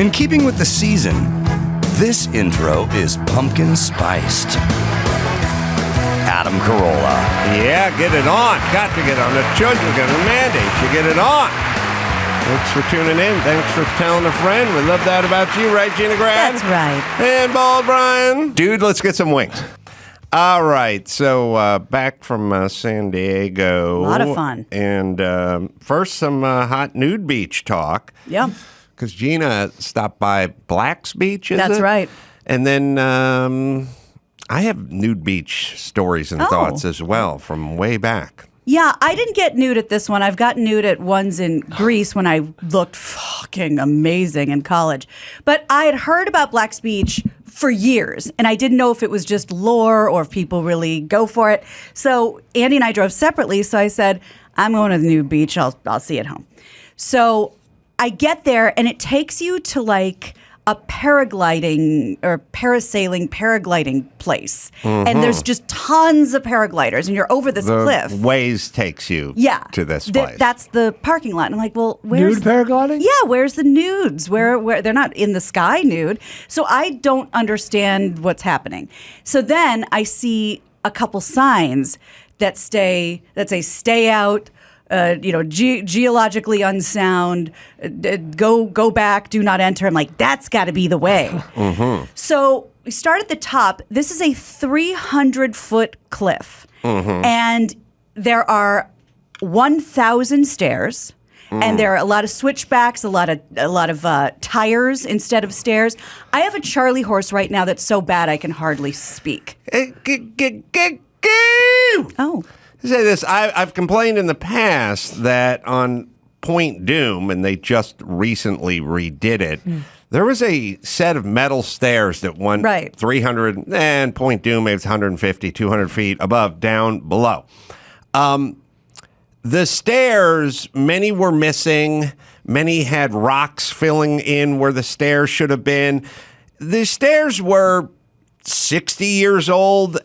In keeping with the season, this intro is pumpkin spiced. Adam Carolla. Yeah, get it on. Got to get on. The children are going to mandate you get it on. Thanks for tuning in. Thanks for telling a friend. We love that about you, right, Gina Grad? That's right. And bald Bryan. Dude, let's get some wings. All right, so back from San Diego. A lot of fun. And first, some hot nude beach talk. Yeah. Because Gina stopped by Black's Beach, is That's it? right. And then I have nude beach stories and thoughts as well from way back. Yeah, I didn't get nude at this one. I've gotten nude at ones in Greece when I looked fucking amazing in college. But I had heard about Black's Beach for years, and I didn't know if it was just lore or if people really go for it. So Andy and I drove separately, so I said, I'm going to the nude beach. I'll see you at home. So I get there, and it takes you to like a paragliding or paragliding place. Mm-hmm. And there's just tons of paragliders, and you're over this cliff. Waze takes you to this place. That's the parking lot. And I'm like, well, where's nude paragliding? Yeah, where's the nudes? Where they're not in the sky nude. So I don't understand what's happening. So then I see a couple signs that say stay out. Geologically unsound, go back, do not enter. I'm like, that's got to be the way. Mm-hmm. So we start at the top. This is a 300-foot cliff. Mm-hmm. And there are 1,000 stairs. And there are a lot of switchbacks, a lot of tires instead of stairs. I have a Charlie horse right now that's so bad I can hardly speak. Oh. Say this, I've complained in the past that on Point Doom, and they just recently redid it, there was a set of metal stairs that went 300, and Point Doom, maybe it's 150, 200 feet above, down, below. The stairs, many were missing. Many had rocks filling in where the stairs should have been. The stairs were 60 years old.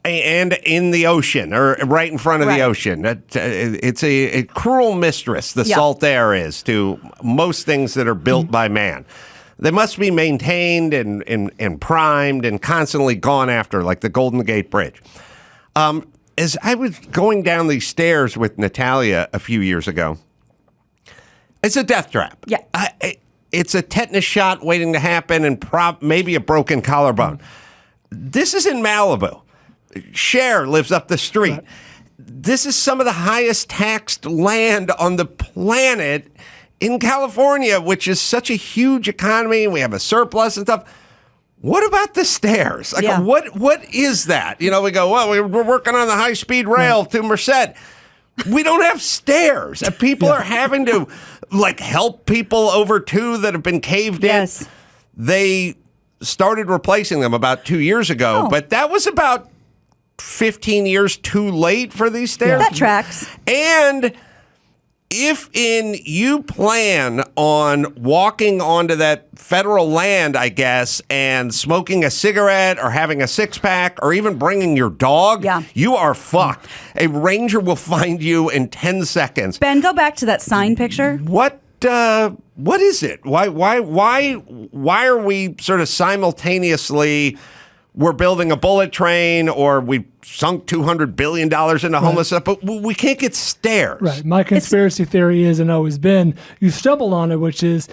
And in the ocean, or right in front of the ocean. It's a cruel mistress, the salt air is, to most things that are built by man. They must be maintained and primed and constantly gone after, like the Golden Gate Bridge. As I was going down these stairs with Natalia a few years ago, it's a death trap. Yeah. It's a tetanus shot waiting to happen and maybe a broken collarbone. This is in Malibu. Cher lives up the street. Right. This is some of the highest taxed land on the planet in California, which is such a huge economy. We have a surplus and stuff. What about the stairs? Like, what is that? You know, we go, well, we're working on the high-speed rail to Merced. We don't have stairs. And people are having to, like, help people over, too, that have been caved in. They started replacing them about 2 years ago, but that was about 15 years too late for these stairs. That tracks. And if you plan on walking onto that federal land, I guess, and smoking a cigarette or having a six-pack or even bringing your dog, you are fucked. A ranger will find you in 10 seconds. Ben, go back to that sign picture. What is it? Why are we sort of simultaneously... We're building a bullet train, or we sunk $200 billion into homeless stuff, but we can't get stairs. Right. My conspiracy theory is, and always been, you stumbled on it, which is,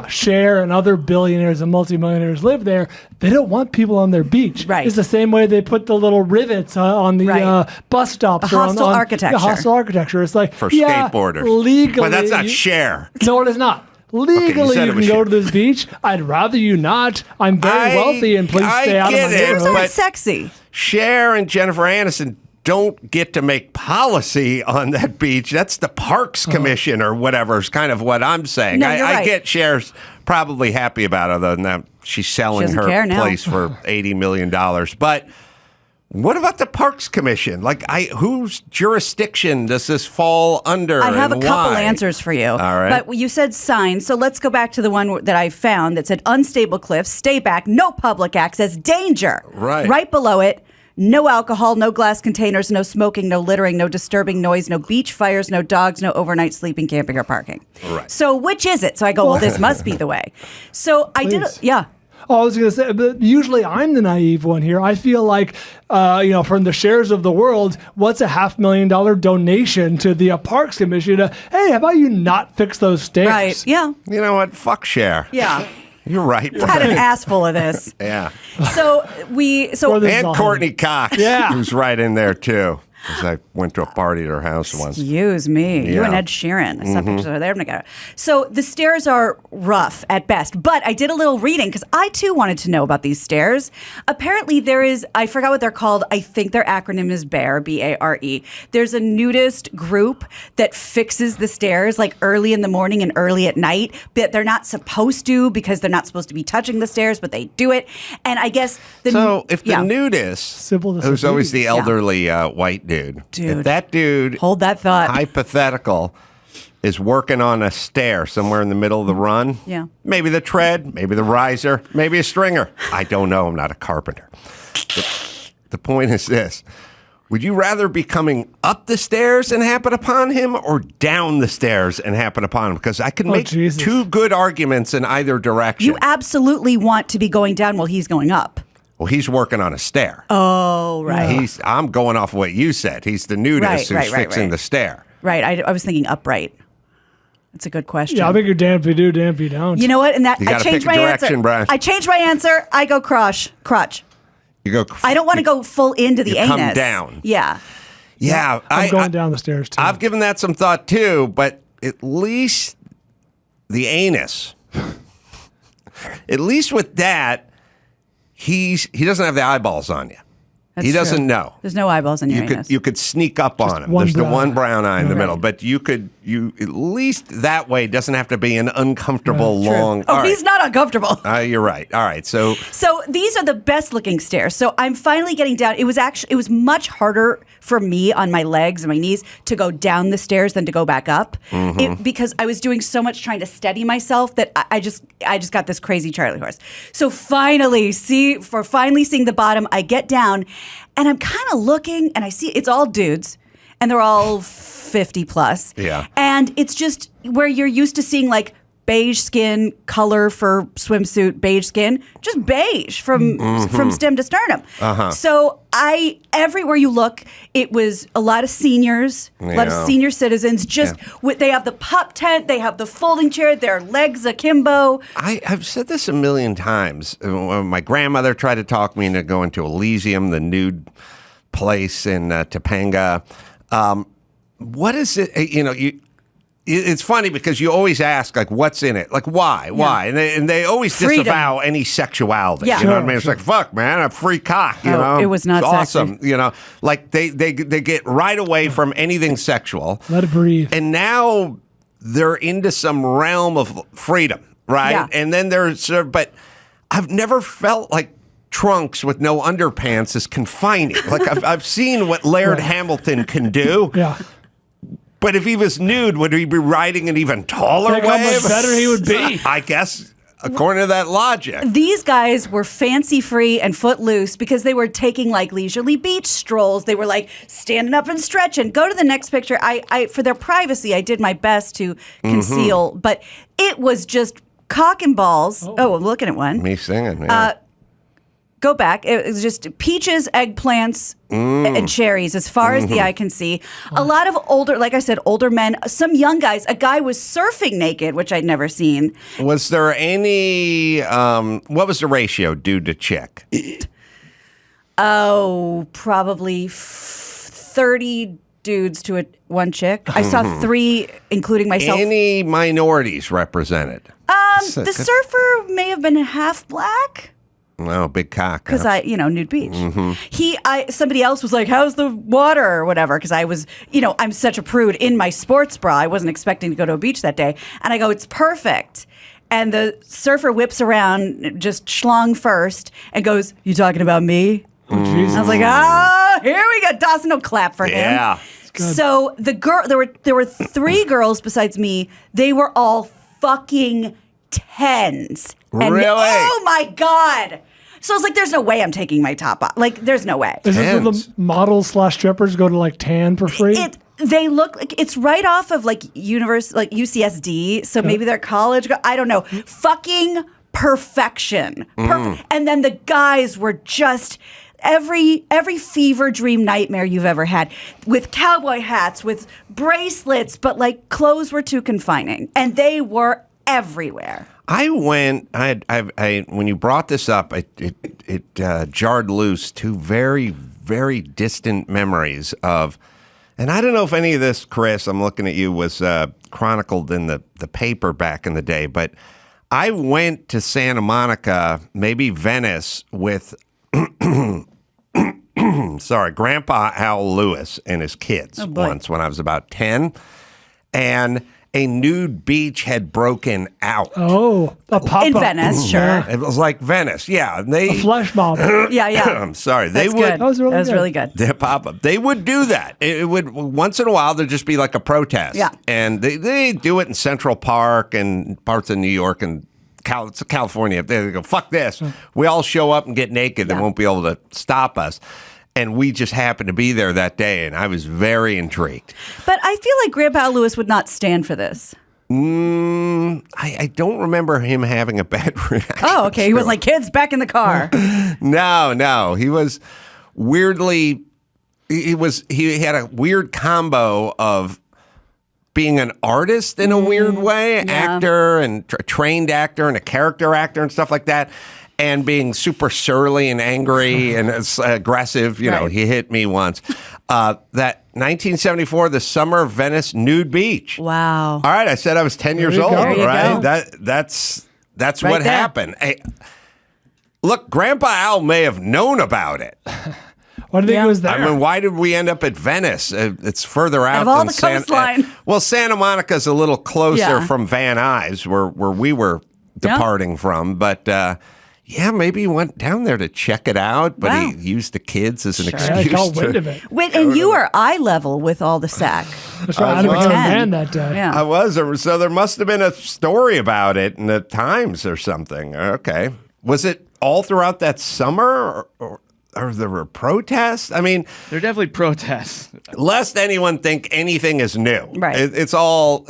Cher and other billionaires and multimillionaires live there. They don't want people on their beach. Right. It's the same way they put the little rivets on the bus stops. Hostile architecture. Hostile architecture. It's like, for skateboarders. Legally. But that's not Cher. No, it is not. Legally, you can go to this beach. I'd rather you not. I'm very wealthy, and please stay out of my neighborhood. Stairs aren't sexy. Cher and Jennifer Aniston don't get to make policy on that beach. That's the Parks Commission or whatever is kind of what I'm saying. No, I get Cher's probably happy about it, other than that she's selling her place for $80 million. But what about the Parks Commission? Like, whose jurisdiction does this fall under? I have a couple answers for you. All right. But you said signs, so let's go back to the one that I found that said unstable cliffs, stay back, no public access, danger. Right. Right below it, no alcohol, no glass containers, no smoking, no littering, no disturbing noise, no beach fires, no dogs, no overnight sleeping, camping, or parking. Right. So which is it? So I go, well, this must be the way. So I did, yeah. Oh, I was going to say, but usually I'm the naive one here. I feel like, from the shares of the world, what's a $500,000 donation to the Parks Commission? Hey, how about you not fix those stairs? Right. Yeah. You know what? Fuck Cher. Yeah. You're right. I had an ass full of this. Yeah. So And Courtney Cox, Yeah. who's right in there too. Because I went to a party at her house once. Excuse me. You and Ed Sheeran. I saw pictures of them together. So the stairs are rough at best, but I did a little reading because I too wanted to know about these stairs. Apparently there is, I forgot what they're called. I think their acronym is BARE, B-A-R-E. There's a nudist group that fixes the stairs like early in the morning and early at night, but they're not supposed to because they're not supposed to be touching the stairs, but they do it. And I guess the nudist, Simple to who's say. always the elderly white dude. Dude. If that dude, hold that thought. hypothetical, is working on a stair somewhere in the middle of the run, Yeah. maybe the tread, maybe the riser, maybe a stringer. I don't know. I'm not a carpenter. The point is this. Would you rather be coming up the stairs and happen upon him or down the stairs and happen upon him? Because I can make Jesus. two good arguments in either direction. You absolutely want to be going down while he's going up. Well, he's working on a stair. Oh, right. I'm going off of what you said. He's the nudist who's fixing the stair. Right. I was thinking upright. That's a good question. Yeah, I think you're damn if you do, damn if you don't. You know what? And that You I gotta changed pick a my direction, answer. Bryan. I changed my answer. I go crotch. You go. I don't want to go full into the you anus. come down. Yeah. Yeah, I'm going down the stairs too. I've given that some thought too, but at least the anus. At least with that, he doesn't have the eyeballs on you. That's He doesn't true. know. There's no eyeballs in your You anus. could sneak up on him. one There's the brown one eye. brown eye in the Right. middle, but you at least that way doesn't have to be an uncomfortable True. long. Oh, all right. he's not uncomfortable. You're right. All right, so So these are the best looking stairs. So I'm finally getting down. It was much harder for me on my legs and my knees to go down the stairs than to go back up, because I was doing so much trying to steady myself that I just got this crazy Charlie horse. So finally seeing the bottom, I get down, and I'm kind of looking, and I see it's all dudes, and they're all 50 plus. Yeah. And it's just where you're used to seeing like beige skin, color for swimsuit, beige skin, just beige from stem to sternum. So everywhere you look, it was a lot of seniors, a lot of Yeah. senior citizens. They have the pup tent, they have the folding chair, their legs akimbo. I've said this a million times. When my grandmother tried to talk me into going to Elysium, the nude place in Topanga. What is it? It's funny because you always ask, like, what's in it? Like, why? Why? And they always Freedom. disavow any sexuality. Yeah. You know what I Sure, mean? It's sure. like, fuck, man, a free cock, you know? it was not it's awesome. sexy. You know, like they get right away from anything sexual. Let it breathe. And now they're into some realm of freedom, right? Yeah. And then but I've never felt like trunks with no underpants is confining. Like I've seen what Laird Hamilton can do. Yeah. But if he was nude, would he be riding an even taller Think wave? how much better he would be. I guess, according to that logic. These guys were fancy free and footloose because they were taking like leisurely beach strolls. They were like standing up and stretching. Go to the next picture. I for their privacy, I did my best to conceal, but it was just cock and balls. Oh, I'm looking at one. Me singing, yeah. Go back. It was just peaches, eggplants, and cherries as far as the eye can see. A lot of older men, some young guys. A guy was surfing naked, which I'd never seen. Was there any, what was the ratio dude to chick? Oh, probably 30 dudes to one chick. I saw 3, including myself. Any minorities represented? The surfer may have been half black. Oh, big cock. Because huh? nude beach. Somebody else was like, how's the water or whatever? Because I was, I'm such a prude in my sports bra. I wasn't expecting to go to a beach that day. And I go, it's perfect. And the surfer whips around, just schlong first, and goes, you talking about me? Oh, Jesus. I was like, here we go. Dawson will clap for him. Yeah. So the girl, there were 3 girls besides me. They were all fucking 10s. And Really? oh my God. So I was like, there's no way I'm taking my top off. Like, there's no way. Is this where the models / strippers go to like tan for free? They look like it's right off of like UCSD. So maybe they're college. I don't know. Fucking perfection. And then the guys were just every fever dream nightmare you've ever had, with cowboy hats, with bracelets, but like clothes were too confining, and they were everywhere. I went. When you brought this up, it jarred loose two very, very distant memories of. And I don't know if any of this, Chris, I'm looking at you, was chronicled in the paper back in the day, but I went to Santa Monica, maybe Venice, with Grandpa Al Lewis and his kids once when I was about 10, and a nude beach had broken out. Oh, a pop-up. In Venice, sure. It was like Venice, yeah. A flash mob. Yeah. I'm sorry. That's good. That was really good. The pop-up. They would do that. It would, once in a while, there'd just be like a protest. Yeah. And they do it in Central Park and parts of New York and California. They go, fuck this. We all show up and get naked. They won't be able to stop us. And we just happened to be there that day, and I was very intrigued. But I feel like Grandpa Lewis would not stand for this. I don't remember him having a bad reaction. Oh, okay. He was like, kids, back in the car. No. He was weirdly, he had a weird combo of being an artist in a weird way, actor and trained actor and a character actor and stuff like that, and being super surly and angry and aggressive. You know, he hit me once. That 1974, the summer of Venice nude beach. Wow. All right, I said I was 10 years old, right? That's right what happened. Hey, look, Grandpa Al may have known about it. Why do you think it was there? I mean, why did we end up at Venice? It's further out of all than the coastline. Well, Santa Monica's a little closer from Van Nuys, where we were departing from, but maybe he went down there to check it out, but he used the kids as an excuse. Wait, and you were eye level with all the sack. That's right. I was a man that day. Yeah. I was. So there must have been a story about it in the Times or something. Okay. Was it all throughout that summer, or there were protests? I mean, there are definitely protests. Lest anyone think anything is new. Right. It's all.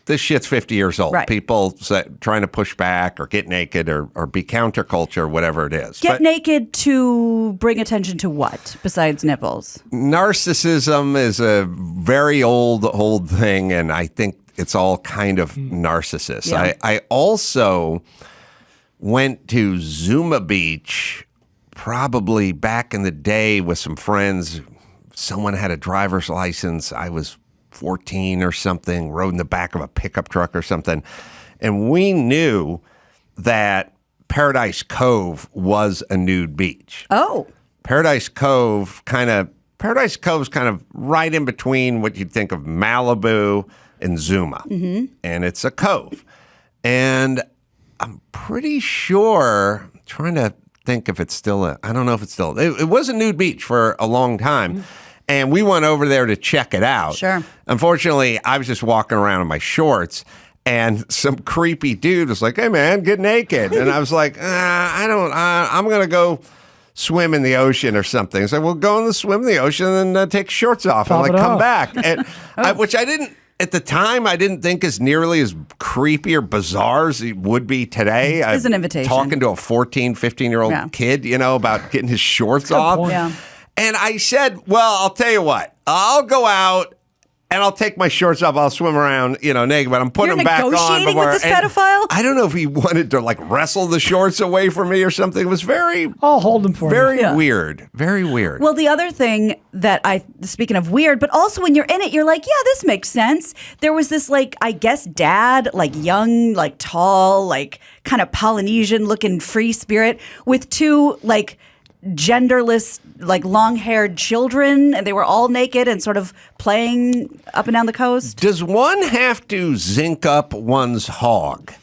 This shit's 50 years old. Right. People trying to push back or get naked or be counterculture, whatever it is. Get naked to bring attention to what besides nipples? Narcissism is a very old thing, and I think it's all kind of narcissist. Yeah. I also went to Zuma Beach probably back in the day with some friends. Someone had a driver's license. I was 14 or something, rode in the back of a pickup truck or something. And we knew that Paradise Cove was a nude beach. Oh. Paradise Cove's kind of right in between what you'd think of Malibu and Zuma. Mm-hmm. And it's a cove. And I'm pretty sure, trying to think if it's still I don't know if it's still, it was a nude beach for a long time. Mm-hmm. And we went over there to check it out. Sure. Unfortunately, I was just walking around in my shorts, and some creepy dude was like, "Hey, man, get naked." And I was like, I'm going to go swim in the ocean or something. So we'll go and swim in the ocean and then take shorts off and come back. And which I didn't, at the time, I didn't think as nearly as creepy or bizarre as it would be today. It's an invitation. Talking to a 14, 15-year-old kid, about getting his shorts off. Yeah. And I said, well, I'll tell you what, I'll go out and I'll take my shorts off. I'll swim around, naked, but I'm putting them back on. You're negotiating with this pedophile? I don't know if he wanted to wrestle the shorts away from me or something. It was I'll hold them for very you. weird. Very weird. Well, the other thing that speaking of weird, but also when you're in it, you're like, yeah, this makes sense. There was this I guess dad, young, tall, kind of Polynesian looking free spirit with two genderless, long-haired children, and they were all naked and sort of playing up and down the coast. Does one have to zinc up one's hog?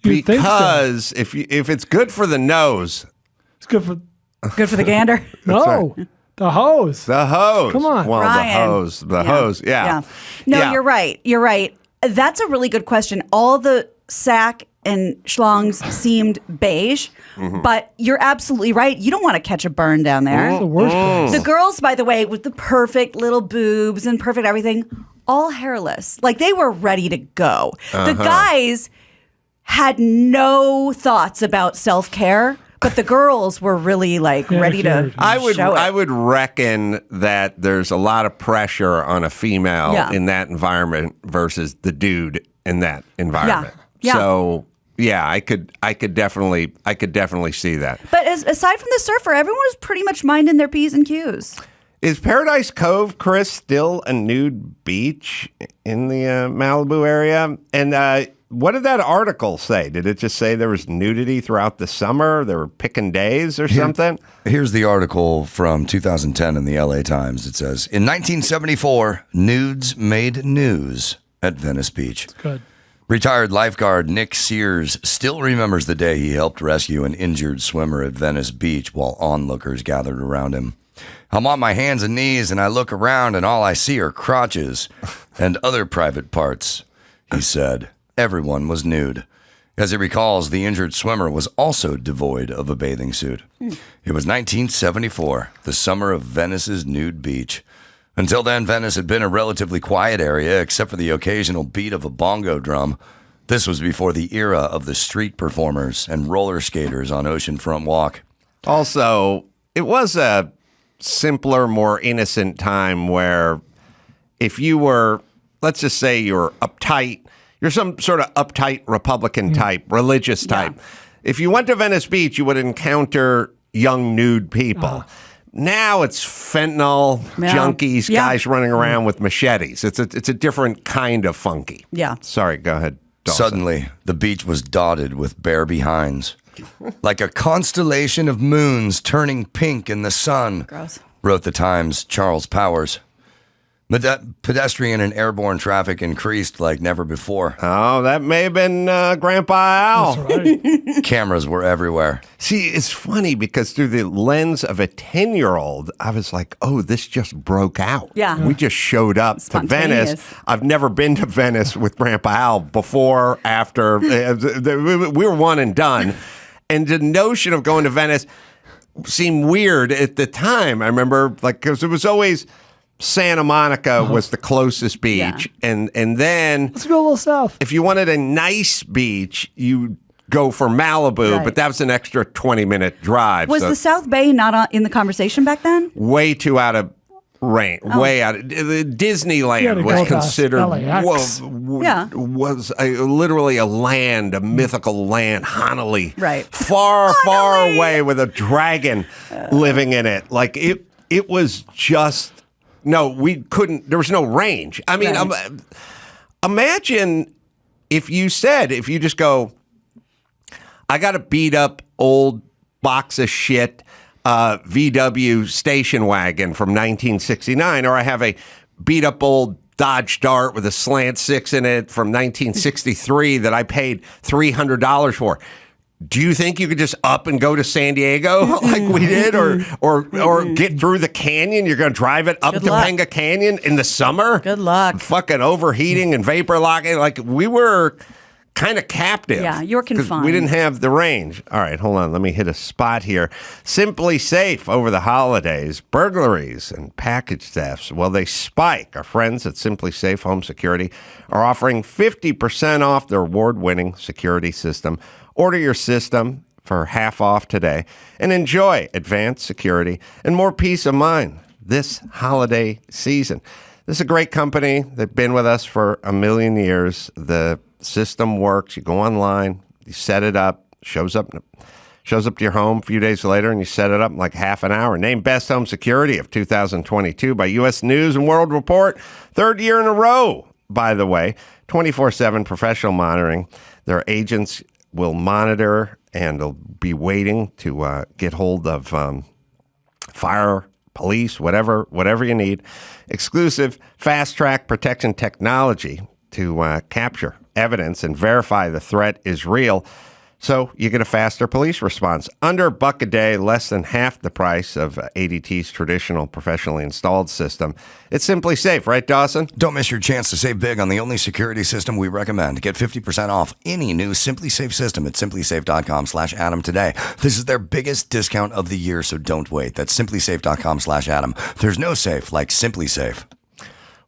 You'd Because if it's good for the nose, it's good for the gander. No, the hose. The hose. Come on, well, Bryan. The hose. Yeah. No, Yeah. You're right. That's a really good question. All the sack and schlongs seemed beige. But you're absolutely right. You don't want to catch a burn down there. It's the worst place. The girls, by the way, with the perfect little boobs and perfect everything, all hairless. Like they were ready to go. The guys had no thoughts about self-care, but the girls were really like ready to show it. I would reckon that there's a lot of pressure on a female in that environment versus the dude in that environment. Yeah. So yeah, I could definitely see that. But aside from the surfer, everyone was pretty much minding their P's and Q's. Is Paradise Cove, Chris, still a nude beach in the Malibu area? And what did that article say? Did it just say there was nudity throughout the summer? They were picking days or something? Here's the article from 2010 in the LA Times. It says, in 1974, nudes made news at Venice Beach. Good. Retired lifeguard Nick Sears still remembers the day he helped rescue an injured swimmer at Venice Beach while onlookers gathered around him. I'm on my hands and knees and I look around and all I see are crotches and other private parts, he said. Everyone was nude. As he recalls, the injured swimmer was also devoid of a bathing suit. It was 1974, the summer of Venice's nude beach. Until then, Venice had been a relatively quiet area, except for the occasional beat of a bongo drum. This was before the era of the street performers and roller skaters on Oceanfront Walk. Also, it was a simpler, more innocent time where if you were, let's just say you're uptight, you're some sort of uptight Republican type, religious type. If you went to Venice Beach, you would encounter young nude people. Now it's fentanyl, junkies, guys running around with machetes. It's a different kind of funky. Yeah. Sorry, go ahead, Dawson. Suddenly, the beach was dotted with bare behinds. Like a constellation of moons turning pink in the sun, Gross. Wrote the Times' Charles Powers. Pedestrian and airborne traffic increased like never before. Oh, that may have been Grandpa Al. That's right. Cameras were everywhere. See, it's funny because through the lens of a 10-year-old, I was like, oh, this just broke out. Yeah. We just showed up to Venice. Spontaneous. I've never been to Venice with Grandpa Al before, after. We were one and done. And the notion of going to Venice seemed weird at the time. I remember, like, because it was always Santa Monica was the closest beach. And then Let's go a little south. if you wanted a nice beach, you go for Malibu, Right. but that was an extra 20-minute drive. Was so the South Bay not in the conversation back then? way too out of range, way out of Disneyland Yeah, to was go past considered LAX. was literally a land, a mythical land, Honolulu, Right. far away with a dragon living in it. Like it was just we couldn't. There was no range. I mean, Right. imagine if you just go, I got a beat up old box of shit VW station wagon from 1969, or I have a beat up old Dodge Dart with a slant 6 in it from 1963 that I paid $300 for. Do you think you could just up and go to San Diego like we did, or get through the canyon? You're going to drive it up Good Topanga luck. Canyon in the summer? Good luck. Fucking overheating and vapor locking. Like, we were kind of captive. Yeah, you were 'cause confined. We didn't have the range. All right, hold on. Let me hit a spot here. Simply Safe over the holidays. Burglaries and package thefts, well, they spike. Our friends at Simply Safe Home Security are offering 50% off their award-winning security system. Order your system for half off today and enjoy advanced security and more peace of mind this holiday season. This is a great company. They've been with us for a million years. The system works. You go online, you set it up, shows up to your home a few days later, and you set it up in like half an hour. Named Best Home Security of 2022 by U.S. News and World Report. Third year in a row, by the way. 24/7 professional monitoring. Their agents will monitor and they'll be waiting to get hold of fire, police, whatever you need. Exclusive fast-track protection technology to capture evidence and verify the threat is real. So you get a faster police response. Under $1 a day, less than half the price of ADT's traditional professionally installed system. It's simply safe, right, Dawson? Don't miss your chance to save big on the only security system we recommend. Get 50% off any new Simply Safe system at simplysafe.com/Adam today. This is their biggest discount of the year, so don't wait. That's simplysafe.com/Adam. There's no safe like Simply Safe.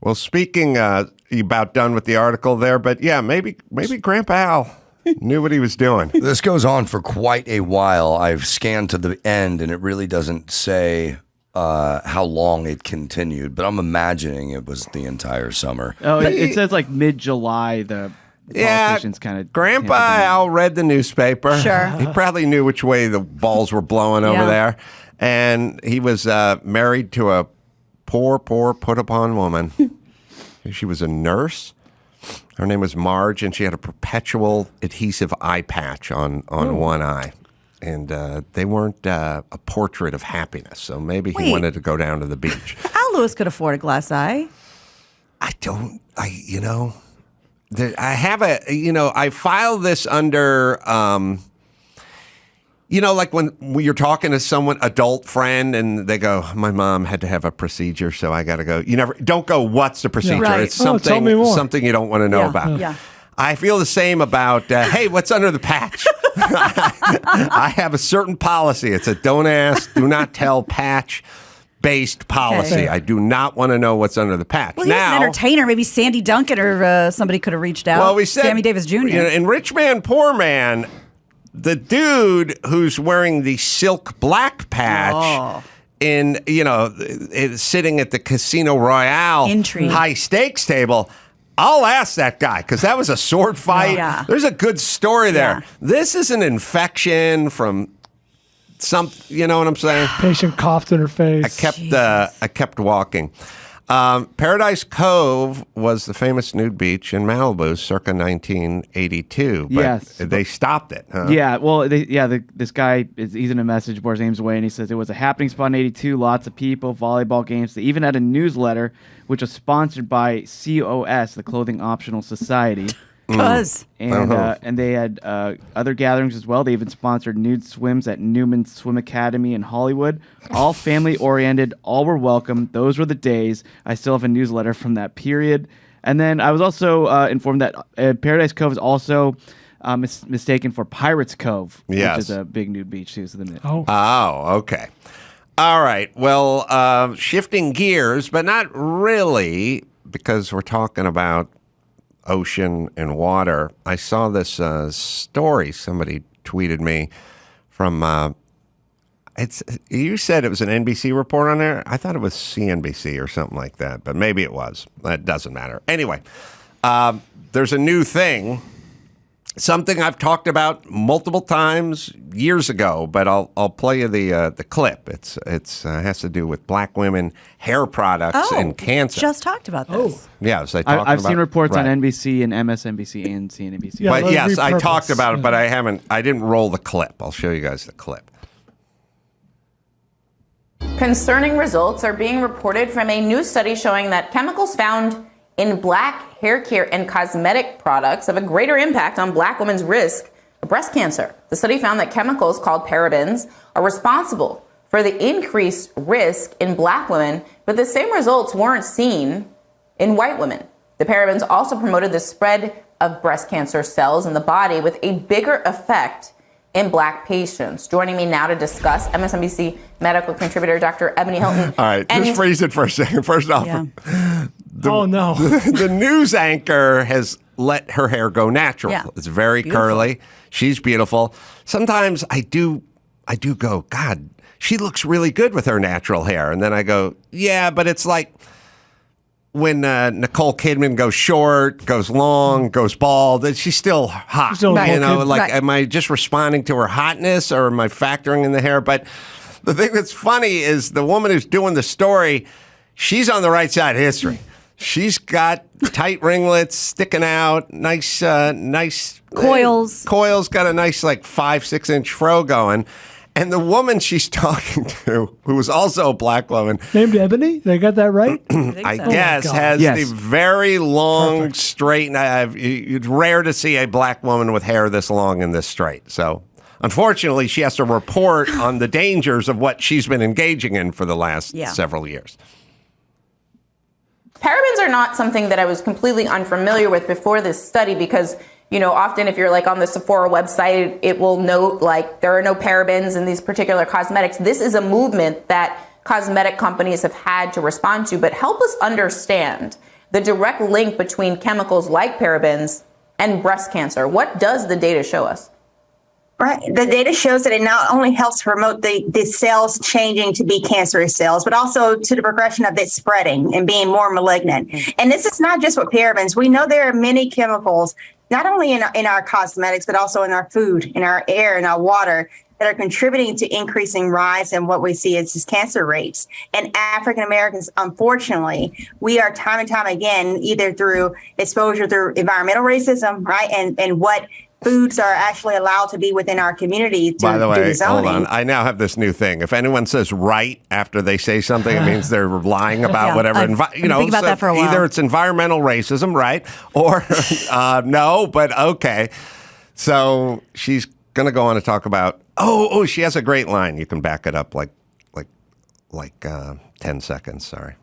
Well, speaking, you're about done with the article there, but yeah, maybe Grandpa Al knew what he was doing. This goes on for quite a while. I've scanned to the end, and it really doesn't say how long it continued, but I'm imagining it was the entire summer. Oh, it says like mid-July, the politicians kind of... Grandpa Al read the newspaper. Sure. He probably knew which way the balls were blowing over there. And he was married to a poor, put-upon woman. She was a nurse. Her name was Marge, and she had a perpetual adhesive eye patch on one eye. And they weren't a portrait of happiness, so maybe he wanted to go down to the beach. Al Lewis could afford a glass eye. I filed this under, like when you're talking to someone, adult friend, and they go, my mom had to have a procedure, so I got to go. Don't go, what's the procedure? Right. It's tell me more. something you don't want to know about. Yeah. I feel the same about, hey, what's under the patch? I have a certain policy. It's a don't ask, do not tell patch-based policy. Okay. I do not want to know what's under the patch. Well, he's an entertainer. Maybe Sandy Duncan or somebody could have reached out. Well, we said Sammy Davis Jr. In Rich Man, Poor Man, the dude who's wearing the silk black patch sitting at the Casino Royale Intrigue. high stakes table. I'll ask that guy because that was a sword fight. Yeah. There's a good story there. Yeah. This is an infection from some. You know what I'm saying? Patient coughed in her face. I kept walking. Paradise Cove was the famous nude beach in Malibu circa 1982. But Yes. they stopped it. Huh? Yeah, well, this guy, he's in a message board, his name's Wayne, and he says it was a happening spot in 82, lots of people, volleyball games. They even had a newsletter, which was sponsored by COS, the Clothing Optional Society. Cuz. And they had other gatherings as well. They even sponsored nude swims at Newman Swim Academy in Hollywood. All family-oriented, all were welcome. Those were the days. I still have a newsletter from that period. And then I was also informed that Paradise Cove is also mistaken for Pirates Cove, which is a big nude beach too. Oh, okay. All right. Well, shifting gears, but not really, because we're talking about ocean and water. I saw this story somebody tweeted me from you said it was an NBC report on there. I thought it was CNBC or something like that, but maybe it was. That doesn't matter. Anyway, there's a new thing, something I've talked about multiple times years ago, but I'll play you the clip. It has to do with black women hair products and cancer. Just talked about this. Yes, I've seen reports on NBC and MSNBC and CNBC. Yeah, but yes, I repurposed. talked about it, but I didn't roll the clip. I'll show you guys the clip. Concerning results are being reported from a new study showing that chemicals found in black hair care and cosmetic products have a greater impact on black women's risk of breast cancer. The study found that chemicals called parabens are responsible for the increased risk in black women, but the same results weren't seen in white women. The parabens also promoted the spread of breast cancer cells in the body with a bigger effect in black patients. Joining me now to discuss, MSNBC medical contributor Dr. Ebony Hilton. All right, just freeze it for a second. First off, Oh, no. the news anchor has let her hair go natural. Yeah. It's very curly. She's beautiful. Sometimes I do go, God, she looks really good with her natural hair. And then I go, yeah, but it's like when Nicole Kidman goes short, goes long, goes bald, and she's still hot. Still Right. You know, Kid. like, Right. am I just responding to her hotness or am I factoring in the hair? But the thing that's funny is the woman who's doing the story, she's on the right side of history. She's got tight ringlets sticking out, nice Coils. Coils got a nice 5-6 inch fro going. And the woman she's talking to, who is also a black woman, Named Ebony? Did I get that right? I so. guess, Oh my God. has Yes. the very long, Perfect. straight. It's rare to see a black woman with hair this long and this straight. So, unfortunately, she has to report on the dangers of what she's been engaging in for the last several years. Parabens are not something that I was completely unfamiliar with before this study because, often if you're like on the Sephora website, it will note like there are no parabens in these particular cosmetics. This is a movement that cosmetic companies have had to respond to, but help us understand the direct link between chemicals like parabens and breast cancer. What does the data show us? Right. The data shows that it not only helps promote the cells changing to be cancerous cells, but also to the progression of it spreading and being more malignant. And this is not just with parabens. We know there are many chemicals, not only in our cosmetics, but also in our food, in our air, in our water, that are contributing to increasing rise in what we see as cancer rates. And African Americans, unfortunately, we are time and time again, either through exposure through environmental racism, right, and what foods are actually allowed to be within our community. By the way, zoning. hold on. I now have this new thing. If anyone says right after they say something, it means they're lying about Yeah, whatever. I've been thinking about that for a while. Either it's environmental racism, right? Or no, but okay. So she's going to go on to talk about, she has a great line. You can back it up like 10 seconds. Sorry.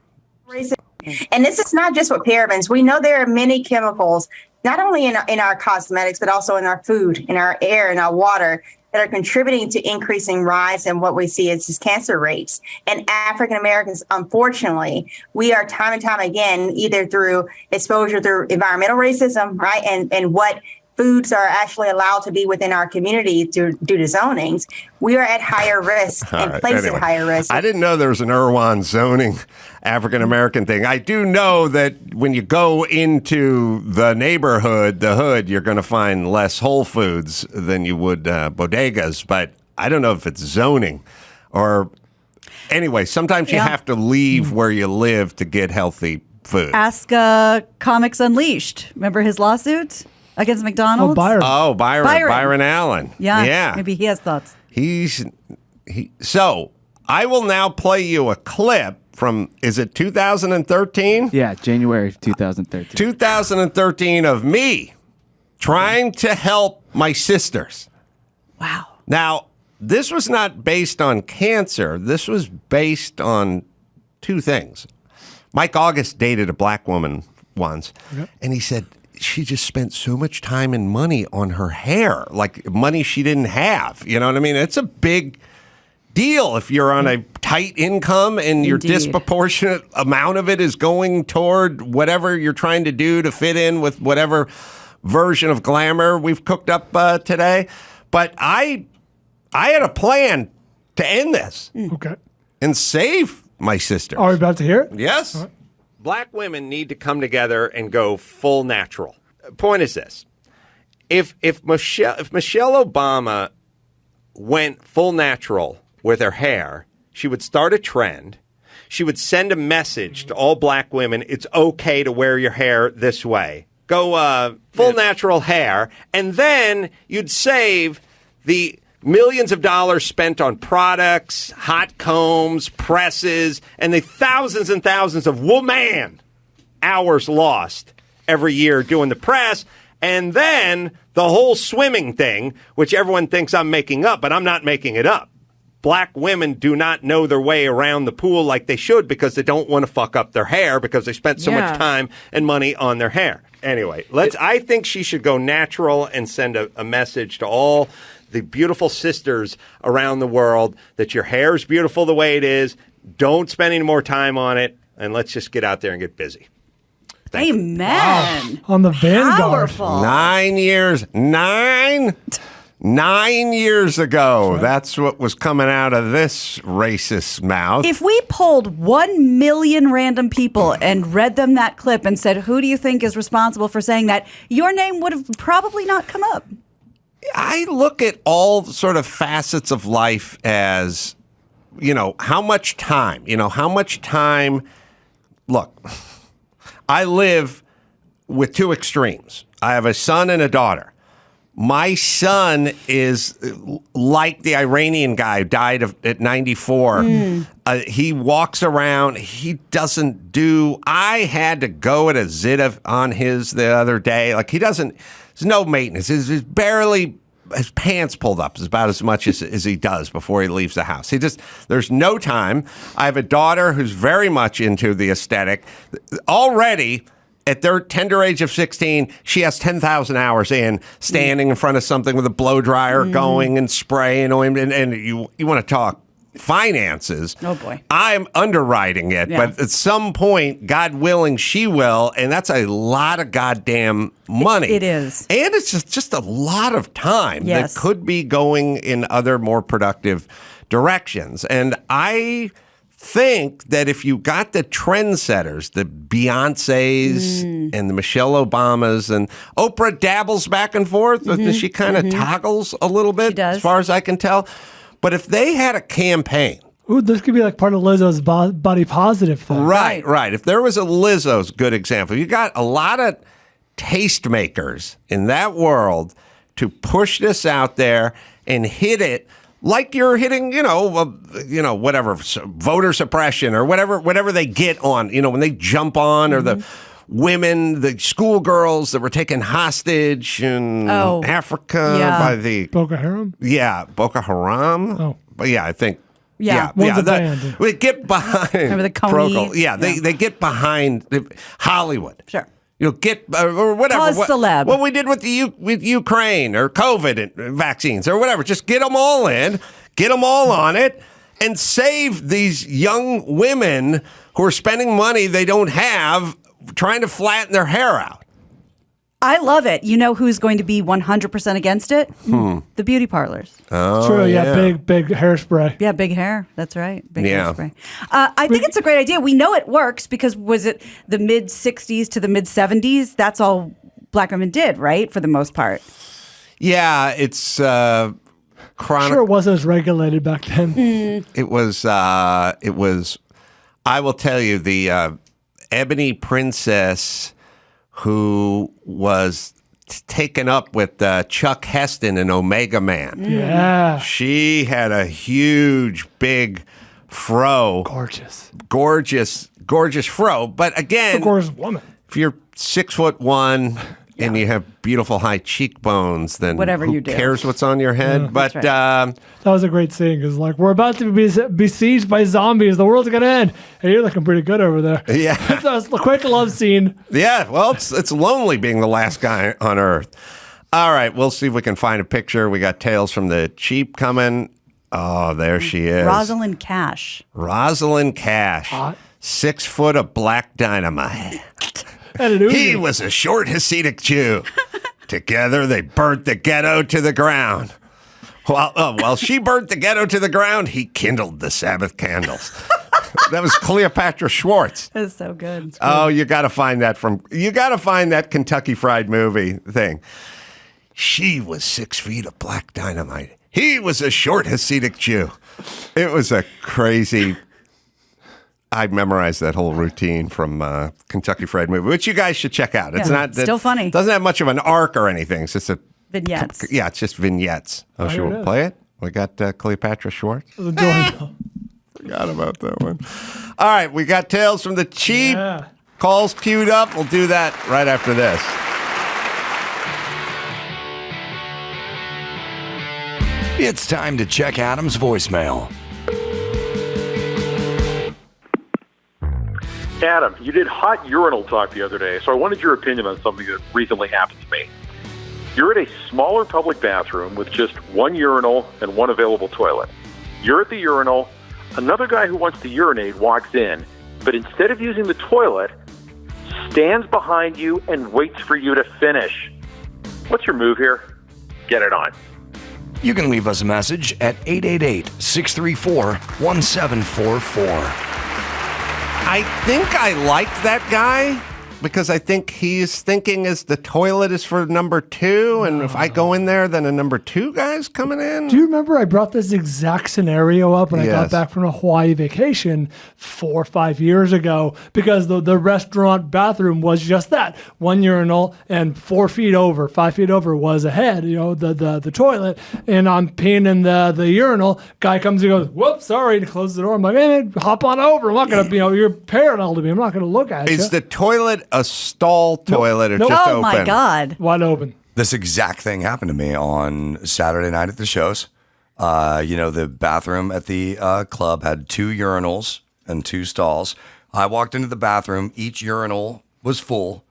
And this is not just with parabens. We know there are many chemicals, not only in our cosmetics, but also in our food, in our air, in our water, that are contributing to increasing rise in what we see as cancer rates. And African Americans, unfortunately, we are time and time again, either through exposure through environmental racism, right, and what foods are actually allowed to be within our community due to zonings, we are at higher risk and placed at higher risk. I didn't know there was an Irwan zoning African-American thing. I do know that when you go into the neighborhood, the hood, you're going to find less Whole Foods than you would bodegas, but I don't know if it's zoning or... Anyway, sometimes you have to leave where you live to get healthy food. Ask Comics Unleashed. Remember his lawsuit against McDonald's? Byron Allen. Yeah. Maybe he has thoughts. So I will now play you a clip from, is it 2013? Yeah, January of 2013. 2013 of me trying to help my sisters. Wow. Now, this was not based on cancer. This was based on two things. Mike August dated a black woman once, and he said she just spent so much time and money on her hair, like money she didn't have. You know what I mean? It's a big deal if you're on a tight income and your disproportionate amount of it is going toward whatever you're trying to do to fit in with whatever version of glamour we've cooked up today. But I had a plan to end this. Okay. And save my sisters. Are we about to hear it? Yes. All right. Black women need to come together and go full natural. Point is this. If Michelle Obama went full natural with her hair, she would start a trend. She would send a message to all black women, it's okay to wear your hair this way. Go full natural hair. And then you'd save the millions of dollars spent on products, hot combs, presses, and the thousands and thousands of woman hours lost every year doing the press. And then the whole swimming thing, which everyone thinks I'm making up, but I'm not making it up. Black women do not know their way around the pool like they should because they don't want to fuck up their hair because they spent so much time and money on their hair. Anyway, I think she should go natural and send a message to all the beautiful sisters around the world that your hair is beautiful the way it is. Don't spend any more time on it, and let's just get out there and get busy. Amen. Wow. On the Vanguard. Powerful. 9 years. 9 years ago. That's what was coming out of this racist mouth. If we polled 1 million random people and read them that clip and said, who do you think is responsible for saying that, your name would have probably not come up. I look at all sort of facets of life as, how much time, look, I live with two extremes. I have a son and a daughter. My son is like the Iranian guy who died at 94. He walks around. He doesn't do. I had to go at a zit on his the other day. Like he doesn't. There's no maintenance. He's barely. His pants pulled up is about as much as he does before he leaves the house. There's no time. I have a daughter who's very much into the aesthetic. Already, at their tender age of 16, she has 10,000 hours in standing in front of something with a blow dryer going and spraying on him. And you want to talk finances. Oh, boy. I'm underwriting it, but at some point, God willing, she will, and that's a lot of goddamn money. It is. And it's just a lot of time that could be going in other more productive directions. And I think that if you got the trendsetters, the Beyoncés and the Michelle Obamas, and Oprah dabbles back and forth, she kind of toggles a little bit, as far as I can tell. But if they had a campaign. Ooh, this could be like part of Lizzo's body positive thing. Right. If there was a Lizzo's good example, you got a lot of tastemakers in that world to push this out there and hit it like you're hitting, whatever, voter suppression or whatever they get on, when they jump on or the women, the schoolgirls that were taken hostage in Africa by the Boko Haram? Yeah, Boko Haram. Oh. But yeah, I think. Yeah. We get behind. Remember the Coney? They get behind Hollywood. Sure. Get or whatever. Cause celeb. What we did with Ukraine or COVID vaccines or whatever. Just get them all in, get them all on it, and save these young women who are spending money they don't have trying to flatten their hair out. I love it. You know who's going to be 100% against it? The beauty parlors. Oh, true. Yeah, big hairspray. Yeah, big hair. That's right. Big hairspray. I think it's a great idea. We know it works because was it the mid 60s to the mid 70s? That's all black women did, right? For the most part. Yeah, it's chronic. Sure, it wasn't as regulated back then. It was. I will tell you, the Ebony Princess, who was taken up with Chuck Heston and Omega Man. Yeah. She had a huge, big fro. Gorgeous fro. But again, a gorgeous woman. If you're 6'1" and you have beautiful high cheekbones, then who cares what's on your head? Yeah, but that was a great scene because we're about to be besieged by zombies. The world's gonna end, and you're looking pretty good over there. Yeah, it's a quick love scene. Yeah, well, it's lonely being the last guy on Earth. All right, we'll see if we can find a picture. We got Tales from the Cheap coming. Oh, there she is, Rosalind Cash. Hot. 6 foot of black dynamite. He was a short Hasidic Jew. Together they burnt the ghetto to the ground. While she burnt the ghetto to the ground, he kindled the Sabbath candles. That was Cleopatra Schwartz. That's so good. Oh, you got to find that Kentucky Fried Movie thing. She was 6 feet of black dynamite. He was a short Hasidic Jew. It was a crazy. I memorized that whole routine from Kentucky Fried Movie, which you guys should check out. It's still funny. It doesn't have much of an arc or anything. It's just vignettes. Yeah, it's just vignettes. Oh, should we play it? We got Cleopatra Schwartz. Forgot about that one. All right, we got Tales from the Cheap. Yeah. Calls queued up. We'll do that right after this. It's time to check Adam's voicemail. Adam, you did hot urinal talk the other day, so I wanted your opinion on something that recently happened to me. You're at a smaller public bathroom with just one urinal and one available toilet. You're at the urinal, another guy who wants to urinate walks in, but instead of using the toilet, stands behind you and waits for you to finish. What's your move here? Get it on. You can leave us a message at 888-634-1744. I think I like that guy, because I think he's thinking is the toilet is for number 2, and if I go in there, then a number 2 guy's coming in. Do you remember I brought this exact scenario up when I got Yes. back from a Hawaii vacation 4 or 5 years ago? Because the restaurant bathroom was just that, one urinal, and 4 feet over, 5 feet over was a head, the toilet, and I'm peeing in the urinal. Guy comes and goes, whoops, sorry, and closes the door. I'm like, hey, man, hop on over. I'm not going to, you're parallel to me. I'm not going to look at you. Is the toilet a stall toilet or just Oh open? my God. Wide open. This exact thing happened to me on Saturday night at the shows. The bathroom at the club had 2 urinals and 2 stalls. I walked into the bathroom. Each urinal was full.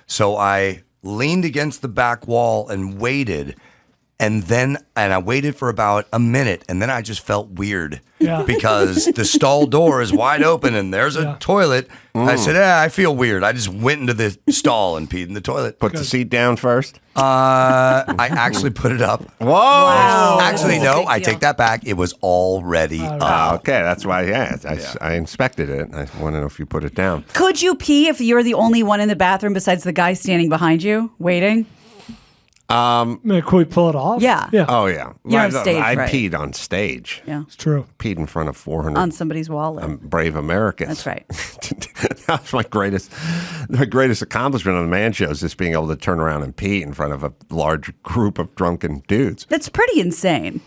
So I leaned against the back wall and waited. And I waited for about a minute, and then I just felt weird because the stall door is wide open and there's a toilet. I said, I feel weird. I just went into the stall and peed in the toilet. Put the seat down first. I actually put it up. Whoa! Wow. Actually, That's a no, big I deal. take that back. It was already up. Okay, that's why. I inspected it. I want to know if you put it down. Could you pee if you're the only one in the bathroom besides the guy standing behind you waiting? Could we pull it off? Yeah. Yeah. Oh yeah, You're on stage, I right? peed on stage. Yeah. It's true. Peed in front of 400 On somebody's wallet. brave Americans. That's right. That's my greatest accomplishment on the Man Show is just being able to turn around and pee in front of a large group of drunken dudes. That's pretty insane.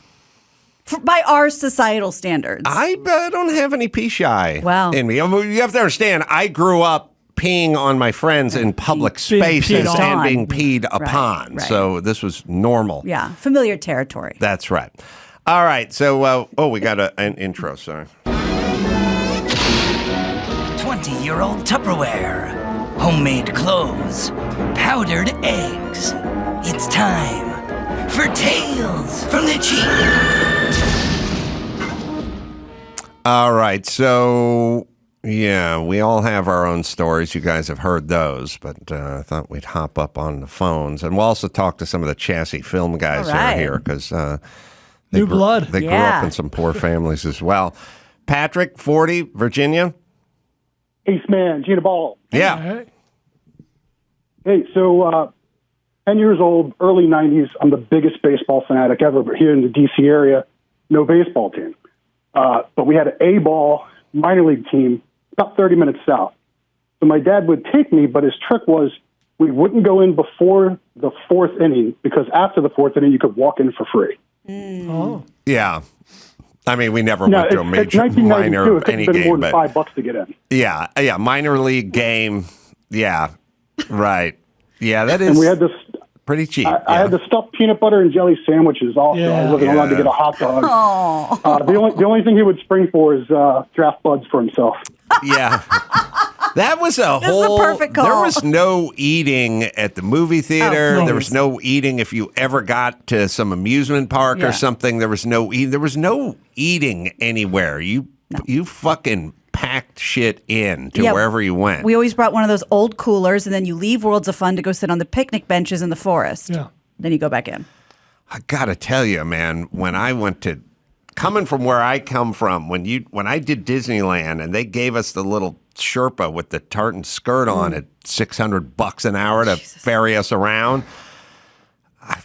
By our societal standards. I don't have any pee shy Wow. in me. You have to understand, I grew up peeing on my friends in public Being spaces peed and on. being peed upon. right. So this was normal. Yeah. Familiar territory. That's right. All right. So, we got an intro. Sorry. 20-year-old Tupperware, homemade clothes, powdered eggs. It's time for Tales from the Cheap. All right. So, yeah, we all have our own stories. You guys have heard those, but I thought we'd hop up on the phones. And we'll also talk to some of the Chassy film guys All that right. are here because New blood. They grew up Yeah. in some poor families as well. Patrick, 40, Virginia. Ace Man, Gina Ball. Yeah. All right. Hey, so 10 years old, early 90s, I'm the biggest baseball fanatic ever, but here in the D.C. area, no baseball team. But we had an A-ball minor league team about 30 minutes south. So my dad would take me, but his trick was we wouldn't go in before the 4th inning because after the 4th inning, you could walk in for free. Oh. Yeah. I mean, we never Now, went to a it's major 1992, minor it could any have been more game, than but $5 to get in. yeah, minor league game. Yeah, right. Yeah, that is And we had this. pretty cheap. I had the stuffed peanut butter and jelly sandwiches also. Yeah. I wasn't allowed to get a hot dog. The only thing he would spring for is draft buds for himself. Yeah. That was a This is the whole. perfect call. There was no eating at the movie theater. Oh, There was no eating if you ever got to some amusement park Yeah. or something. There was no eating. There was no eating anywhere. You fucking packed shit in to Yeah, wherever you went. We always brought one of those old coolers, and then you leave Worlds of Fun to go sit on the picnic benches in the forest. Yeah. Then you go back in. I gotta tell you, man, when I went to coming from where I come from, when I did Disneyland and they gave us the little Sherpa with the tartan skirt on at $600 an hour to ferry us around.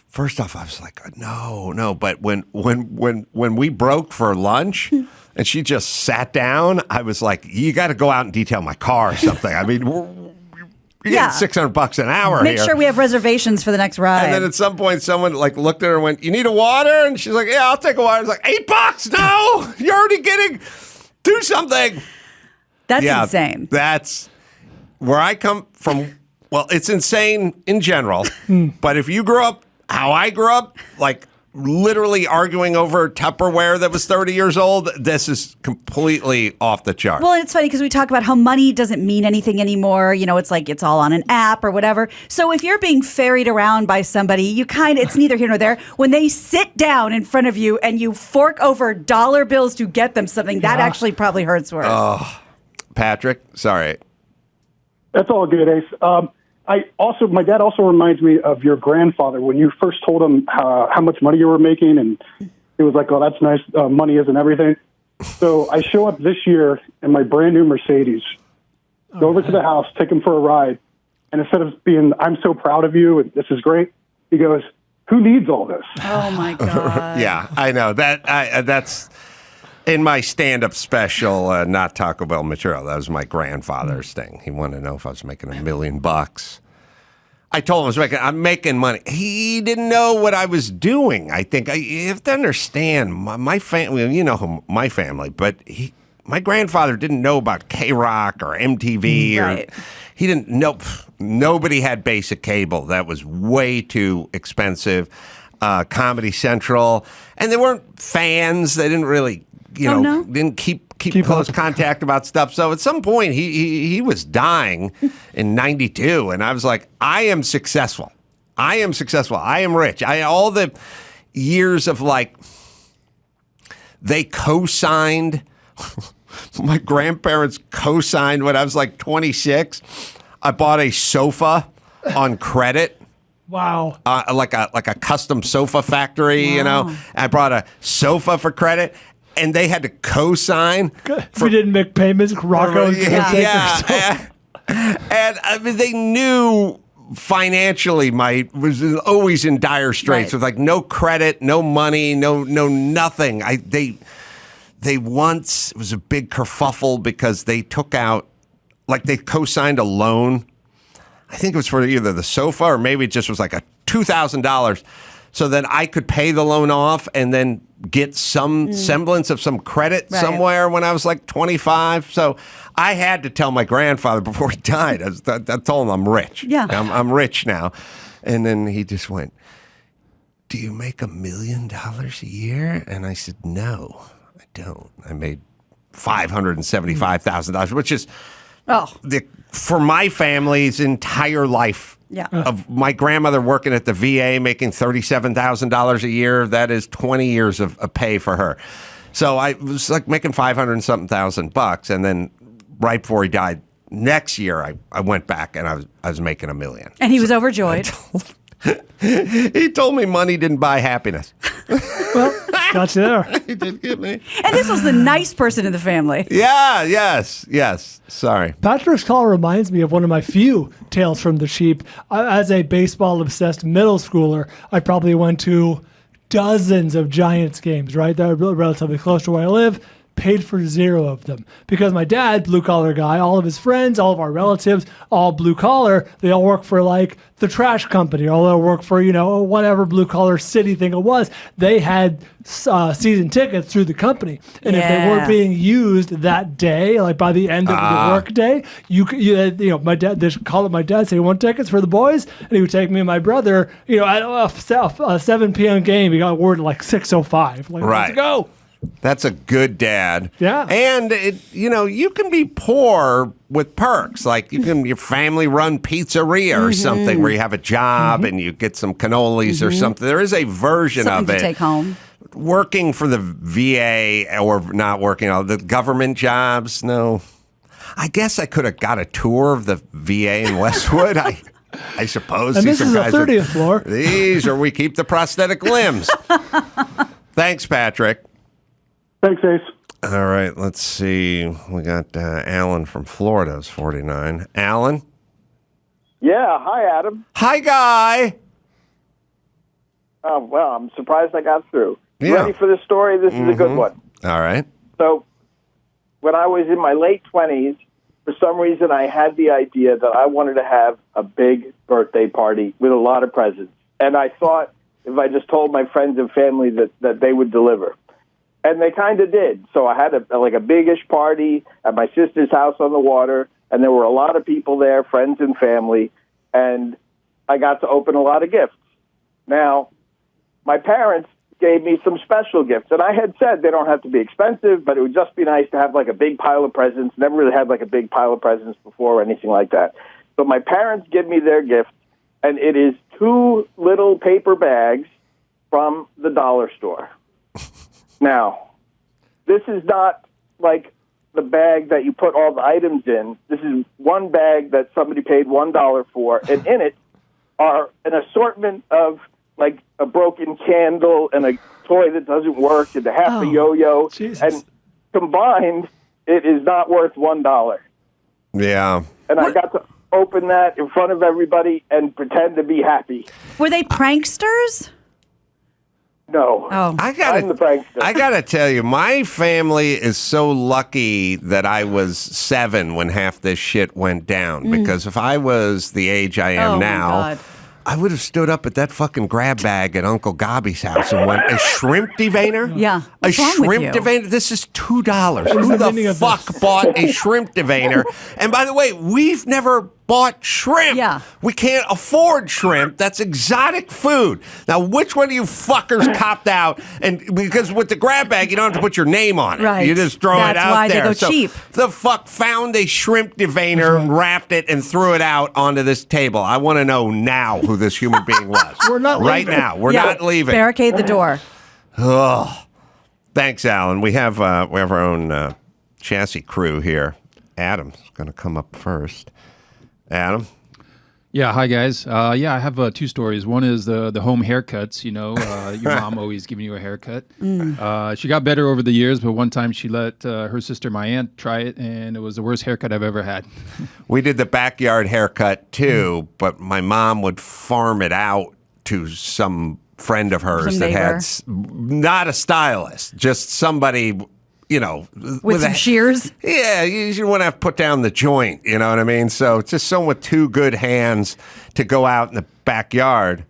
First off, I was like, no. But when we broke for lunch and she just sat down, I was like, you got to go out and detail my car or something. I mean, you're Yeah. getting $600 an hour Make here. sure we have reservations for the next ride. And then at some point, someone like looked at her and went, "You need a water?" And she's like, "Yeah, I'll take a water." It's like $8. No, you're already getting. Do something. That's Yeah, insane. That's where I come from. Well, it's insane in general, but if you grew up how I grew up, like literally arguing over Tupperware that was 30 years old, this is completely off the chart. Well, it's funny because we talk about how money doesn't mean anything anymore. You know, it's like it's all on an app or whatever. So if you're being ferried around by somebody, it's neither here nor there. When they sit down in front of you and you fork over dollar bills to get them something, that actually probably hurts worse. Patrick, sorry. That's all good, Ace. My dad also reminds me of your grandfather when you first told him how much money you were making, and he was like, "Oh, that's nice. Money isn't everything." So I show up this year in my brand new Mercedes, go over to the house, take him for a ride, And instead of being, I'm so proud of you and this is great, he goes, who needs all this? Oh my God. Yeah, I know that's in my stand-up special, not Taco Bell material. That was my grandfather's thing. He wanted to know if I was making $1 million. I told him I'm making money. He didn't know what I was doing. I think you have to understand my family. You know my family, but my grandfather didn't know about K-Rock or MTV. Right. He didn't know. Nobody had basic cable. That was way too expensive. Comedy Central, and they weren't fans. They didn't really, didn't keep close contact about stuff. So at some point, he was dying in '92, and I was like, I am successful. I am successful. I am rich. All the years of they co-signed. My grandparents co-signed when I was like 26. I bought a sofa on credit. Wow. Like a custom sofa factory, I brought a sofa for credit, and they had to co-sign. If we didn't make payments, Rocco. Yeah. And I mean, they knew financially was always in dire straits with no credit, no money, no nothing. They once, it was a big kerfuffle because they took out, they co-signed a loan. I think it was for either the sofa or maybe it just was a $2,000. So then I could pay the loan off and then get some semblance of some credit somewhere when I was 25. So I had to tell my grandfather before he died. I told him I'm rich. Yeah. I'm rich now. And then he just went, do you make $1 million a year? And I said, no, I don't. I made $575,000, which is for my family's entire life. Yeah. Of my grandmother working at the VA making $37,000 a year, that is 20 years of pay for her. So I was making $500,000, and then right before he died next year, I went back and I was making $1 million. And he was overjoyed. He told me money didn't buy happiness. Well, got you there. He did get me. And this was the nice person in the family. Yeah, yes. Sorry. Patrick's call reminds me of one of my few tales from the sheep. As a baseball-obsessed middle schooler, I probably went to dozens of Giants games, right? That are relatively close to where I live. Paid for 0 of them because my dad, blue collar guy, all of his friends, all of our relatives, all blue collar. They all work for the trash company, or they'll work for whatever blue collar city thing it was. They had season tickets through the company, and if they weren't being used that day, by the end of the work day, my dad, they call it my dad, say, "You want tickets for the boys?" And he would take me and my brother. At a 7 p.m. game, he got word at 6:05. Let's go. That's a good dad. Yeah. And you can be poor with perks. Your family run pizzeria or something where you have a job and you get some cannolis or something. There is a version Something of it. to take home. Working for the VA or not working, the government jobs, no. I guess I could have got a tour of the VA in Westwood. I suppose. And this is the 30th floor. These, or we keep the prosthetic limbs. Thanks, Patrick. Thanks, Ace. All right, let's see. We got Alan from Florida, is 49. Alan? Yeah, hi, Adam. Hi, Guy. Oh, well, I'm surprised I got through. Yeah. Ready for this story? This is a good one. All right. So, when I was in my late 20s, for some reason I had the idea that I wanted to have a big birthday party with a lot of presents. And I thought if I just told my friends and family that they would deliver. And they kind of did. So I had a big-ish party at my sister's house on the water, and there were a lot of people there, friends and family, and I got to open a lot of gifts. Now, my parents gave me some special gifts, and I had said they don't have to be expensive, but it would just be nice to have a big pile of presents. Never really had a big pile of presents before or anything like that. So my parents give me their gift, and it is 2 little paper bags from the dollar store. Now, this is not the bag that you put all the items in. This is one bag that somebody paid $1 for, and in it are an assortment of a broken candle and a toy that doesn't work and a half a yo-yo. Jesus. And combined, it is not worth $1. Yeah. And I got to open that in front of everybody and pretend to be happy. Were they pranksters? No. Oh. I'm the prankster. I gotta tell you, my family is so lucky that I was 7 when half this shit went down. Because if I was the age I am Oh, my now, God. I would have stood up at that fucking grab bag at Uncle Gobby's house and went, a shrimp deveiner? Yeah. What's a wrong with shrimp you? deveiner? This is $2. is Who the meaning the of fuck this? bought a shrimp deveiner? And by the way, we've never bought shrimp. Yeah. We can't afford shrimp. That's exotic food. Now, which one of you fuckers copped out? And because with the grab bag, you don't have to put your name on it. Right. You just throw That's it out why they there. go So cheap. the fuck found a shrimp deveiner and wrapped it and threw it out onto this table. I want to know now who this human being was. We're not right leaving. now. We're Yeah. not leaving. Barricade the door. Oh, thanks, Alan. We have our own chassis crew here. Adam's going to come up first. Adam. Yeah, hi guys. Yeah, I have 2 stories. One is the home haircuts. You know, your mom always giving you a haircut. She got better over the years, but one time she let her sister, my aunt, try it, and it was the worst haircut I've ever had. We did the backyard haircut too, but my mom would farm it out to some friend of hers Some that neighbor. had not a stylist, just somebody. You know, With some shears? Yeah, you want to have to put down the joint, you know what I mean? So it's just someone with 2 good hands to go out in the backyard.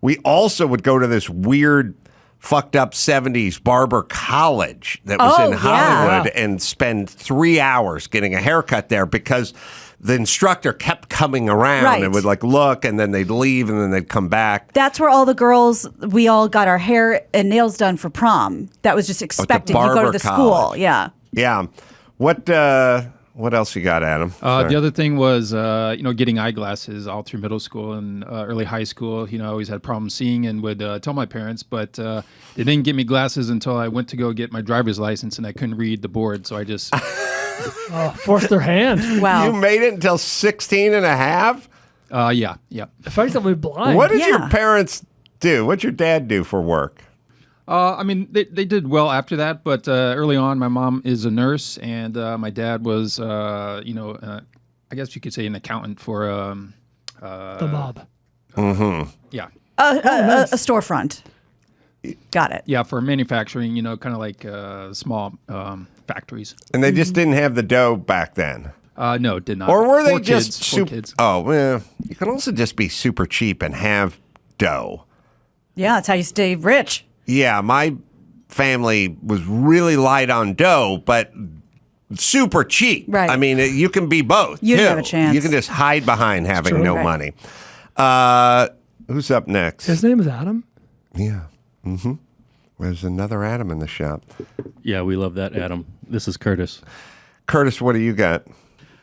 We also would go to this weird, fucked up 70s barber college that was Oh, in Hollywood yeah. and spend 3 hours getting a haircut there because the instructor kept coming around Right. and would like look and then they'd leave and then they'd come back. That's where all the girls, we all got our hair and nails done for prom. That was just expected. You go to barber the college. school. Yeah. Yeah. What else you got, Adam? The other thing was, getting eyeglasses all through middle school and early high school. You know, I always had problems seeing and would tell my parents, but they didn't get me glasses until I went to go get my driver's license and I couldn't read the board. So I just... Forced their hand. Wow. You made it until 16 and a half? Yeah. Effectively blind. What did Yeah. your parents do? What'd your dad do for work? I mean, they did well after that, but early on, my mom is a nurse, and my dad was, I guess you could say an accountant for The mob. yeah, A storefront. Got it. yeah, for manufacturing. You know, kind of like small factories. And they just didn't have the dough back then. No, did not. Or were they Four just kids, four super? kids. Oh, well, you can also just be super cheap and have dough. Yeah, that's how you stay rich. Yeah, my family was really light on dough, but super cheap. Right. I mean, you can be both. You didn't too. have a chance. You can just hide behind having true. no Right. money. Who's up next? His name is Adam. Yeah. Mm-hmm. There's another Adam in the shop. Yeah, we love that, Adam. This is Curtis. Curtis, what do you got?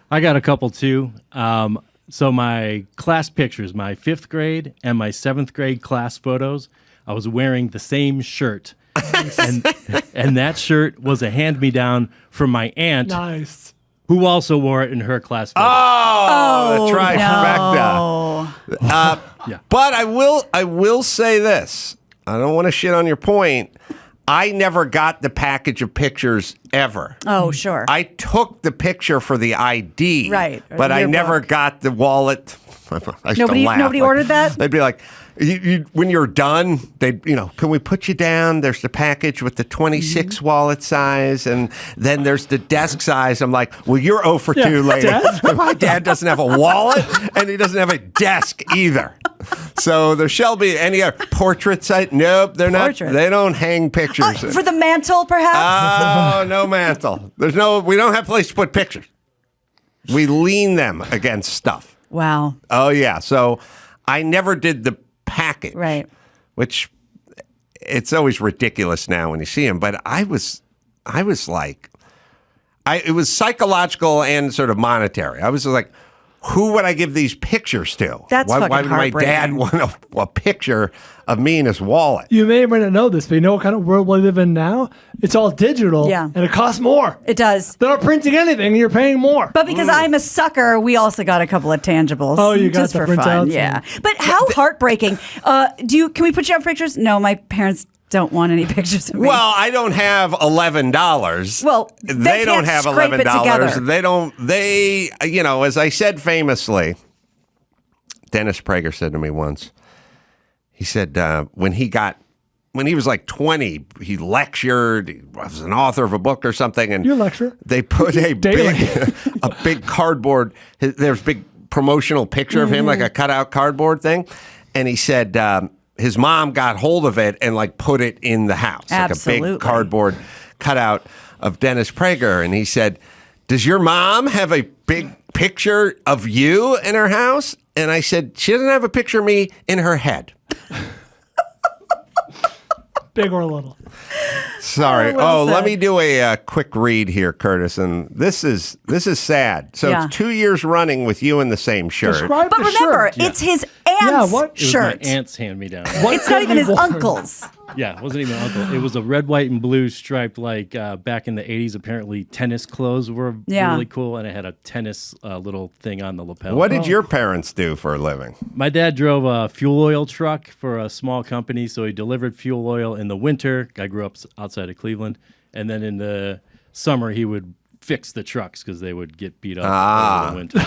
I got a couple too. So my class pictures, my 5th grade and my 7th grade class photos, I was wearing the same shirt. and that shirt was a hand-me-down from my aunt, Nice. who also wore it in her class photo. Oh, the trifecta. No. Yeah. But I will say this. I don't want to shit on your point. I never got the package of pictures ever. Oh, sure. I took the picture for the ID, Right, or but the I never yearbook. got the wallet. I used to Nobody- laugh. nobody ordered that? They'd be like, when you're done, can we put you down? There's the package with the 26 Mm-hmm. wallet size, and then there's the desk size. I'm like, well, you're 0 for 2, lady. My dad doesn't have a wallet, and he doesn't have a desk either. So there shall be any other portrait site. Nope, they're Portrait. not. They don't hang pictures. For the mantle, perhaps? Oh, no mantle. We don't have a place to put pictures. We lean them against stuff. Wow. Oh, yeah. So I never did the package. Right. Which it's always ridiculous now when you see them. But I was like, it was psychological and sort of monetary. I was like, who would I give these pictures to? That's why fucking would my dad heartbreaking. want a picture of me in his wallet? You may or may not know this, but you know what kind of world we live in now? It's all digital. Yeah. And it costs more. It does. They're not printing anything, and you're paying more. But because I'm a sucker, we also got a couple of tangibles. Oh, you got just the for fun. printouts Yeah. and- But how heartbreaking. Can we put you up pictures? No, my parents don't want any pictures of me. Well, I don't have $11. Well, they don't have scrape it $11. together. They, as I said famously, Dennis Prager said to me once, he said, when he was like 20, he lectured, he was an author of a book or something. And you lecture? They put a big cardboard, there's a big promotional picture of him, like a cutout cardboard thing. And he said his mom got hold of it and like put it in the house. Absolutely. Like a big cardboard cutout of Dennis Prager. And he said, does your mom have a big picture of you in her house? And I said, she doesn't have a picture of me in her head. Big or little. Sorry. Well let said. me do a quick read here, Curtis. And this is sad. So Yeah. it's 2 years running with you in the same shirt. Describe But the remember, shirt. it's his aunt's what? It was shirt. my aunt's hand-me-down. What It's not could even be his worn? uncle's. Yeah, it wasn't even uncle. It was a red, white, and blue striped, like back in the 80s, apparently tennis clothes were Yeah. really cool, and it had a tennis little thing on the lapel. What did your parents do for a living? My dad drove a fuel oil truck for a small company, so he delivered fuel oil in the winter. I grew up outside of Cleveland. And then in the summer, he would fix the trucks because they would get beat up over the winter.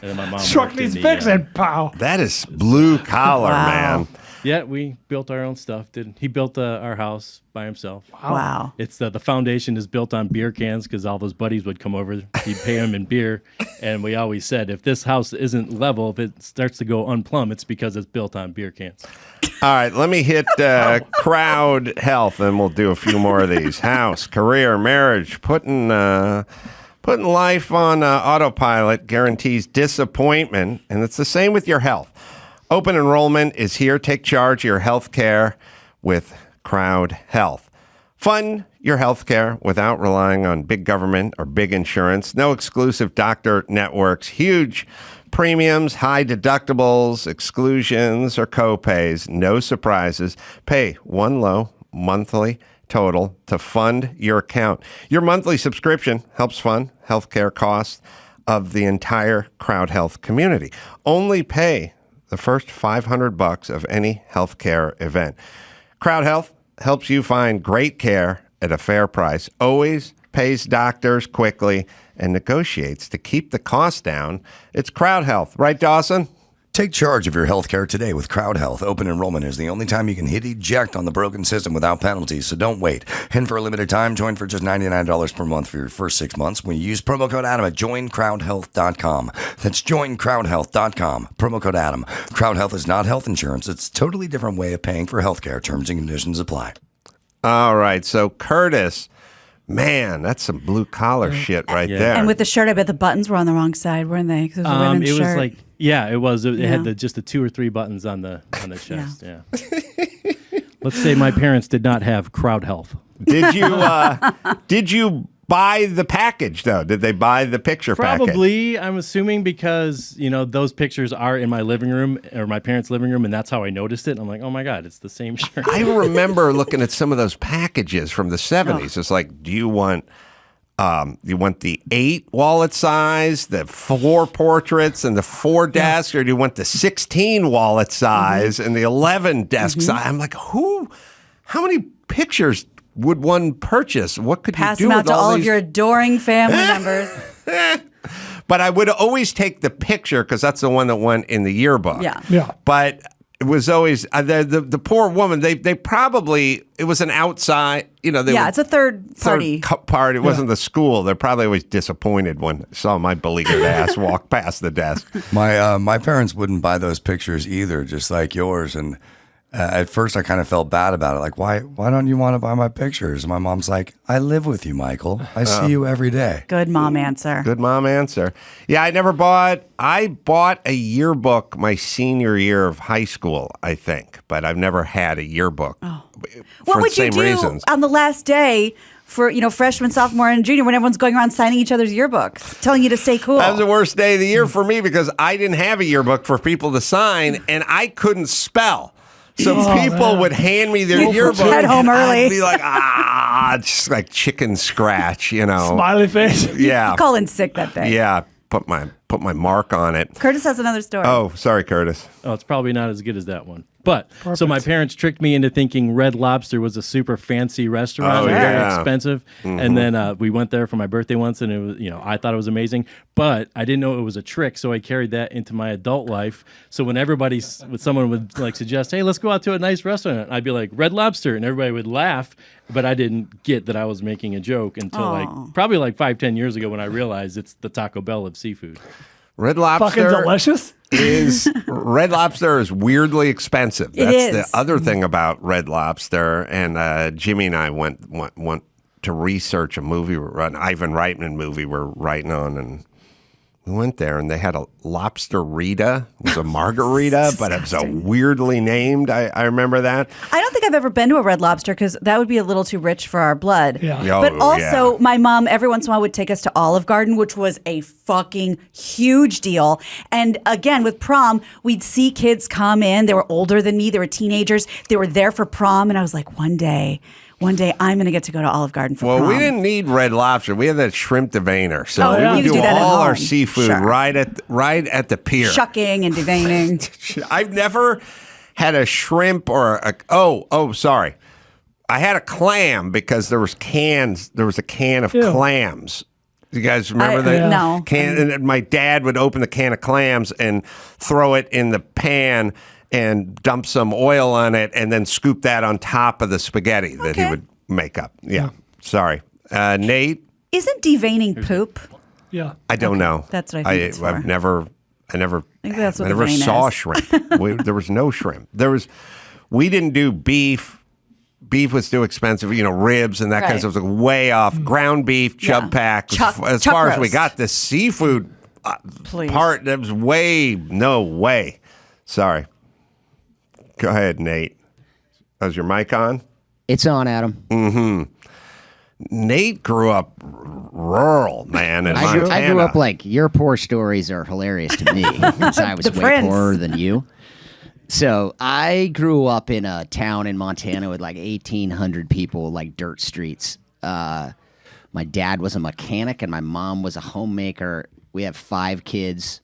And then my mom Truck worked in needs the, fixing, pow. That is blue collar, man. Yeah, we built our own stuff. He built our house by himself. Wow. It's the foundation is built on beer cans because all those buddies would come over. He'd pay them in beer, and we always said if this house isn't level, if it starts to go unplumb, it's because it's built on beer cans. All right, let me hit crowd health, and we'll do a few more of these. House, career, marriage, putting life on autopilot guarantees disappointment, and it's the same with your health. Open enrollment is here. Take charge of your health care with Crowd Health. Fund your health care without relying on big government or big insurance. No exclusive doctor networks, huge premiums, high deductibles, exclusions, or co-pays. No surprises. Pay one low monthly total to fund your account. Your monthly subscription helps fund healthcare costs of the entire Crowd Health community. Only pay the first $500 of any healthcare event. Crowd Health helps you find great care at a fair price, always pays doctors quickly, and negotiates to keep the cost down. It's Crowd Health. Right, Dawson? Take charge of your health care today with Crowd Health. Open enrollment is the only time you can hit eject on the broken system without penalties, so don't wait. And for a limited time, join for just $99 per month for your first 6 months when you use promo code Adam at joincrowdhealth.com. That's joincrowdhealth.com. Promo code Adam. Crowd Health is not health insurance. It's a totally different way of paying for health care. Terms and conditions apply. All right, so Curtis, man, that's some blue-collar shit right there. And with the shirt, I bet the buttons were on the wrong side, weren't they? 'Cause it was a women's It shirt. was like, yeah, it was. It Yeah. had just the 2 or 3 buttons on the chest. Yeah. Let's say my parents did not have Crowd Health. Did you buy the package, though? Did they buy the picture package? Probably, I'm assuming, because those pictures are in my living room or my parents' living room, and that's how I noticed it. I'm like, oh my god, it's the same shirt. I remember looking at some of those packages from the 70s. It's like, do you want the 8 wallet size, the 4 portraits, and the 4 desks, or do you want the 16 wallet size and the 11 desk size? I'm like, how many pictures would one purchase? What could Pass you do them out with to all these? of your adoring family members. But I would always take the picture because that's the one that went in the yearbook. Yeah. But it was always the poor woman. They probably, it was an outside. It's a third party. It wasn't the school. They're probably always disappointed when they saw my beleaguered ass walk past the desk. My parents wouldn't buy those pictures either, just like yours. And at first, I kind of felt bad about it. Like, why don't you want to buy my pictures? And my mom's like, I live with you, Michael. I see you every day. Good mom answer. Good mom answer. Yeah, I bought a yearbook my senior year of high school, I think, but I've never had a yearbook. Oh. For What the would you same do reasons. on the last day for freshman, sophomore, and junior when everyone's going around signing each other's yearbooks, telling you to stay cool? That was the worst day of the year for me because I didn't have a yearbook for people to sign, and I couldn't spell. So people would hand me their yearbook. Head home early. I'd be like, just like chicken scratch, Smiley face. Yeah. Call in sick that day. Yeah. Put my mark on it. Curtis has another story. Oh, sorry, Curtis. Oh, it's probably not as good as that one. But so my parents tricked me into thinking Red Lobster was a super fancy restaurant, very expensive. And then we went there for my birthday once, and it was, I thought it was amazing. But I didn't know it was a trick, so I carried that into my adult life. So when someone would like suggest, "Hey, let's go out to a nice restaurant," I'd be like, "Red Lobster," and everybody would laugh. But I didn't get that I was making a joke until probably 5-10 years ago when I realized it's the Taco Bell of seafood. Red Lobster. Fucking delicious. Red Lobster is weirdly expensive. That's the other thing about Red Lobster. And Jimmy and I went to research a movie, an Ivan Reitman movie we're writing on, and we went there, and they had a lobster-rita. It was a margarita, but it was a weirdly named. I remember that. I don't think I've ever been to a Red Lobster because that would be a little too rich for our blood. Yeah. But also, my mom every once in a while would take us to Olive Garden, which was a fucking huge deal. And again, with prom, we'd see kids come in. They were older than me. They were teenagers. They were there for prom. And I was like, one day I'm going to get to go to Olive Garden for prom. Well, we didn't need Red Lobster. We had that shrimp deveiner. So we would you do do that at all home. our seafood right at the pier. Shucking and deveining. I've never had a shrimp or sorry. I had a clam because there was cans. There was a can of clams. You guys remember that? No. And my dad would open the can of clams and throw it in the pan and dump some oil on it and then scoop that on top of the spaghetti that he would make up. Yeah. Sorry. Nate? Isn't deveining poop? Yeah. I don't know. That's what I think it's for. I never think that's what I never the vein saw is. shrimp. There was no shrimp. We didn't do beef. Beef was too expensive, ribs and that kind of stuff was way off. Ground beef, chub pack. As far as we got the seafood part, that was no way. Sorry. Go ahead, Nate. Is your mic on? It's on, Adam. Mm-hmm. Nate grew up rural, man, in Montana. I grew up like your poor stories are hilarious to me because I was way poorer than you. So I grew up in a town in Montana with like 1,800 people, like dirt streets. My dad was a mechanic and my mom was a homemaker. We have 5 kids.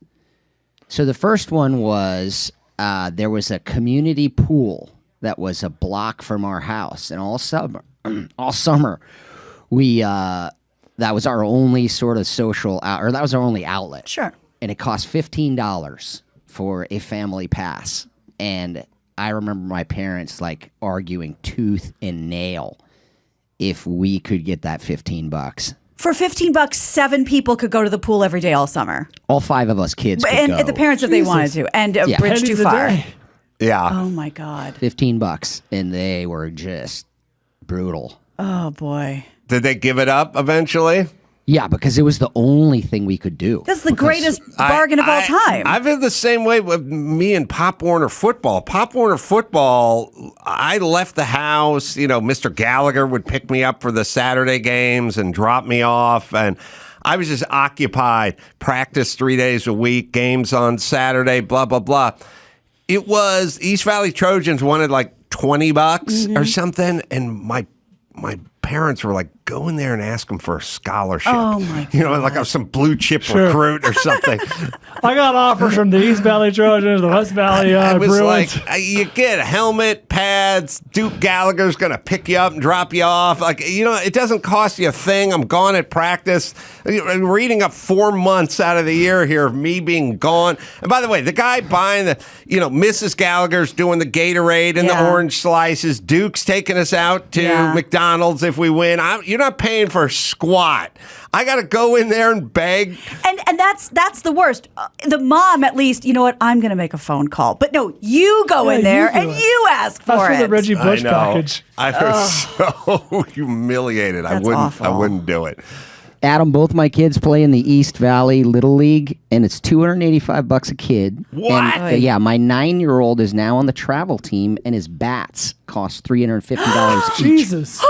So the first one was there was a community pool that was a block from our house, and all summer we that was our only sort of social or that was our only outlet. Sure. And it cost $15 for a family pass. And I remember my parents like arguing tooth and nail if we could get that $15. For $15, 7 people could go to the pool every day all summer. All 5 of us kids could and go. the parents if they wanted to. And a bridge too far. Yeah. Oh my God. $15, and they were just brutal. Oh boy. Did they give it up eventually? Yeah, because it was the only thing we could do. That's the greatest bargain of all time. I've been the same way with me and Pop Warner football. Pop Warner football, I left the house. Mr. Gallagher would pick me up for the Saturday games and drop me off. And I was just occupied. Practice 3 days a week, games on Saturday, blah, blah, blah. It was East Valley Trojans wanted like $20 or something. And my parents were like, go in there and ask them for a scholarship. Oh my God. Like I was some blue chip recruit or something. I got offers from the East Valley Trojans, the West Valley Bruins. Bruins. Like, you get a helmet, pads, Duke Gallagher's going to pick you up and drop you off. Like, it doesn't cost you a thing. I'm gone at practice. We're eating up 4 months out of the year here of me being gone. And by the way, the guy buying Mrs. Gallagher's doing the Gatorade and the orange slices. Duke's taking us out to McDonald's if we win. You're not paying for a squat. I got to go in there and beg. And that's the worst. The mom, at least, you know what? I'm going to make a phone call. But no, you go in there and you ask for That's it. for the Reggie Bush package. I was so humiliated. I wouldn't do it. Adam, both my kids play in the East Valley Little League, and it's $285 a kid. What? And, my 9-year-old is now on the travel team, and his bats cost $350 each. Jesus.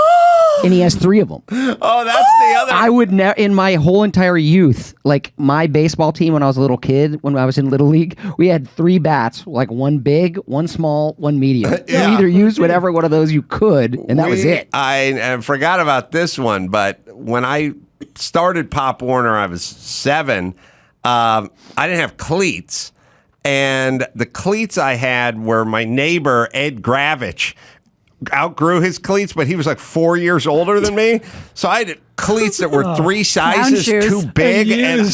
And he has 3 of them. Oh, that's the other. I would never, in my whole entire youth, like my baseball team when I was a little kid, when I was in Little League, we had 3 bats, like one big, one small, one medium. You either used whatever one of those you could, and that was it. I forgot about this one, but when I started Pop Warner, I was 7. I didn't have cleats. And the cleats I had were my neighbor, Ed Gravich, outgrew his cleats, but he was like 4 years older than me. So I had cleats that were 3 sizes too big. And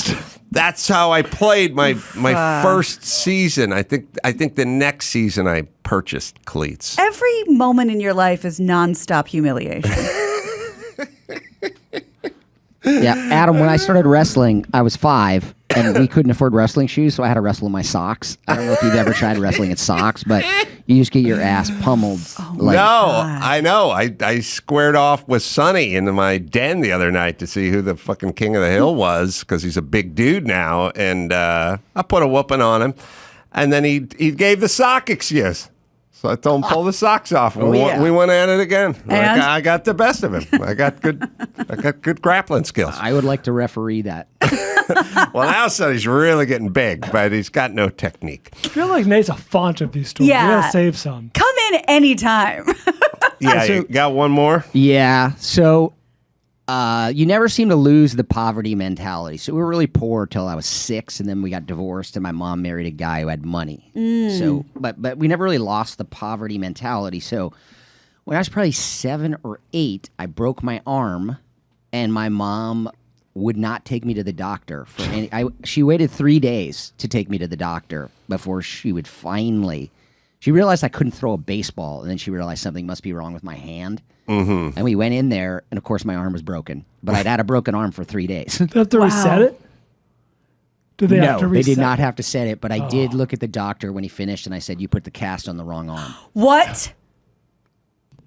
that's how I played my first season. I think the next season I purchased cleats. Every moment in your life is nonstop humiliation. Yeah, Adam, when I started wrestling, I was 5, and we couldn't afford wrestling shoes, so I had to wrestle in my socks. I don't know if you've ever tried wrestling in socks, but you just get your ass pummeled. I know. I squared off with Sonny in my den the other night to see who the fucking king of the hill was, because he's a big dude now, and I put a whooping on him, and then he gave the sock excuse. So I told him pull the socks off. We went at it again. I got the best of him. I got good grappling skills. I would like to referee that. Well, now Sonny's really getting big, but he's got no technique. I feel like Nate's a font of these stories. Yeah. We gotta save some. Come in anytime. Yeah, you got one more? Yeah. So you never seem to lose the poverty mentality. So we were really poor till I was 6, and then we got divorced, and my mom married a guy who had money. So, but we never really lost the poverty mentality. So when I was probably 7 or 8, I broke my arm, and my mom would not take me to the doctor for any. She waited 3 days to take me to the doctor before she would finally. She realized I couldn't throw a baseball, and then she realized something must be wrong with my hand. Mm-hmm. And we went in there, and of course my arm was broken. But I'd had a broken arm for 3 days. Did they have to reset it? Did they have to reset? They did not have to set it, but I did look at the doctor when he finished, and I said, "You put the cast on the wrong arm." What?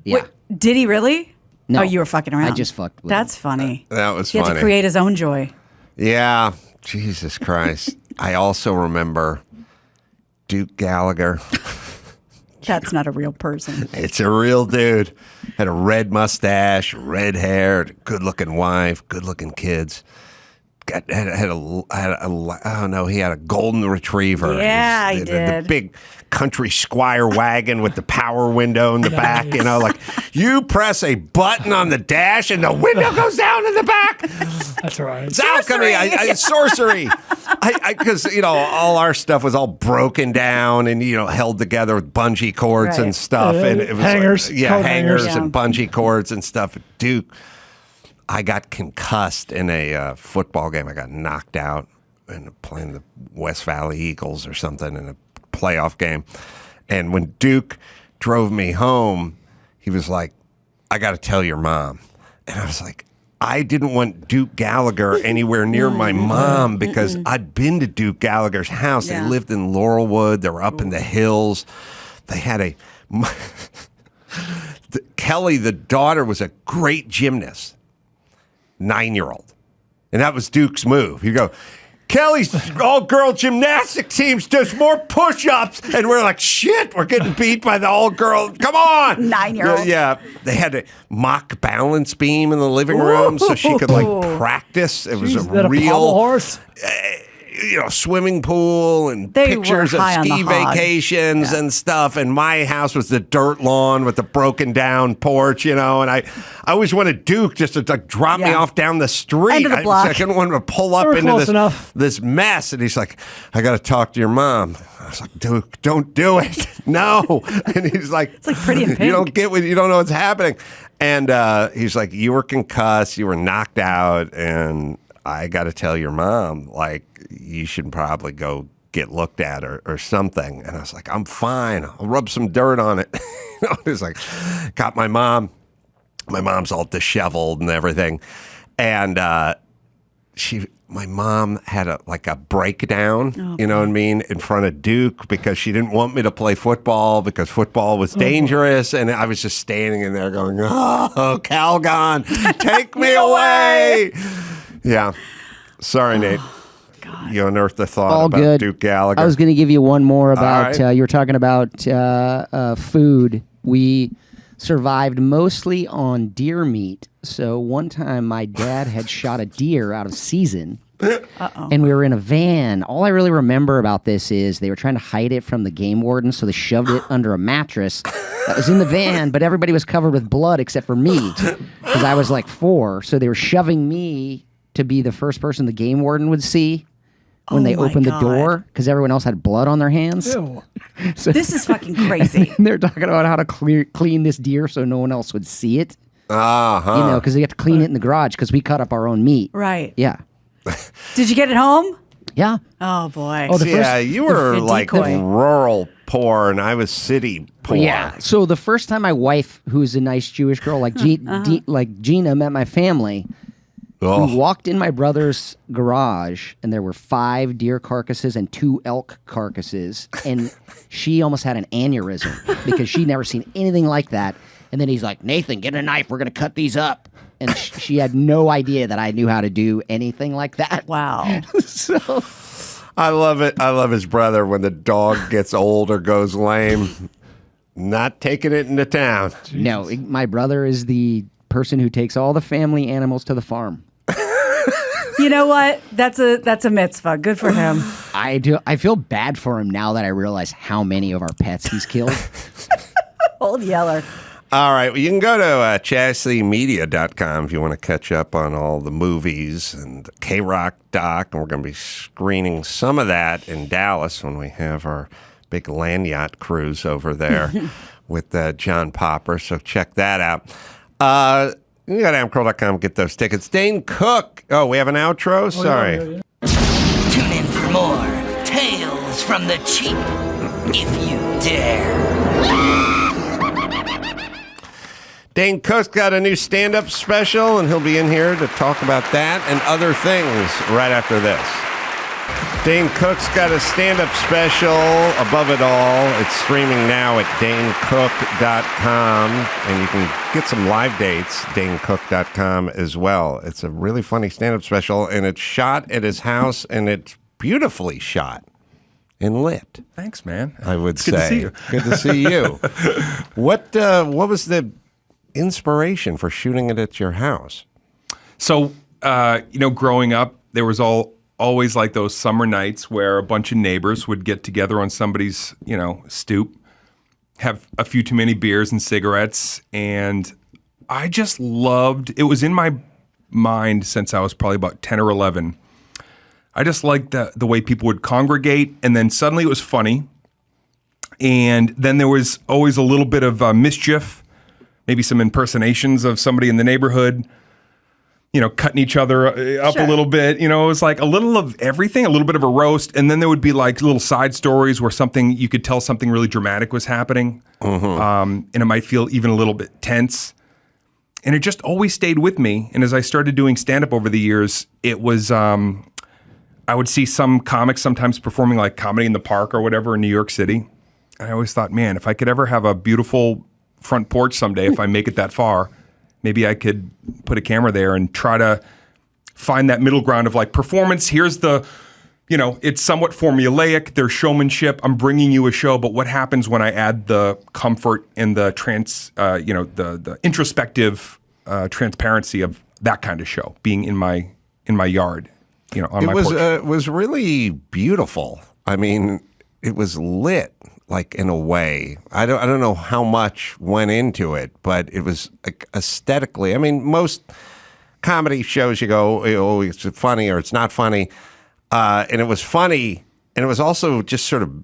Yeah. Wait, did he really? No. Oh, you were fucking around. I just fucked with That's him. funny. That was He had to create his own joy. Yeah. Jesus Christ. I also remember Duke Gallagher. That's not a real person. It's a real dude. Had a red mustache, red hair, good-looking wife, good-looking kids. He had a golden retriever. Yeah, he The did. big country squire wagon with the power window in the back. You know, like you press a button on the dash and the window goes down in the back. That's right. It's alchemy. Sorcery. Because all our stuff was all broken down and held together with bungee cords and stuff, and it was hangers, hangers hangers. and bungee cords and stuff. Duke, I got concussed in a football game. I got knocked out in playing the West Valley Eagles or something in a playoff game. And when Duke drove me home, he was like, "I got to tell your mom." And I was like, I didn't want Duke Gallagher anywhere near my mom because I'd been to Duke Gallagher's house. They lived in Laurelwood. They were up in the hills. They had Kelly, the daughter, was a great gymnast. 9-year-old. And that was Duke's move. He'd go, Kelly's all-girl gymnastic team does more push-ups. And we're like, shit, we're getting beat by the all-girl. Come on. 9-year-old. Yeah. They had a mock balance beam in the living room so she could, practice. It was a real pommel horse. Swimming pool and They pictures were of high on ski the hog. vacations and stuff. And my house was the dirt lawn with the broken down porch, and I always wanted Duke just to drop me off down the street. End of the block. I didn't want him to pull up They were close into enough. this mess. And he's like, I got to talk to your mom. I was like, Duke, don't do it. No. And he's like, It's like Pretty in Pink. You don't know what's happening. And he's like, you were concussed, you were knocked out, and I got to tell your mom, you should probably go get looked at or something. And I was like, I'm fine. I'll rub some dirt on it. It's like, got my mom. My mom's all disheveled and everything. And my mom had a breakdown, you know what I mean, in front of Duke because she didn't want me to play football because football was dangerous. And I was just standing in there going, oh, Calgon, take me away. Yeah. Sorry, Nate. God. You unearthed a thought about good. Duke Gallagher. I was going to give you one more about, right. You were talking about food. We survived mostly on deer meat. So one time my dad had shot a deer out of season. And we were in a van. All I really remember about this is they were trying to hide it from the game warden, so they shoved it under a mattress that was in the van, but everybody was covered with blood except for me because I was 4. So they were shoving me to be the first person the game warden would see when they my opened God. the door because everyone else had blood on their hands. Ew. So This is fucking crazy. they're talking about how to clean this deer so no one else would see it. Uh-huh. You know, because they have to clean it in the garage because we cut up our own meat. Right. Yeah. Did you get it home? Yeah. Oh boy. Oh, the Yeah, first- you were the like decoy. rural poor, and I was city poor. Yeah. So the first time my wife, who's a nice Jewish girl like like Gina, met my family, Oh. we walked in my brother's garage, and there were 5 deer carcasses and 2 elk carcasses, and she almost had an aneurysm because she'd never seen anything like that. And then he's like, "Nathan, get a knife. We're gonna cut these up." And she had no idea that I knew how to do anything like that. Wow. So I love it. I love his brother when the dog gets old or goes lame. Not taking it into town. No, my brother is the person who takes all the family animals to the farm. You know what? That's a mitzvah. Good for him. I do. I feel bad for him now that I realize how many of our pets he's killed. Old Yeller. All right. Well, you can go to ChassyMedia.com if you want to catch up on all the movies and the K-Rock doc. And we're going to be screening some of that in Dallas when we have our big land yacht cruise over there with John Popper. So check that out. You go to amcroll.com, get those tickets. Dane Cook. Oh, we have an outro? Sorry. Tune in for more Tales from the Cheap, if you dare. Dane Cook's got a new stand-up special, and he'll be in here to talk about that and other things right after this. Dane Cook's got a stand-up special, Above It All. It's streaming now at danecook.com, and you can get some live dates, danecook.com as well. It's a really funny stand-up special, and it's shot at his house, and it's beautifully shot and lit. Thanks, man. I would say. Good to see you. Good to see you. What was the inspiration for shooting it at your house? So, growing up, there was always like those summer nights where a bunch of neighbors would get together on somebody's, stoop, have a few too many beers and cigarettes. And I just loved, it was in my mind since I was probably about 10 or 11. I just liked the way people would congregate. And then suddenly it was funny. And then there was always a little bit of mischief, maybe some impersonations of somebody in the neighborhood, cutting each other up a little bit. It was like a little of everything, a little bit of a roast. And then there would be like little side stories where you could tell something really dramatic was happening. And it might feel even a little bit tense. And it just always stayed with me. And as I started doing stand-up over the years, it was, I would see some comics sometimes performing like Comedy in the Park or whatever in New York City. And I always thought, man, if I could ever have a beautiful front porch someday, if I make it that far, maybe I could put a camera there and try to find that middle ground of like performance. Here's it's somewhat formulaic. There's showmanship. I'm bringing you a show, but what happens when I add the comfort and the the introspective transparency of that kind of show being in my yard, on my porch. It was really beautiful. I mean, it was lit. Like in a way, I don't know how much went into it, but it was like, aesthetically. I mean, most comedy shows you go, oh, it's funny or it's not funny, and it was funny, and it was also just sort of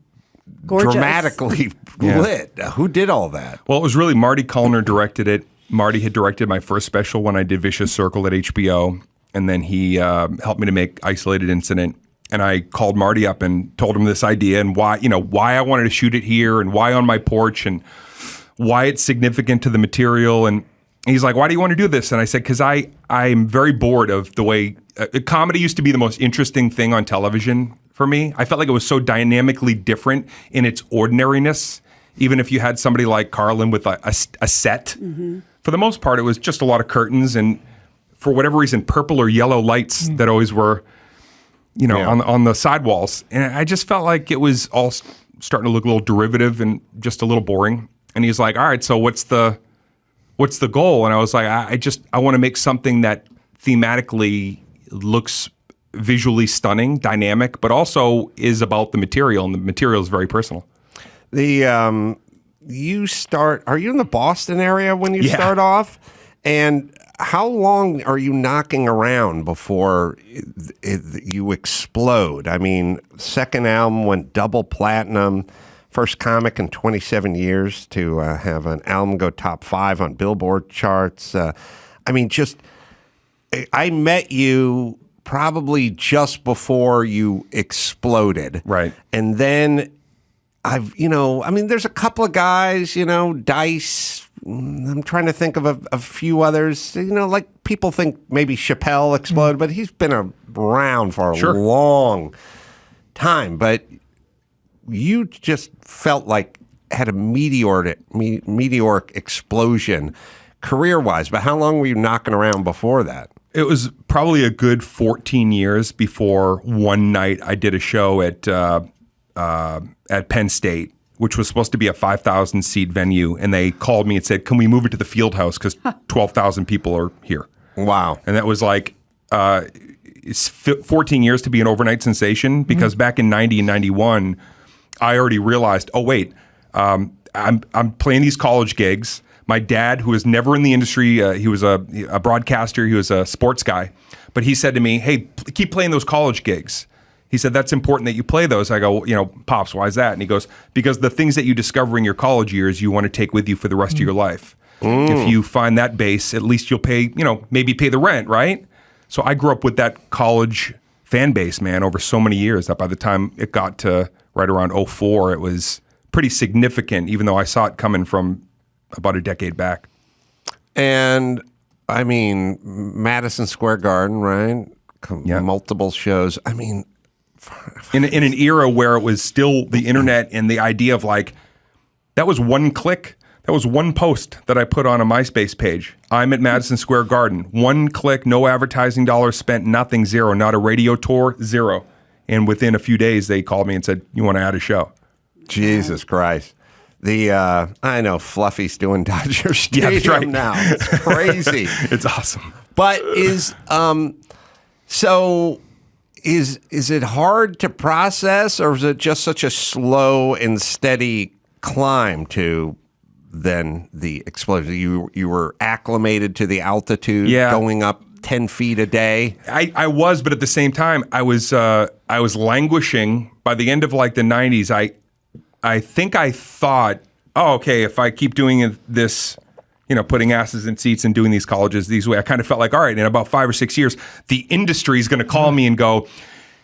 gorgeous, dramatically lit. Who did all that? Well, it was really Marty Kullner directed it. Marty had directed my first special when I did Vicious Circle at HBO, and then he helped me to make Isolated Incident. And I called Marty up and told him this idea and why I wanted to shoot it here and why on my porch and why it's significant to the material. And he's like, why do you want to do this? And I said, because I'm very bored of the way comedy used to be the most interesting thing on television for me. I felt like it was so dynamically different in its ordinariness. Even if you had somebody like Carlin with a set, for the most part, it was just a lot of curtains and for whatever reason, purple or yellow lights that always were on the sidewalls. And I just felt like it was all starting to look a little derivative and just a little boring. And he's like, all right, so what's the goal? And I was like, I want to make something that thematically looks visually stunning, dynamic, but also is about the material. And the material is very personal. Are you in the Boston area when you start off? And how long are you knocking around before you explode? I mean, second album went double platinum. First comic in 27 years to have an album go top 5 on Billboard charts. I mean, I met you probably just before you exploded. Right. And then there's a couple of guys, Dice. I'm trying to think of a few others. Like people think maybe Chappelle exploded, but he's been around for a long time. But you just felt like had a meteoric explosion career-wise. But how long were you knocking around before that? It was probably a good 14 years before one night I did a show at Penn State, which was supposed to be a 5,000-seat venue, and they called me and said, "Can we move it to the field house because 12,000 people are here?" Wow. And that was like it's 14 years to be an overnight sensation, because back in 90 and 91, I already realized, oh, wait, I'm playing these college gigs. My dad, who was never in the industry, he was a broadcaster, he was a sports guy, but he said to me, "Hey, keep playing those college gigs." He said, "That's important that you play those." I go, "Pops, why is that?" And he goes, "Because the things that you discover in your college years, you want to take with you for the rest of your life. If you find that base, at least you'll pay, maybe pay the rent, right?" So I grew up with that college fan base, man, over so many years that by the time it got to right around 04, it was pretty significant, even though I saw it coming from about a decade back. And I mean, Madison Square Garden, right? Multiple shows. I mean, in an era where it was still the internet and the idea of like, that was one click. That was one post that I put on a MySpace page. I'm at Madison Square Garden. One click, no advertising dollars spent, nothing, zero. Not a radio tour, zero. And within a few days, they called me and said, "You want to add a show?" Jesus Christ. I know Fluffy's doing Dodger Stadium that's right. now. It's crazy. It's awesome. But is it hard to process, or is it just such a slow and steady climb to then the explosion? You were acclimated to the altitude, going up 10 feet a day. I was, but at the same time, I was languishing. By the end of like the 90s, I think I thought, oh, okay, if I keep doing this, putting asses in seats and doing these colleges these way, I kind of felt like, all right, in about 5 or 6 years, the industry is going to call me and go,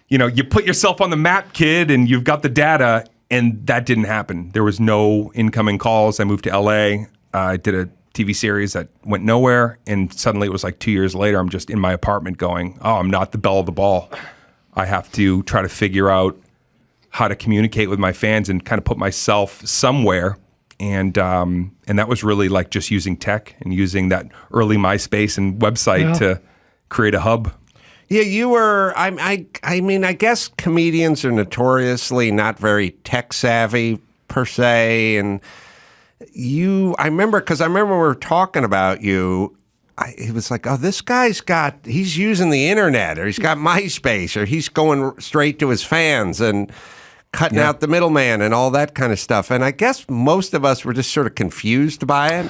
you put yourself on the map, kid, and you've got the data. And that didn't happen. There was no incoming calls. I moved to LA. I did a TV series that went nowhere. And suddenly it was like 2 years later, I'm just in my apartment going, oh, I'm not the belle of the ball. I have to try to figure out how to communicate with my fans and kind of put myself somewhere. And that was really like just using tech and using that early MySpace and website to create a hub. Yeah, you were. I mean, I guess comedians are notoriously not very tech savvy per se, and I remember we were talking about you. It was like, oh, this guy's he's using the internet, or he's got MySpace, or he's going straight to his fans and cutting out the middleman and all that kind of stuff. And I guess most of us were just sort of confused by it.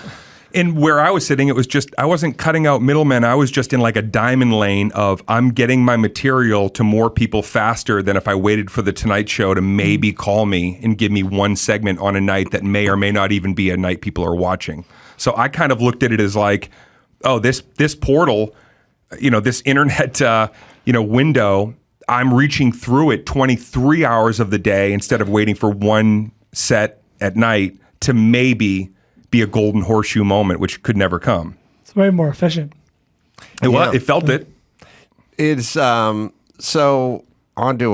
And where I was sitting, it was just, I wasn't cutting out middlemen. I was just in like a diamond lane of, I'm getting my material to more people faster than if I waited for the Tonight Show to maybe call me and give me one segment on a night that may or may not even be a night people are watching. So I kind of looked at it as like, oh, this portal, this internet, window, I'm reaching through it 23 hours of the day instead of waiting for one set at night to maybe be a golden horseshoe moment, which could never come. It's way more efficient. It felt it. It's so onto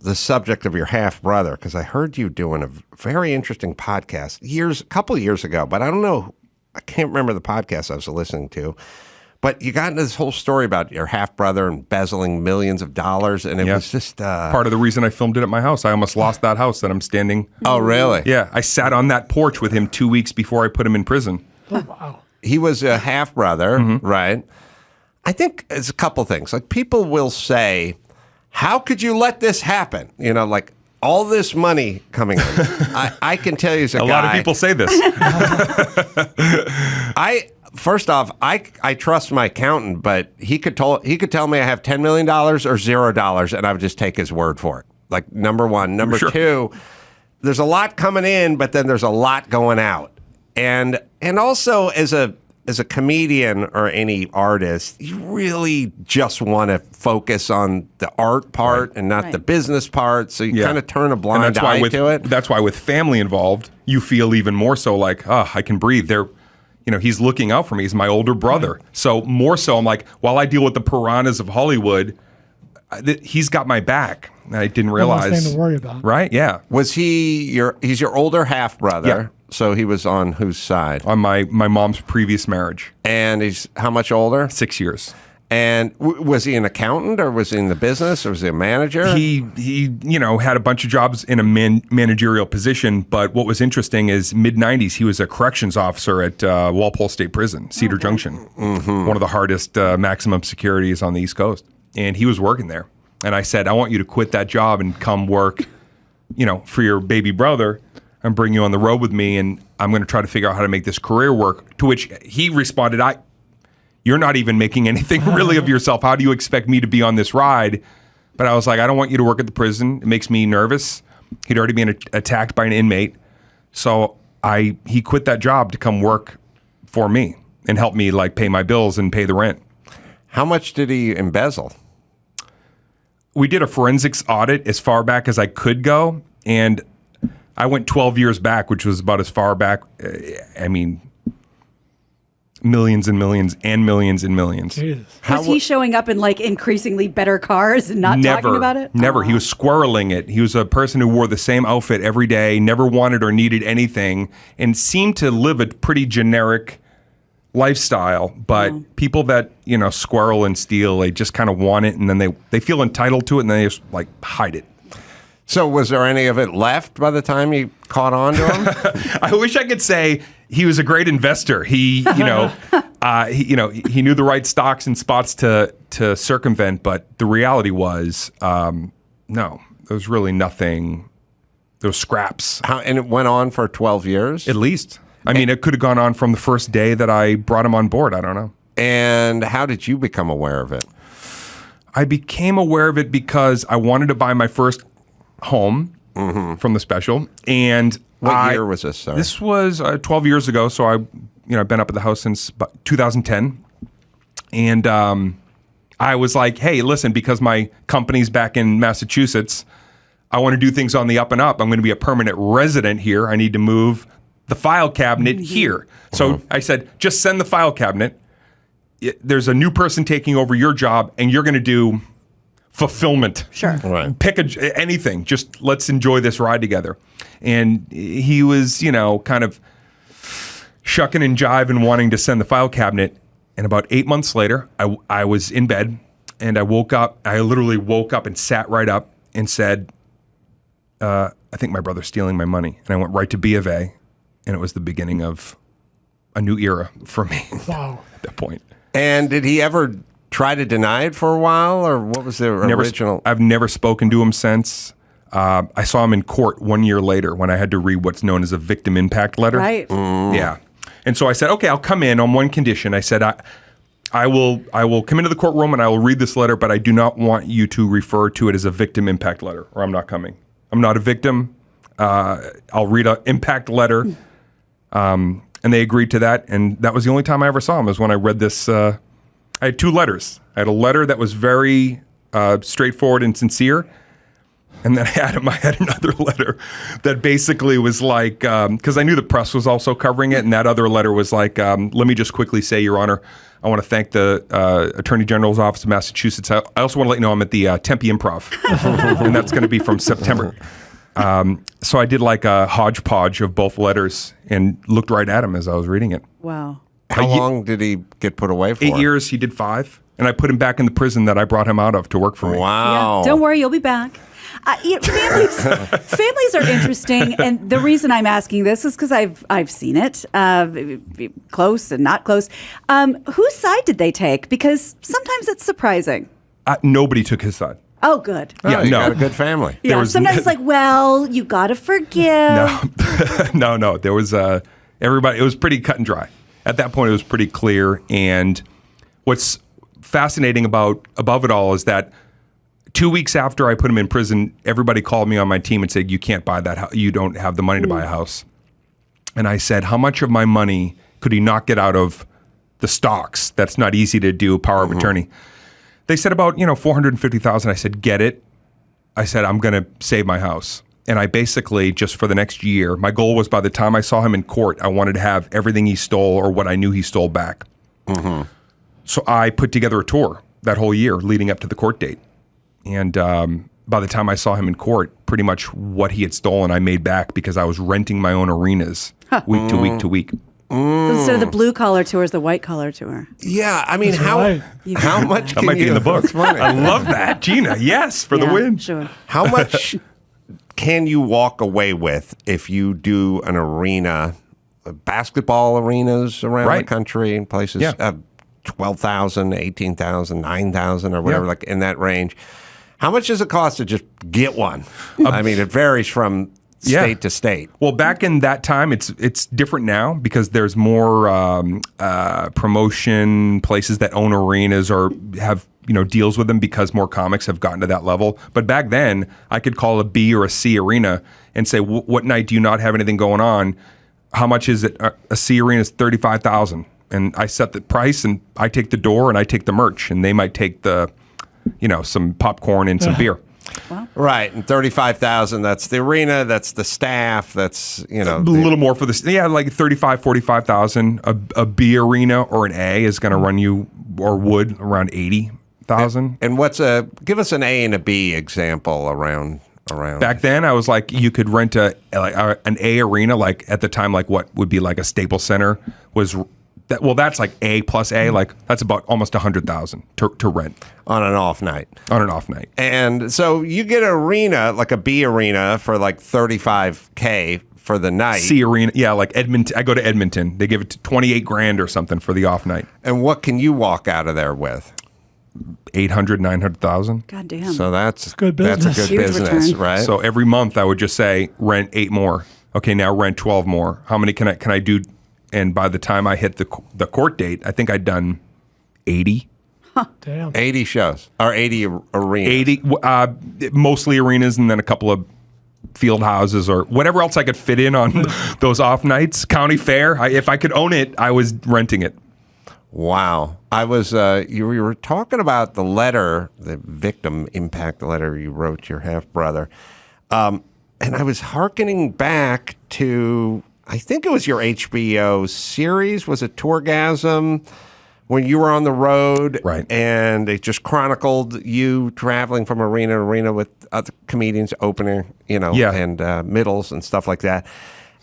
the subject of your half brother, because I heard you doing a very interesting podcast a couple of years ago, but I don't know, I can't remember the podcast I was listening to. But you got into this whole story about your half brother embezzling millions of dollars, and it was just part of the reason I filmed it at my house. I almost lost that house that I'm standing. Oh, really? Yeah, I sat on that porch with him 2 weeks before I put him in prison. Oh, wow. He was a half brother, right? I think it's a couple things. Like, people will say, "How could you let this happen?" Like, all this money coming in. I can tell you as a guy. A lot of people say this. First off, I trust my accountant, but he could tell me I have $10 million or $0, and I would just take his word for it. Like, number one. Number two, there's a lot coming in, but then there's a lot going out. And also as a comedian or any artist, you really just want to focus on the art part and not the business part. So you kind of turn a blind eye to it. That's why with family involved, you feel even more so like, I can breathe. He's looking out for me. He's my older brother. So more so, I'm like, while I deal with the piranhas of Hollywood, he's got my back. I didn't realize. Nothing to worry about. Right? Yeah. Was he's your older half brother? Yeah. So he was on whose side? On my mom's previous marriage. And he's how much older? 6 years. And was he an accountant, or was he in the business, or was he a manager? He had a bunch of jobs in a managerial position, but what was interesting is mid-90s, he was a corrections officer at Walpole State Prison, Cedar Junction, one of the hardest maximum securities on the East Coast. And he was working there. And I said, I want you to quit that job and come work, for your baby brother and bring you on the road with me, and I'm going to try to figure out how to make this career work. To which he responded, you're not even making anything really of yourself. How do you expect me to be on this ride? But I was like, I don't want you to work at the prison. It makes me nervous. He'd already been attacked by an inmate. So he quit that job to come work for me and help me pay my bills and pay the rent. How much did he embezzle? We did a forensics audit as far back as I could go, and I went 12 years back, which was about as far back. Millions and millions and millions and millions. Was he showing up in increasingly better cars and not talking about it? Never. He was squirreling it. He was a person who wore the same outfit every day, never wanted or needed anything, and seemed to live a pretty generic lifestyle. But people that, squirrel and steal, they just kind of want it, and then they feel entitled to it, and they just hide it. So was there any of it left by the time you caught on to him? I wish I could say he was a great investor. He, he knew the right stocks and spots to circumvent, but the reality was, no, there was really nothing. There was scraps. And it went on for 12 years? At least. It could have gone on from the first day that I brought him on board. I don't know. And how did you become aware of it? I became aware of it because I wanted to buy my first home from the special. And what year was this, sir? This was 12 years ago. So I've been up at the house since 2010. And I was like, hey, listen, because my company's back in Massachusetts, I want to do things on the up and up. I'm going to be a permanent resident here. I need to move the file cabinet here. So I said, just send the file cabinet. There's a new person taking over your job, and you're going to do fulfillment. Sure. Right. Pick anything. Just let's enjoy this ride together. And he was, kind of shucking and jiving, wanting to send the file cabinet. And about 8 months later, I was in bed, and I woke up. I literally woke up and sat right up and said, I think my brother's stealing my money. And I went right to B of A, and it was the beginning of a new era for me. Wow. At that point. And did he ever try to deny it for a while, or what was the original? I've never spoken to him since. I saw him in court 1 year later when I had to read what's known as a victim impact letter. Right. Yeah. And so I said, okay, I'll come in on one condition. I said, I will come into the courtroom and I will read this letter, but I do not want you to refer to it as a victim impact letter, or I'm not coming. I'm not a victim. I'll read an impact letter. And they agreed to that. And that was the only time I ever saw him, was when I read this. I had two letters. I had a letter that was very straightforward and sincere. And then I had another letter that basically was like, because I knew the press was also covering it. And that other letter was like, let me just quickly say, Your Honor, I want to thank the Attorney General's Office of Massachusetts. I also want to let you know I'm at the Tempe Improv. And that's going to be from September. So I did like a hodgepodge of both letters and looked right at him as I was reading it. Wow. How long did he get put away for? 8 years. He did 5. And I put him back in the prison that I brought him out of to work for me. Wow. Yeah, don't worry, you'll be back. Families are interesting, and the reason I'm asking this is because I've seen it, close and not close. Whose side did they take? Because sometimes it's surprising. Nobody took his side. Oh, good. Yeah, you got a good family. Yeah, sometimes it's like, well, you got to forgive. No. There was everybody. It was pretty cut and dry. at that point, it was pretty clear. And what's fascinating above it all is that 2 weeks after I put him in prison, everybody called me on my team and said, "You can't buy that house. You don't have the money to buy a house." And I said, "How much of my money could he not get out of the stocks? That's not easy to do, power of attorney." They said about, $450,000. I said, "Get it." I said, "I'm going to save my house." And I basically, just for the next year, my goal was by the time I saw him in court, I wanted to have everything he stole or what I knew he stole back. Mm-hmm. So I put together a tour that whole year leading up to the court date. And by the time I saw him in court, pretty much what he had stolen I made back because I was renting my own arenas week to week to week. Instead of the blue collar tour is the white collar tour. Yeah, I mean, how much That can might be you- in the book. That's funny. I love that. Gina, yes, for the win. Sure. How much can you walk away with if you do an arena, basketball arenas around the country in places, 12,000, 18,000, 9,000 or whatever, like in that range? How much does it cost to just get one? I mean, it varies from state to state. Well, back in that time, it's different now because there's more promotion places that own arenas or have deals with them because more comics have gotten to that level. But back then, I could call a B or a C arena and say, "What night do you not have anything going on? How much is it?" A C arena is $35,000, and I set the price, and I take the door, and I take the merch, and they might take the, some popcorn and some beer. Wow. Right, and 35,000. That's the arena. That's the staff. That's a little more for this. Yeah, like 35, 45,000. A B arena or an A is going to run you or would around 80,000. And give us an A and a B example around. Back then, I was like, you could rent an A arena, like at the time, like what would be like a Staples Center was. That's like A plus A, like that's about almost 100,000 to rent on an off night. And so you get an arena, like a B arena, for like $35K for the night. C arena, yeah, like Edmonton. I go to Edmonton. They give it $28,000 or something for the off night. And what can you walk out of there with? 800, 900,000. God damn. So that's good business. That's a good Huge business, return. right? So every month I would just say rent 8 more. Okay, now rent 12 more. How many can I do? And by the time I hit the court date, I think I'd done 80. Damn. 80 shows or 80 arenas. 80, mostly arenas, and then a couple of field houses or whatever else I could fit in on those off nights. County fair. If I could own it, I was renting it. Wow. I was, you were talking about the letter, the victim impact letter you wrote to your half-brother. And I was hearkening back to, I think it was your HBO series. Was it Tourgasm? When you were on the road, right? And it just chronicled you traveling from arena to arena with other comedians, opening, and middles and stuff like that.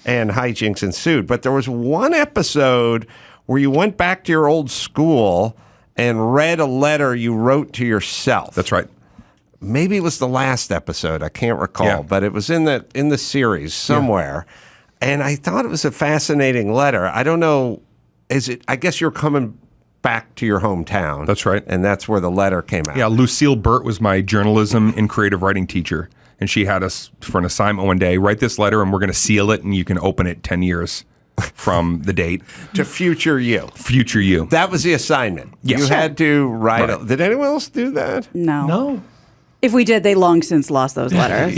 And hijinks ensued. But there was one episode where you went back to your old school and read a letter you wrote to yourself. That's right. Maybe it was the last episode. I can't recall, but it was in the series somewhere. Yeah. And I thought it was a fascinating letter. I don't know. I guess you're coming back to your hometown. That's right. And that's where the letter came out. Yeah, Lucille Burt was my journalism and creative writing teacher. And she had us for an assignment one day, write this letter and we're going to seal it and you can open it 10 years from the date. To future you. Future you. That was the assignment. Yes. You had to write it. Did anyone else do that? No. If we did, they long since lost those letters.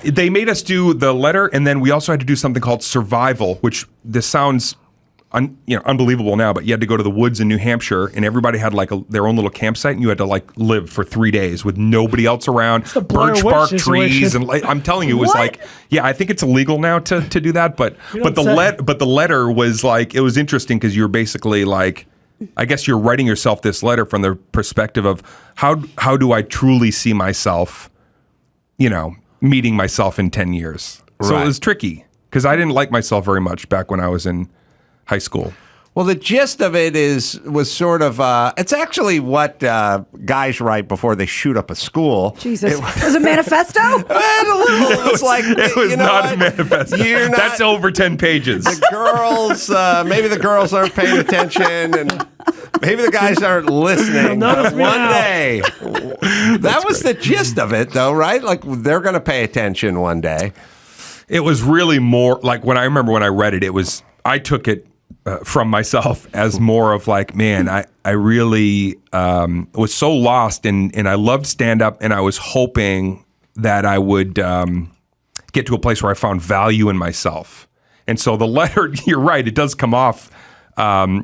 They made us do the letter, and then we also had to do something called survival, which this sounds unbelievable now, but you had to go to the woods in New Hampshire, and everybody had like their own little campsite, and you had to like live for 3 days with nobody else around, birch bark trees, and I'm telling you, it was like, I think it's illegal now to do that, but the letter was like, it was interesting because you were basically like, I guess you're writing yourself this letter from the perspective of how do I truly see myself, meeting myself in 10 years. So it was tricky because I didn't like myself very much back when I was in high school. Well, the gist of it was sort of, it's actually what guys write before they shoot up a school. Jesus. Was it manifesto? It was like, it was not a manifesto. That's over 10 pages. The girls, maybe the girls aren't paying attention and maybe the guys aren't listening. But one day, that was the gist of it though, right? Like they're going to pay attention one day. It was really more like when I remember when I read it, I took it from myself as more of like, man, I really was so lost and I loved stand-up, and I was hoping that I would get to a place where I found value in myself. And so the letter, you're right, it does come off, a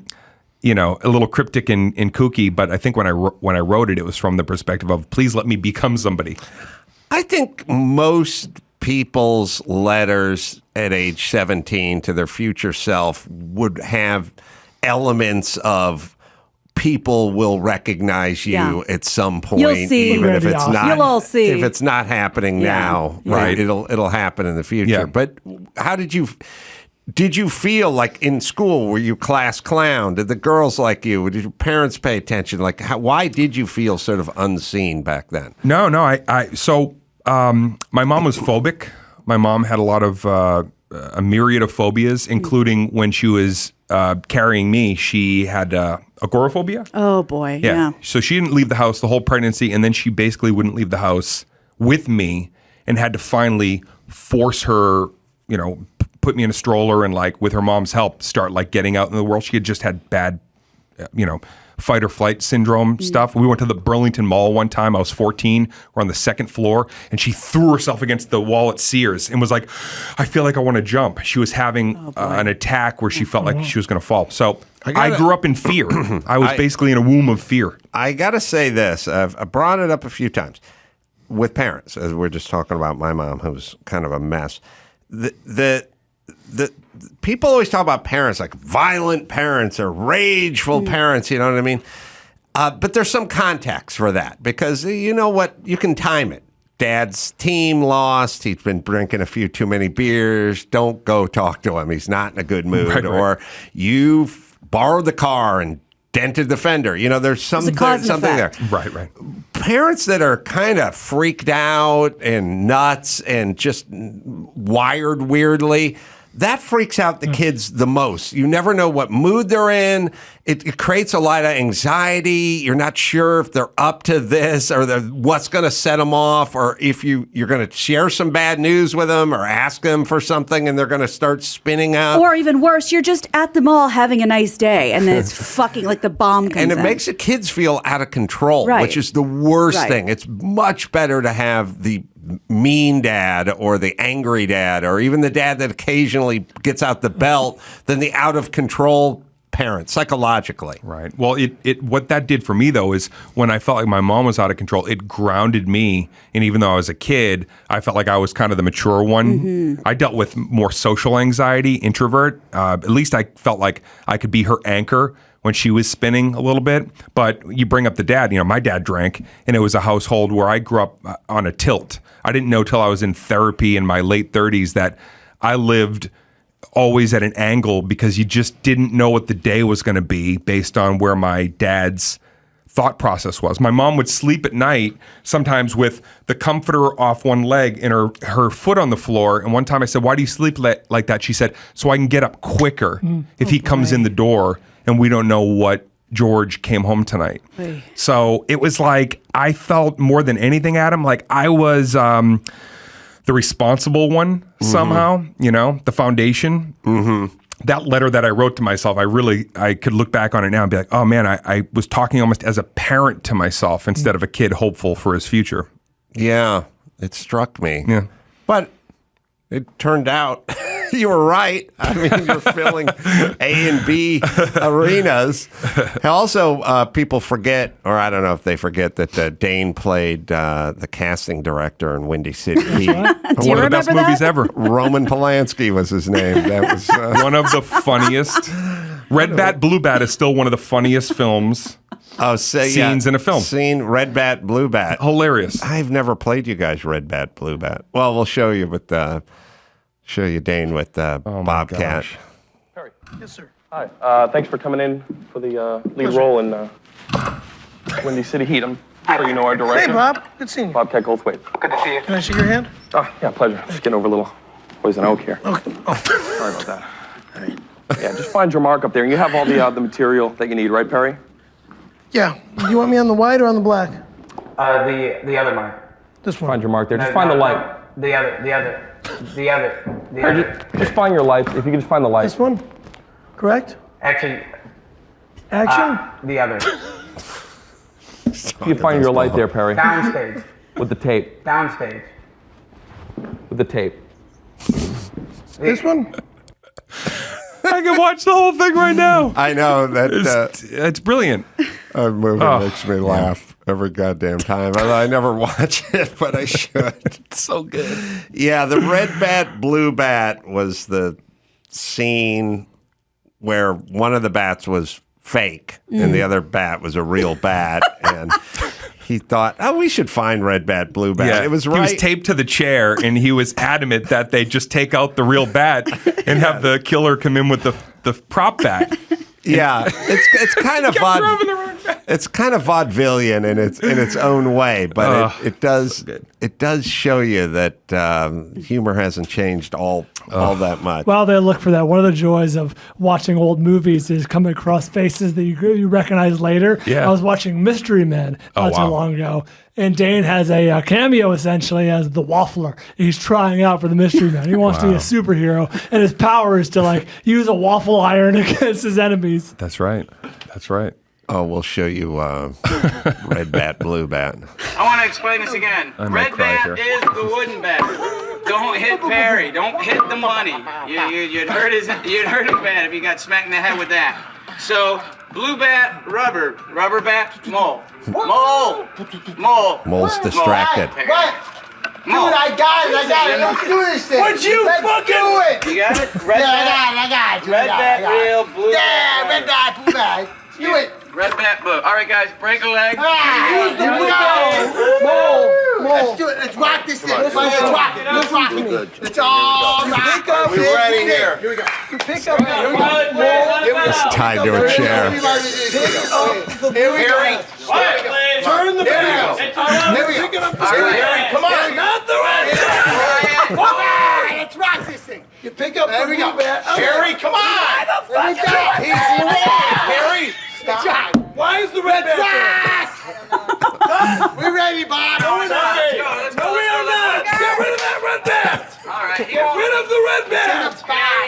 little cryptic and kooky, but I think when I wrote it, it was from the perspective of, please let me become somebody. I think most people's letters at age 17 to their future self would have elements of people will recognize you at some point. You'll see. Even if it's not. You'll all see. If it's not happening now, right? It'll happen in the future. Yeah. But how did you feel like in school? Were you class clown? Did the girls like you? Did your parents pay attention? Like, why did you feel sort of unseen back then? No. My mom was phobic. My mom had a lot of a myriad of phobias, including when she was carrying me. She had agoraphobia. Oh boy, yeah. So she didn't leave the house the whole pregnancy, and then she basically wouldn't leave the house with me, and had to finally force her, put me in a stroller and like with her mom's help start like getting out in the world. She had just had bad, fight or flight syndrome stuff. We went to the Burlington Mall one time. I was 14. We're on the second floor, and she threw herself against the wall at Sears and was like, I feel like I want to jump. She was having an attack where she felt like she was going to fall. So I grew up in fear. I was basically in a womb of fear. I got to say this. I've brought it up a few times with parents, as we're just talking about my mom, who was kind of a mess. The people always talk about parents like violent parents or rageful parents, you know what I mean? But there's some context for that, because you know what? You can time it. Dad's team lost. He's been drinking a few too many beers. Don't go talk to him. He's not in a good mood. Right. Or you've borrowed the car and dented the fender. There's something there. Right. Parents that are kind of freaked out and nuts and just wired weirdly, that freaks out the kids the most. You never know what mood they're in. It creates a lot of anxiety. You're not sure if they're up to this or what's going to set them off, or if you're going to share some bad news with them or ask them for something and they're going to start spinning out. Or even worse, you're just at the mall having a nice day, and then it's fucking like the bomb comes And it in. makes the kids feel out of control, which is the worst thing. It's much better to have the mean dad or the angry dad or even the dad that occasionally gets out the belt than the out of control parent psychologically. Right. Well, it what that did for me though is when I felt like my mom was out of control, it grounded me. And even though I was a kid, I felt like I was kind of the mature one. Mm-hmm. I dealt with more social anxiety, introvert. At least I felt like I could be her anchor when she was spinning a little bit. But you bring up the dad, my dad drank, and it was a household where I grew up on a tilt. I didn't know till I was in therapy in my late 30s that I lived always at an angle because you just didn't know what the day was going to be based on where my dad's thought process was. My mom would sleep at night sometimes with the comforter off one leg and her foot on the floor. And one time I said, why do you sleep like that? She said, so I can get up quicker if he comes in the door and we don't know what George came home tonight. Hey. So it was like I felt more than anything, Adam, like I was the responsible one somehow, the foundation. Mm-hmm. That letter that I wrote to myself, I could look back on it now and be like, oh man, I was talking almost as a parent to myself instead of a kid hopeful for his future. Yeah, it struck me. Yeah. But it turned out you were right. I mean, you're filling A and B arenas. Also, people forget, or I don't know if they forget, that Dane played the casting director in Windy City Heat. One of the best movies ever. Roman Polanski was his name. That was one of the funniest. Red Bat, Blue Bat is still one of the funniest films. Scenes in a film. Red Bat, Blue Bat. Hilarious. I've never played you guys Red Bat, Blue Bat. Well, we'll show you with show you Dane with Bobcat. Perry. Yes, sir. Hi. Thanks for coming in for the lead role in Windy City Heat. I'm sure you know our director. Hey, Bob. Good seeing you. Bobcat Goldthwait. Good to see you. Can I shake your hand? Oh, yeah, pleasure. Just getting over a little poison oak here. Okay. Oh. Sorry about that. All right. Yeah, just find your mark up there. And you have all the material that you need, right, Perry? Yeah. Do you want me on the white or on the black? The other mark. This one. Find your mark there. Just find the light. The other. Just find your light. If you could just find the light. This one? Correct? Actually, Action? the other. You find your light there, Perry. Downstage. With the tape. Downstage. With the tape. This one? I can watch the whole thing right now. I know that it's brilliant. A movie makes me laugh every goddamn time. I never watch it, but I should. It's so good. Yeah, the red bat, blue bat was the scene where one of the bats was fake and the other bat was a real bat, and he thought, "Oh, we should find red bat, blue bat." Yeah, it was right. He was taped to the chair, and he was adamant that they just take out the real bat and have the killer come in with the prop bat. Yeah, it's kind of it's kind of vaudevillian in its own way, but it does show you that humor hasn't changed all that much. While they look for that, one of the joys of watching old movies is coming across faces that you recognize later. Yeah. I was watching Mystery Men not too long ago, and Dane has a cameo essentially as the Waffler. He's trying out for the Mystery Men. He wants to be a superhero, and his power is to like use a waffle iron against his enemies. That's right. That's right. Oh, we'll show you red bat, blue bat. I want to explain this again. Red bat is the wooden bat. Don't hit Perry. Don't hit the money. You'd hurt his bat if you got smacked in the head with that. So blue bat, rubber bat, mole. Mole's distracted. What? Dude, I got it. Let's do this thing. What'd you fucking do it? You got it? Red bat. I got it. Red bat, real, blue bat. Yeah, red bat, blue bat. Do it. Red bat, blue. All right, guys, break a leg. Use the blue bat. Mole. Let's do it. Let's rock this thing. Let's rock it. Let's rock it. It's all right. We're ready here. Here we go. You pick up that mole. It's tied to a chair. Here we go. Turn the bell. Here we go. All right, come on. Not the red bat. Come on. Let's rock this thing. You pick up the blue bat. Harry, come on. There we go. Harry. Stop. Why is the red bat there? We're ready, Bob. No, we're not. No, we are not. Get rid of that red bat. All right. Get rid of the red bat.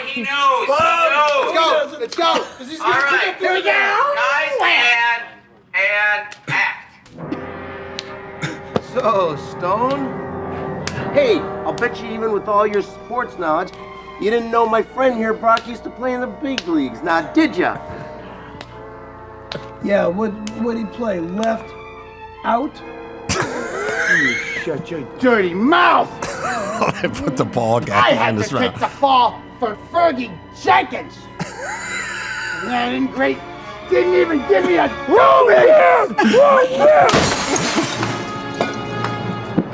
He knows. Bob, let's go. All right. Here we go. Guys, and act. So, Stone? Hey, I'll bet you even with all your sports knowledge, you didn't know my friend here, Brock, used to play in the big leagues. Now, did ya? Yeah, what'd he play? Left? Out? You shut your dirty mouth! I put the ball I guy had in to his take mouth. the fall for Fergie Jenkins! That ingrate didn't even give me a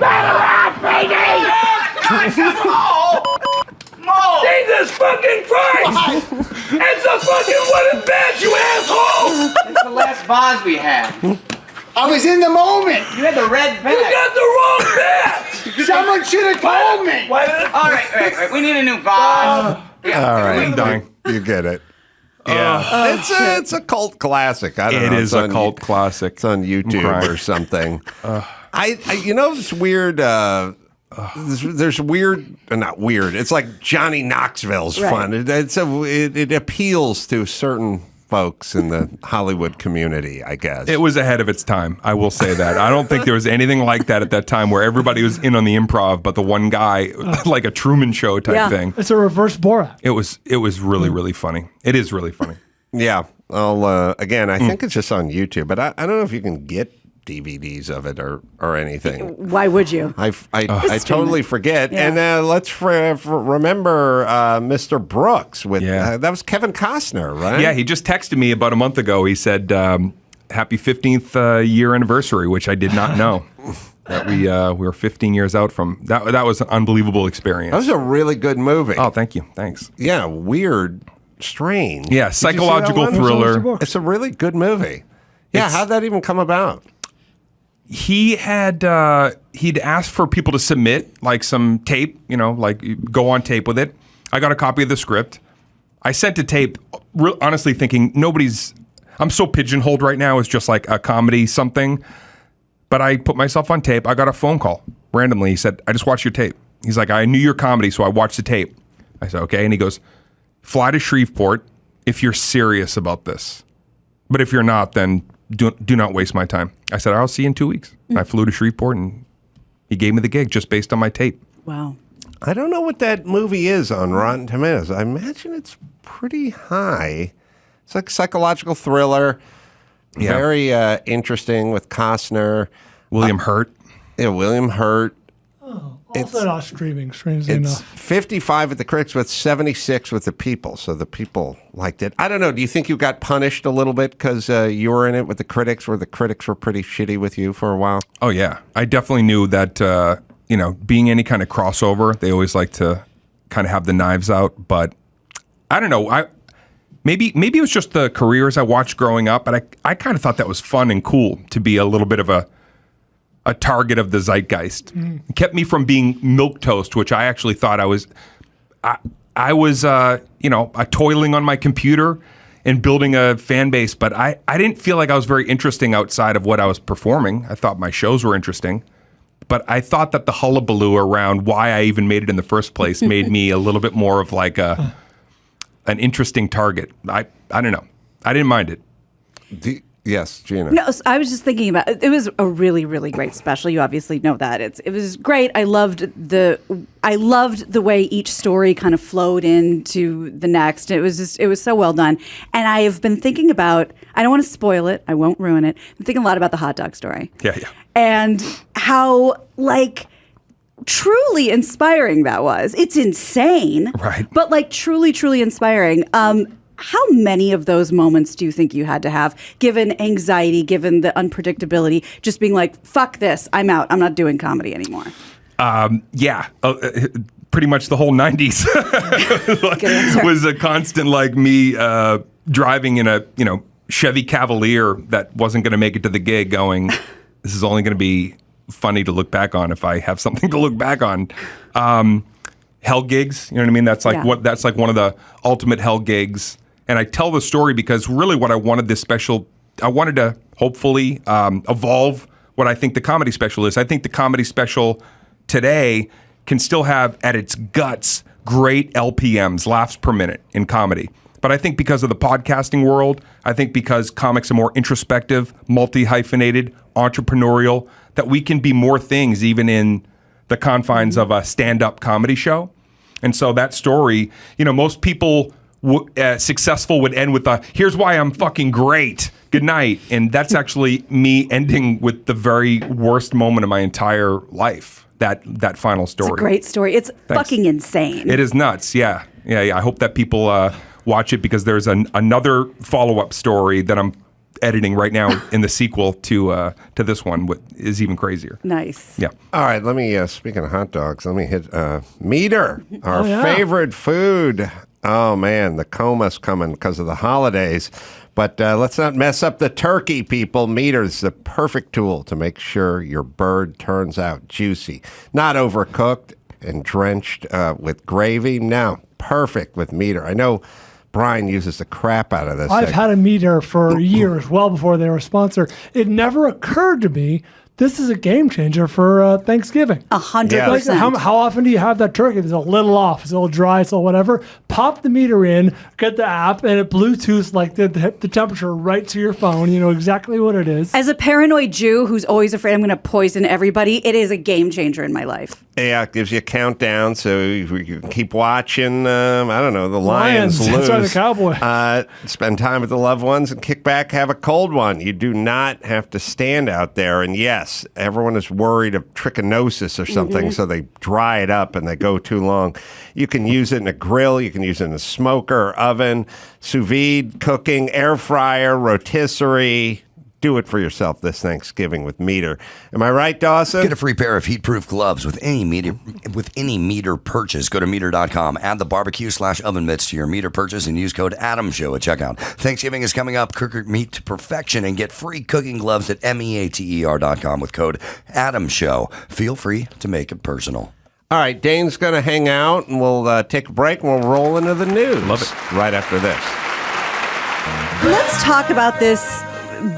Battle out, baby! Jesus fucking Christ! It's a fucking wooden bat, you asshole! It's the last vase we had. I was in the moment! You had the red bat. You got the wrong bat! Someone should have told me! All right. We need a new vase. All right, you get it. Yeah, it's a cult classic. I don't know. It is a cult classic. It's on YouTube or something. It's weird. There's weird, not weird. It's like Johnny Knoxville's fun. It appeals to certain folks in the Hollywood community, I guess. It was ahead of its time. I will say that. I don't think there was anything like that at that time where everybody was in on the improv, but the one guy, like a Truman Show type thing. It's a reverse Borat. It was really, really funny. It is really funny. Yeah. I think it's just on YouTube, but I don't know if you can get DVDs of it or anything. Why would you? I totally forget. Yeah. And let's remember Mr. Brooks with that was Kevin Costner, right? Yeah, he just texted me about a month ago. He said, "Happy 15th year anniversary," which I did not know. That we were 15 years out from that. That was an unbelievable experience. That was a really good movie. Oh, thank you. Thanks. Yeah, weird, strange. Yeah, psychological thriller. It's a really good movie. Yeah, how'd that even come about? He had he'd asked for people to submit like some tape, like go on tape with it. I got a copy of the script. I sent a tape, honestly thinking I'm so pigeonholed right now as just like a comedy something. But I put myself on tape. I got a phone call randomly. He said, "I just watched your tape." He's like, "I knew your comedy, so I watched the tape." I said, "Okay." And he goes, "Fly to Shreveport if you're serious about this. But if you're not, then do not waste my time. I said, I'll see you in 2 weeks. I flew to Shreveport, and he gave me the gig just based on my tape. Wow. I don't know what that movie is on Rotten Tomatoes. I imagine it's pretty high. It's like a psychological thriller. Yeah. Very interesting with Costner. William Hurt. Yeah, William Hurt. Also not streaming, strangely It's enough. 55 with the critics, with 76 with the people. So the people liked it. I don't know. Do you think you got punished a little bit because you were in it with the critics, where the critics were pretty shitty with you for a while? Oh, yeah. I definitely knew that, being any kind of crossover, they always like to kind of have the knives out. But I don't know. Maybe it was just the careers I watched growing up, but I kind of thought that was fun and cool to be a little bit of a target of the zeitgeist. It kept me from being milquetoast, which I actually thought I was. I was, toiling on my computer and building a fan base, but I didn't feel like I was very interesting outside of what I was performing. I thought my shows were interesting, but I thought that the hullabaloo around why I even made it in the first place made me a little bit more of like an interesting target. I don't know. I didn't mind it. Yes, Gina. No, so I was just thinking about it. It was a really, really great special. You obviously know that. It was great. I loved the way each story kind of flowed into the next. It was so well done. And I have been thinking about, I don't want to spoil it. I won't ruin it. I'm thinking a lot about the hot dog story. Yeah. And how truly inspiring that was. It's insane. Right. But truly, truly inspiring. How many of those moments do you think you had to have, given anxiety, given the unpredictability, just being like, fuck this, I'm out, I'm not doing comedy anymore? Pretty much the whole 90s was a constant, me driving in a Chevy Cavalier that wasn't going to make it to the gig, going, this is only going to be funny to look back on if I have something to look back on. Hell gigs, you know what I mean? That's that's one of the ultimate hell gigs. And I tell the story because really what I wanted this special, I wanted to hopefully evolve what I think the comedy special is. I think the comedy special today can still have at its guts great LPMs, laughs per minute in comedy. But I think because of the podcasting world, I think because comics are more introspective, multi-hyphenated, entrepreneurial, that we can be more things even in the confines of a stand-up comedy show. And so that story, most people successful would end with here's why I'm fucking great. Good night. And that's actually me ending with the very worst moment of my entire life. That final story. It's a great story. It's fucking insane. It is nuts. Yeah. I hope that people watch it because there's another follow-up story that I'm editing right now in the sequel to this one, what is even crazier. Nice. Yeah. All right, let me, speaking of hot dogs, let me hit meter, our favorite food. Oh, man, the coma's coming because of the holidays. But let's not mess up the turkey, people. Meter's the perfect tool to make sure your bird turns out juicy. Not overcooked and drenched with gravy. No, perfect with meter. I know Bryan uses the crap out of this. I've had a meter for years, well before they were a sponsor. It never occurred to me this is a game changer for Thanksgiving. 100%. How often do you have that turkey? It's a little off, it's a little dry, it's a little whatever. Pop the meter in, get the app, and it Bluetooths the temperature right to your phone. You know exactly what it is. As a paranoid Jew who's always afraid I'm going to poison everybody, it is a game changer in my life. Yeah, it gives you a countdown, so you can keep watching, the Lions lose. That's right, the Cowboys. Spend time with the loved ones and kick back, have a cold one. You do not have to stand out there. And yes, everyone is worried of trichinosis or something, so they dry it up and they go too long. You can use it in a grill. You can use it in a smoker or oven, sous vide, cooking, air fryer, rotisserie. Do it for yourself this Thanksgiving with Meter. Am I right, Dawson? Get a free pair of heat-proof gloves with any Meter purchase. Go to Meter.com. Add the barbecue/oven mitts to your Meter purchase and use code ADAMSHOW at checkout. Thanksgiving is coming up. Cook your meat to perfection and get free cooking gloves at MEATER.com with code ADAMSHOW. Feel free to make it personal. All right, Dane's going to hang out, and we'll take a break, and we'll roll into the news. Love it. Right after this. Let's talk about this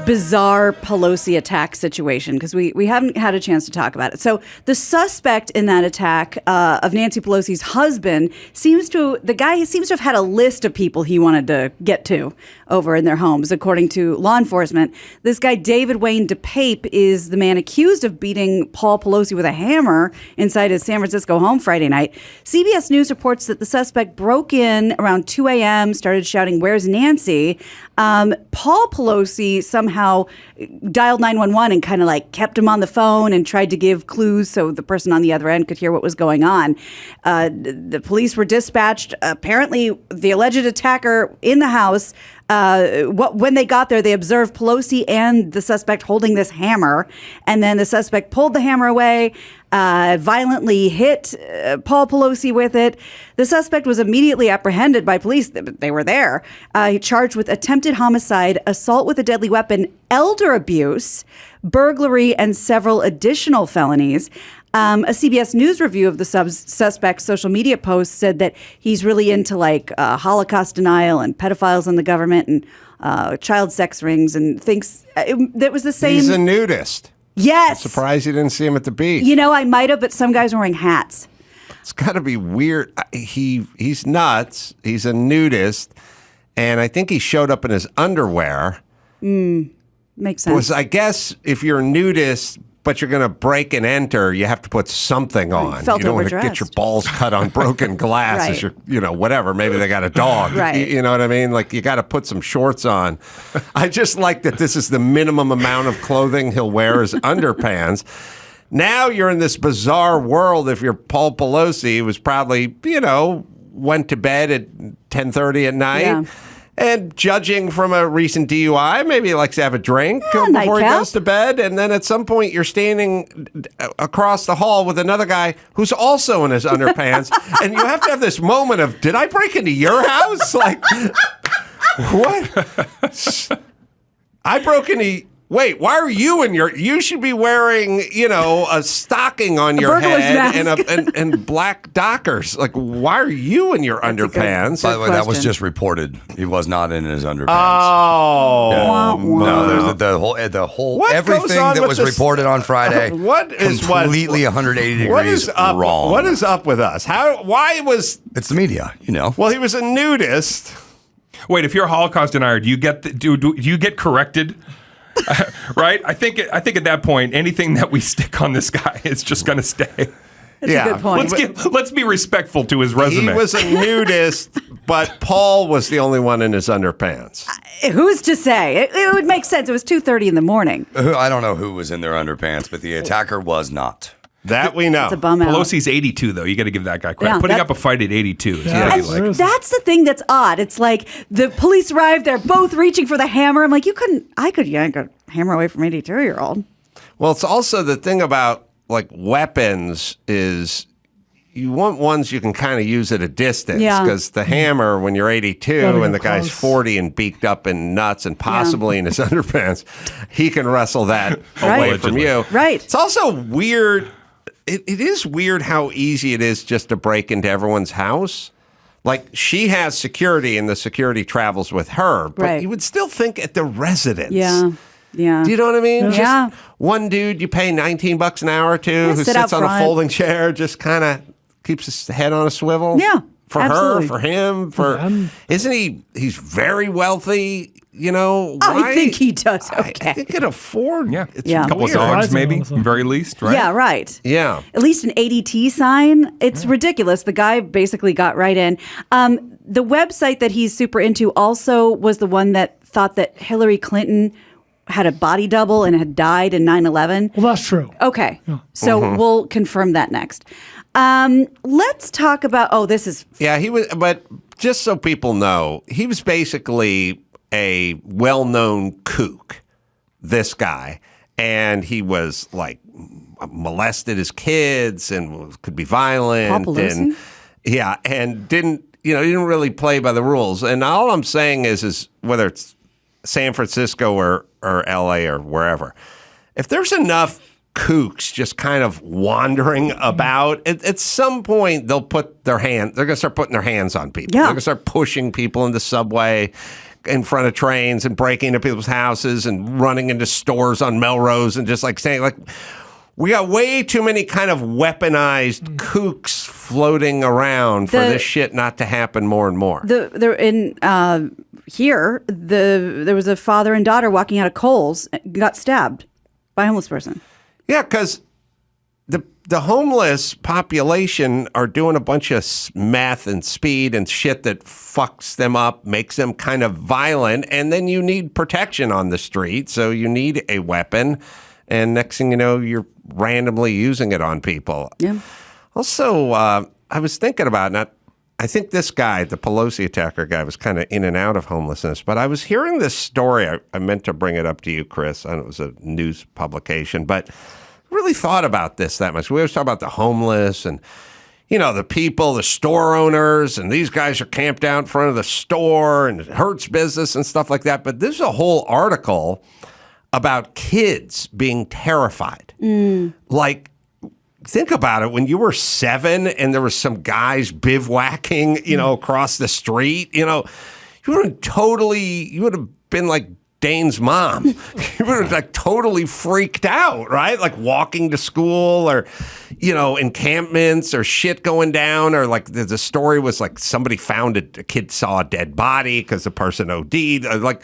bizarre Pelosi attack situation because we haven't had a chance to talk about it. So the suspect in that attack of Nancy Pelosi's husband seems to have had a list of people he wanted to get to over in their homes, according to law enforcement. This guy, David Wayne DePape, is the man accused of beating Paul Pelosi with a hammer inside his San Francisco home Friday night. CBS News reports that the suspect broke in around 2 a.m., started shouting, "Where's Nancy?" Paul Pelosi somehow dialed 911 and kind of like kept him on the phone and tried to give clues so the person on the other end could hear what was going on. The police were dispatched. Apparently, the alleged attacker in the house, when they got there, they observed Pelosi and the suspect holding this hammer. And then the suspect pulled the hammer away, violently hit Paul Pelosi with it. The suspect was immediately apprehended by police. They were there. He charged with attempted homicide, assault with a deadly weapon, elder abuse, burglary, and several additional felonies. A CBS News review of the suspect's social media post said that he's really into like Holocaust denial and pedophiles in the government and child sex rings and thinks that was the same. He's a nudist. Yes. I'm surprised you didn't see him at the beach. You know, I might have, but some guys are wearing hats. It's got to be weird. He's nuts. He's a nudist. And I think he showed up in his underwear. Makes sense. Was, I guess if you're a nudist, but you're going to break and enter, you have to put something on. Felt you don't want to overdressed. get your balls cut on broken glass as Right. you're, whatever. Maybe they got a dog. Right. You know what I mean? Like, you got to put some shorts on. I just like that this is the minimum amount of clothing he'll wear is underpants. Now you're in this bizarre world. If you're Paul Pelosi, who was probably, went to bed at 10:30 at night. Yeah. And judging from a recent DUI, maybe he likes to have a drink before he nightcap. goes to bed. And then at some point, you're standing across the hall with another guy who's also in his underpants. And you have to have this moment of, did I break into your house? Like, what? I broke into... Wait, why are you in your... You should be wearing, a stocking on your burglar's head mask. and black Dockers. Like, why are you in your underpants? By the way, that was just reported. He was not in his underpants. Oh. No, there's the whole What goes everything on that with was this- reported on Friday. What is completely 180 degrees What is up? wrong? What is up with us? Why was... It's the media, Well, he was a nudist. Wait, if you're a Holocaust denier, do you get do you get corrected? Right? I think at that point, anything that we stick on this guy is just going to stay. That's a good point. Let's be respectful to his resume. He was a nudist, but Paul was the only one in his underpants. Who's to say? It would make sense. It was 2:30 in the morning. I don't know who was in their underpants, but the attacker was not. That we know. It's a bum out. Pelosi's 82, though. You got to give that guy credit. Yeah, Putting that- up a fight at 82 is And pretty like. that's the thing that's odd. It's like the police arrived, they're both reaching for the hammer. I'm like, I could yank a hammer away from 82-year-old. Well, it's also the thing about like weapons is you want ones you can kind of use at a distance Yeah. because the hammer when you're 82 Gotta and go the guy's close. 40 and beaked up in nuts and possibly in his underpants, he can wrestle that Right. away from you. Right. It's also weird. It is weird how easy it is just to break into everyone's house. Like she has security and the security travels with her, but Right. you would still think at the residence. Yeah. Yeah. Do you know what I mean? Yeah. Just one dude you pay $19 an hour to Yeah, who sit out sits on a front. folding chair, just kind of keeps his head on a swivel. Yeah, For absolutely. her, for him, isn't he's very wealthy, I think he does okay. He could afford Yeah. it's Yeah. A couple of weird. dogs, maybe, very least, right? Yeah, right. Yeah. At least an ADT sign. It's ridiculous. The guy basically got right in. The website that he's super into also was the one that thought that Hillary Clinton had a body double and had died in 9/11. Well, that's true. Okay. So we'll confirm that next. Let's talk about, this is... Yeah, he was, but just so people know, he was basically a well-known kook, this guy. And he was like molested his kids and could be violent. Paul Pelosi? And yeah, and didn't really play by the rules. And all I'm saying is whether it's San Francisco or LA or wherever, if there's enough kooks just kind of wandering about, at some point they're going to start putting their hands on people. Yeah. They're going to start pushing people in the subway. in front of trains and breaking into people's houses and running into stores on Melrose and just like saying like, we got way too many kind of weaponized kooks floating around for this shit not to happen more and more. There was a father and daughter walking out of Kohl's, got stabbed by a homeless person. Yeah, because the homeless population are doing a bunch of meth and speed and shit that fucks them up, makes them kind of violent, and then you need protection on the street, so you need a weapon, and next thing you know, you're randomly using it on people. Yeah. Also, I was thinking about it, I think this guy, the Pelosi attacker guy, was kind of in and out of homelessness, but I was hearing this story. I meant to bring it up to you, Chris. I know it was a news publication, but really thought about this that much. We always talk about the homeless and, you know, the people, the store owners, and these guys are camped out in front of the store and it hurts business and stuff like that. But this is a whole article about kids being terrified. Like, think about it. When you were 7 and there was some guys bivouacking, you know, across the street, you know, you would have been like Dane's mom. You would have like totally freaked out, right? Like walking to school or, you know, encampments or shit going down, or like the story was like somebody found a kid saw a dead body because the person OD'd. Like,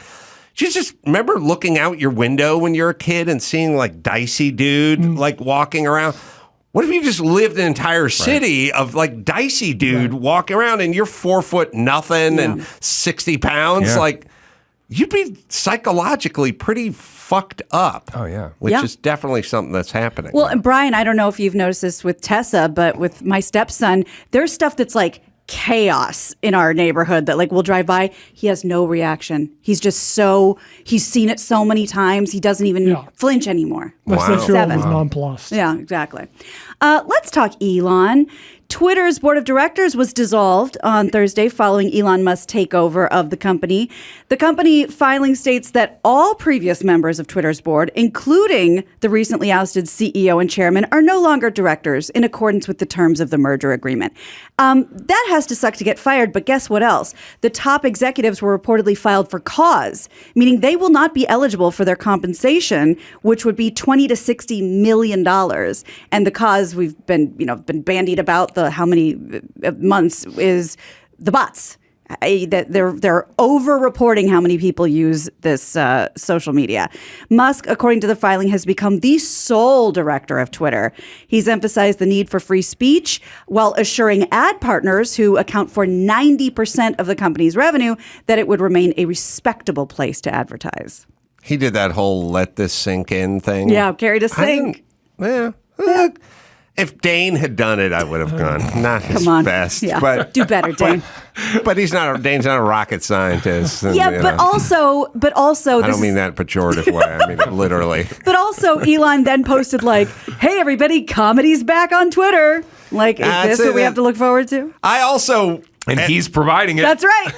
you just remember looking out your window when you're a kid and seeing like Dicey Dude like walking around. What if you just lived an entire city of like Dicey Dude walking around and you're 4 foot nothing and 60 pounds? Yeah. Like, you'd be psychologically pretty fucked up. Oh, yeah. Which is definitely something that's happening. Well, and Bryan, I don't know if you've noticed this with Tessa, but with my stepson, there's stuff that's like chaos in our neighborhood that like we'll drive by. He has no reaction. He's just he's seen it so many times. He doesn't even flinch anymore. My 6-year-old is nonplussed. Yeah, exactly. Let's talk Elon. Twitter's board of directors was dissolved on Thursday following Elon Musk's takeover of the company. The company filing states that all previous members of Twitter's board, including the recently ousted CEO and chairman, are no longer directors in accordance with the terms of the merger agreement. That has to suck to get fired, but guess what else? The top executives were reportedly filed for cause, meaning they will not be eligible for their compensation, which would be $20 to $60 million. And the cause we've been bandied about how many months is the bots. That they're over-reporting how many people use this social media. Musk, according to the filing, has become the sole director of Twitter. He's emphasized the need for free speech while assuring ad partners, who account for 90% of the company's revenue, that it would remain a respectable place to advertise. He did that whole let this sink in thing. Yeah, carried a sink. If Dane had done it, I would have gone. Not his best, Yeah. but Do better, Dane. But Dane's not a rocket scientist. And, Yeah, but also, I don't mean that pejorative way. I mean it literally. But also, Elon then posted like, "Hey, everybody, comedy's back on Twitter." Like, is this what we have to look forward to? I also. And he's providing it. That's right.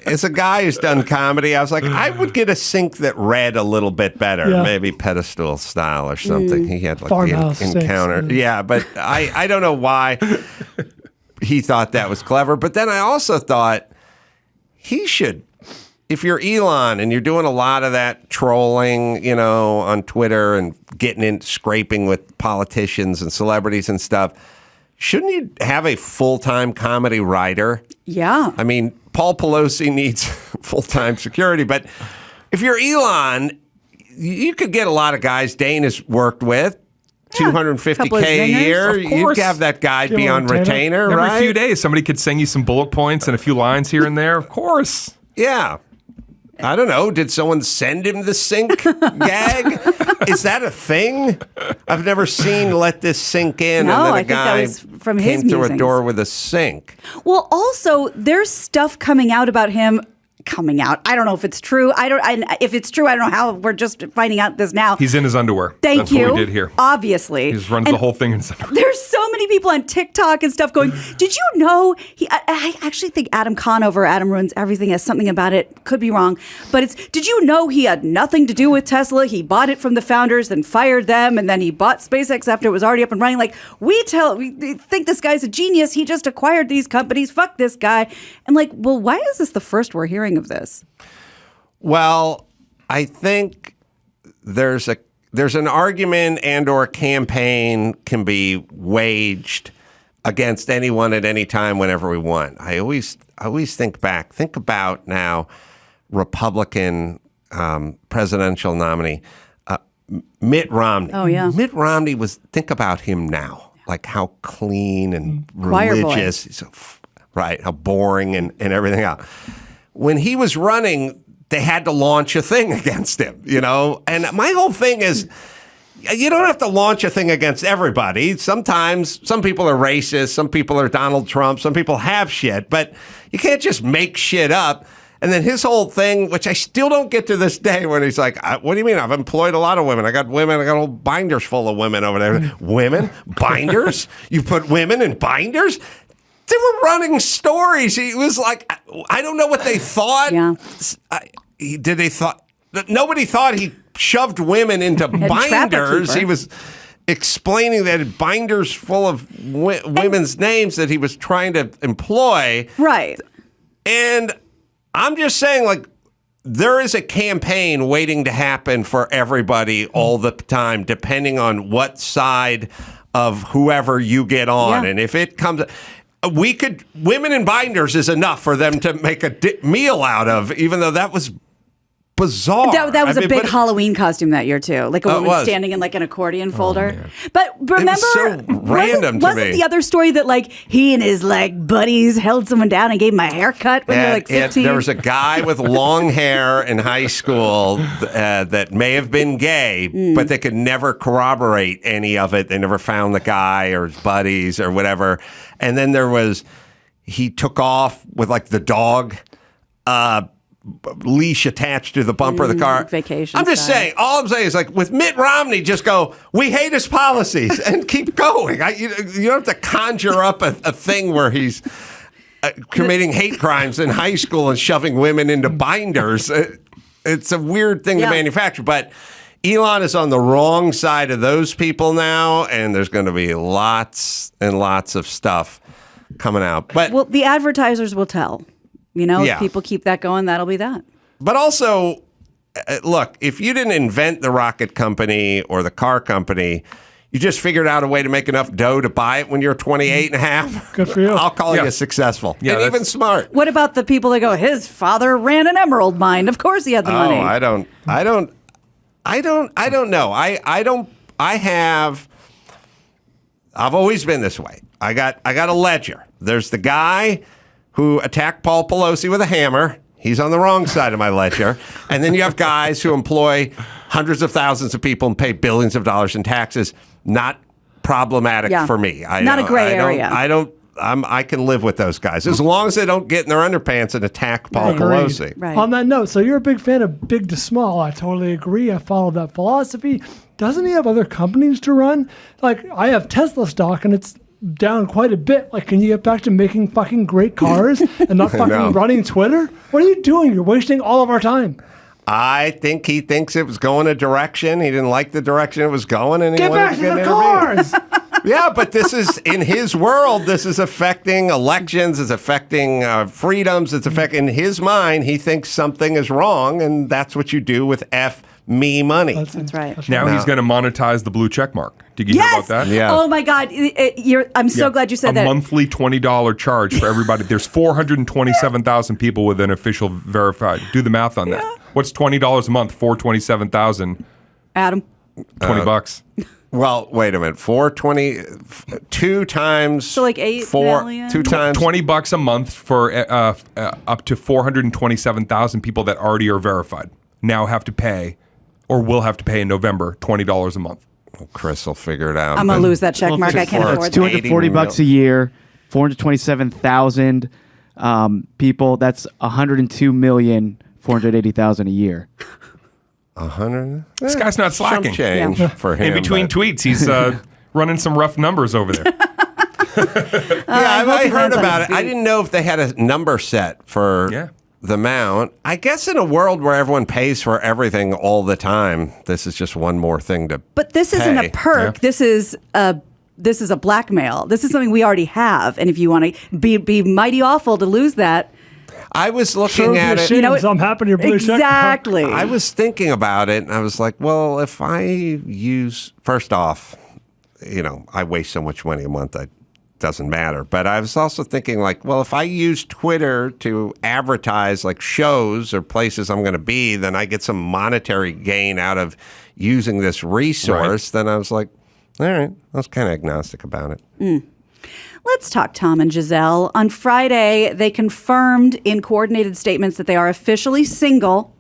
As a guy who's done comedy, I was like, I would get a sink that read a little bit better, maybe pedestal style or something. He had like Farmhouse the encounter. sinks, Yeah, but I don't know why he thought that was clever. But then I also thought he should, if you're Elon and you're doing a lot of that trolling, you know, on Twitter and getting in, scraping with politicians and celebrities and stuff, shouldn't you have a full-time comedy writer? Yeah. I mean, Paul Pelosi needs full-time security, but if you're Elon, you could get a lot of guys Dane has worked with, $250K a year. You could have that guy be on retainer, right? Every few days, somebody could sing you some bullet points and a few lines here and there. Of course. Yeah. I don't know. Did someone send him the sink gag? Is that a thing? I've never seen let this sink in, No, and then I a think that guy was from his came through a musings. door with a sink. Well, also, there's stuff coming out about him. Coming out. I don't know if it's true. If it's true, I don't know how we're just finding out this now. He's in his underwear. Thank That's you. what we did here. Obviously. He just runs the whole thing in his underwear. There's so many people on TikTok and stuff going, did you know I actually think Adam Conover, Adam Ruins Everything, has something about it. Could be wrong. But did you know he had nothing to do with Tesla? He bought it from the founders, then fired them, and then he bought SpaceX after it was already up and running. Like, we think this guy's a genius. He just acquired these companies. Fuck this guy. And like, well, why is this the first we're hearing of this? Well, I think there's an argument and or campaign can be waged against anyone at any time whenever we want. I always think about now Republican presidential nominee Mitt Romney. Oh yeah, Mitt Romney think about him now, like how clean and religious, right? How boring and everything else. When he was running, they had to launch a thing against him, And my whole thing is, you don't have to launch a thing against everybody. Sometimes some people are racist, some people are Donald Trump, some people have shit, but you can't just make shit up. And then his whole thing, which I still don't get to this day, when he's like, what do you mean? I've employed a lot of women. I got whole binders full of women over there. Women? Binders? You put women in binders? They were running stories. He was like, I don't know what they thought. Yeah. Nobody thought he shoved women into binders. He was explaining that binders full of women's names that he was trying to employ. Right. And I'm just saying, like, there is a campaign waiting to happen for everybody all the time, depending on what side of whoever you get on. Yeah. And if it comes... women in binders is enough for them to make a meal out of, even though that was bizarre. That was a big Halloween costume that year too, like a woman standing in like an accordion folder. But remember, it was so random to me. Wasn't the other story that like he and his like buddies held someone down and gave him a haircut when they were like 15? There was a guy with long hair in high school that may have been gay, but they could never corroborate any of it. They never found the guy or his buddies or whatever. And then he took off with like the dog leash attached to the bumper of the car. Vacation. I'm just saying, all I'm saying is like with Mitt Romney, just go, we hate his policies and keep going. You don't have to conjure up a thing where he's committing hate crimes in high school and shoving women into binders. It's a weird thing to manufacture, but Elon is on the wrong side of those people now, and there's going to be lots and lots of stuff coming out. But well, the advertisers will tell. If people keep that going, that'll be that. But also, look, if you didn't invent the rocket company or the car company, you just figured out a way to make enough dough to buy it when you're 28 and a half. Good for you. I'll call you successful. Yeah, and even smart. What about the people that go, his father ran an emerald mine? Of course he had the money. I don't know. I've always been this way. I got a ledger. There's the guy who attacked Paul Pelosi with a hammer. He's on the wrong side of my ledger. And then you have guys who employ hundreds of thousands of people and pay billions of dollars in taxes. Not problematic for me. Not a gray area. I can live with those guys as long as they don't get in their underpants and attack Paul Pelosi. Right. On that note, so you're a big fan of big to small. I totally agree. I follow that philosophy. Doesn't he have other companies to run? Like, I have Tesla stock and it's down quite a bit. Like, can you get back to making fucking great cars and not fucking running Twitter? What are you doing? You're wasting all of our time. I think he thinks it was going a direction. He didn't like the direction it was going, and he get wanted back to to get the interviewed. cars. Yeah, but this is in his world. This is affecting elections. It's affecting freedoms. It's affecting, in his mind, he thinks something is wrong, and that's what you do with me money. That's right. Now he's going to monetize the blue check mark. Did you hear about that? Yeah. Oh my God! I'm so glad you said that. A monthly $20 charge for everybody. There's 427,000 people with an official verified. Do the math on that. What's $20 a month? 427,000. Adam. $20. Well, wait a minute. 2 times. So like 8 million? 2 times. $20 a month for up to 427,000 people that already are verified. Now have to pay, or will have to pay in November, $20 a month. Well, Chris will figure it out. I'm going to lose that check mark. I can't afford that. It's $240 a year, 427,000 people. That's 102,480,000 a year. 100? This guy's not slacking. Some change for him. In between tweets, he's running some rough numbers over there. I heard about it. I didn't know if they had a number set for the amount. I guess in a world where everyone pays for everything all the time, this is just one more thing to But this isn't a perk. This is a blackmail. This is something we already have. And if you want to be mighty awful to lose that. I was looking at it. I'm happy you're exactly. I was thinking about it, and I was like, well, if I use, first off, I waste so much money a month that doesn't matter. But I was also thinking, like, well, if I use Twitter to advertise like shows or places I'm going to be, then I get some monetary gain out of using this resource. Then I was like, all right, I was kind of agnostic about it. Let's talk Tom and Gisele. On Friday, they confirmed in coordinated statements that they are officially single.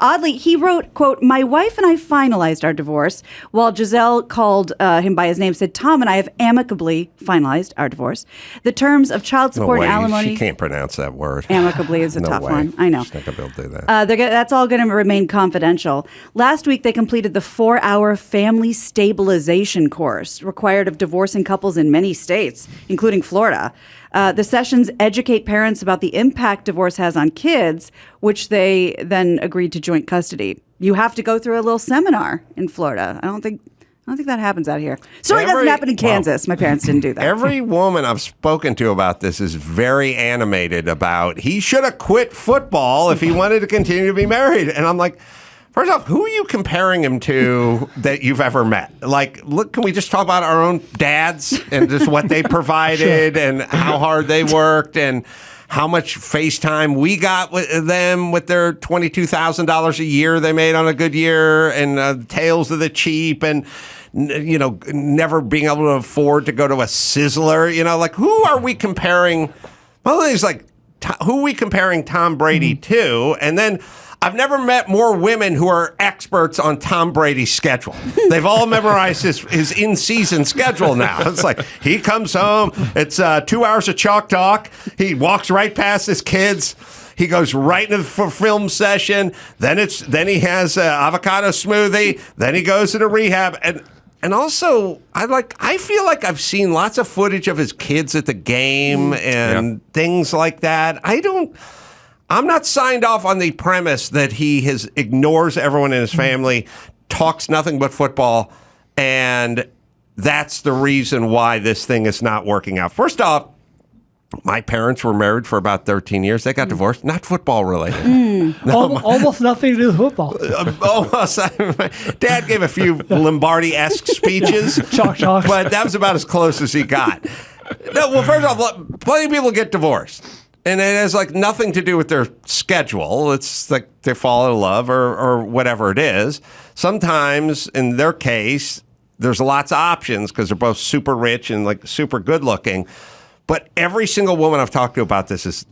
Oddly, he wrote, quote, "My wife and I finalized our divorce," while Gisele called him by his name, said, "Tom and I have amicably finalized our divorce. The terms of child support and alimony..." She can't pronounce that word. Amicably is a tough one. I know. She's not going to be able to do that. That's all going to remain confidential. Last week, they completed the 4-hour family stabilization course required of divorcing couples in many states, including Florida. The sessions educate parents about the impact divorce has on kids, which they then agreed to joint custody. You have to go through a little seminar in Florida. I don't think that happens out here. Certainly doesn't happen in Kansas. My parents didn't do that. Every woman I've spoken to about this is very animated about he should have quit football if he wanted to continue to be married. And I'm like, first off, who are you comparing him to that you've ever met? Like, look, can we just talk about our own dads and just what they provided and how hard they worked and how much FaceTime we got with them with their $22,000 a year they made on a good year and Tales of the Cheap and, never being able to afford to go to a Sizzler. Like, who are we comparing? Well, it's like, who are we comparing Tom Brady to? And then I've never met more women who are experts on Tom Brady's schedule. They've all memorized his in-season schedule now. It's like he comes home, it's 2 hours of chalk talk. He walks right past his kids. He goes right into the film session. Then he has an avocado smoothie. Then he goes to the rehab. And also, I feel like I've seen lots of footage of his kids at the game and things like that. I'm not signed off on the premise that he ignores everyone in his family, talks nothing but football, and that's the reason why this thing is not working out. First off, my parents were married for about 13 years. They got divorced, not football related. Almost nothing to do with football. Almost. Dad gave a few Lombardi-esque speeches, but that was about as close as he got. No, well, first off, plenty of people get divorced. And it has nothing to do with their schedule. It's like they fall in love or whatever it is. Sometimes, in their case, there's lots of options because they're both super rich and super good looking. But every single woman I've talked to about this is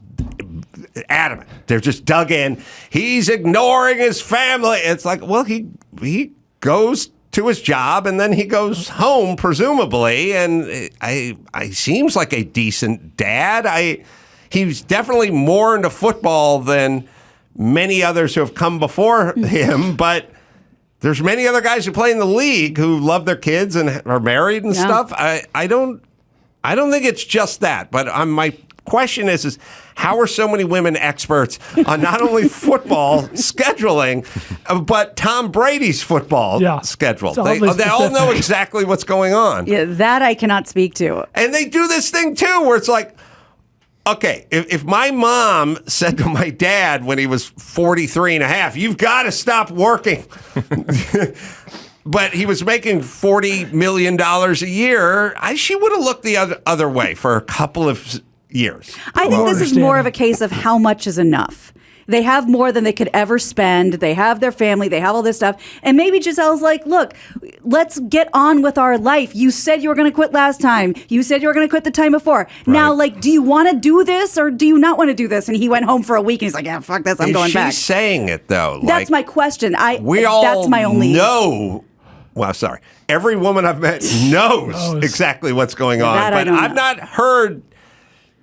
adamant. They're just dug in. He's ignoring his family. It's like, well, he goes to his job and then he goes home, presumably. And I seems like a decent dad. He's definitely more into football than many others who have come before him, but there's many other guys who play in the league who love their kids and are married and stuff. I don't think it's just that, but my question is how are so many women experts on not only football scheduling, but Tom Brady's football schedule? They all know exactly what's going on. Yeah, that I cannot speak to. And they do this thing too, where it's like, okay, if my mom said to my dad when he was 43 and a half, you've got to stop working. But he was making $40 million a year, she would have looked the other way for a couple of years. I think this is more of a case of how much is enough. They have more than they could ever spend. They have their family. They have all this stuff. And maybe Gisele's like, look, let's get on with our life. You said you were going to quit last time. You said you were going to quit the time before. Right. Now, do you want to do this or do you not want to do this? And he went home for a week and he's like, yeah, fuck this. I'm going back. She's saying it, though. That's my question. That's my only know. Well, sorry. Every woman I've met knows exactly what's going on. But I've not heard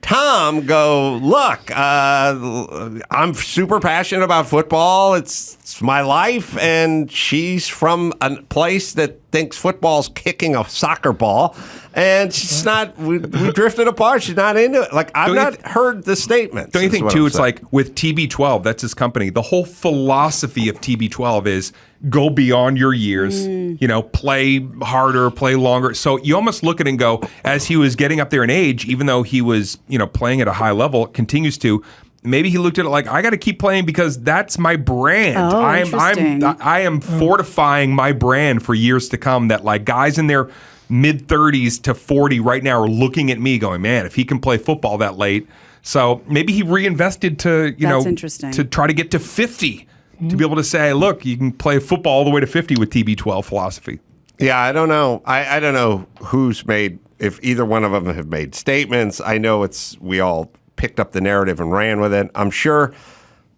Tom go, look, I'm super passionate about football. It's my life. And she's from a place that thinks football's kicking a soccer ball, and she's not. We drifted apart. She's not into it. Like, I've not heard the statement. Don't you think too? It's like with TB12, that's his company. The whole philosophy of TB12 is go beyond your years. You know, play harder, play longer. So you almost look at it and go, as he was getting up there in age, even though he was, you know, playing at a high level, continues to. Maybe he looked at it like, I got to keep playing because that's my brand. Oh, I am fortifying my brand for years to come. That like guys in their mid 30s to 40 right now are looking at me going, man, if he can play football that late. So maybe he reinvested to, to try to get to 50 to be able to say, look, you can play football all the way to 50 with TB12 philosophy. Yeah, I don't know. I don't know who's made, if either one of them have made statements. I know we all picked up the narrative and ran with it. I'm sure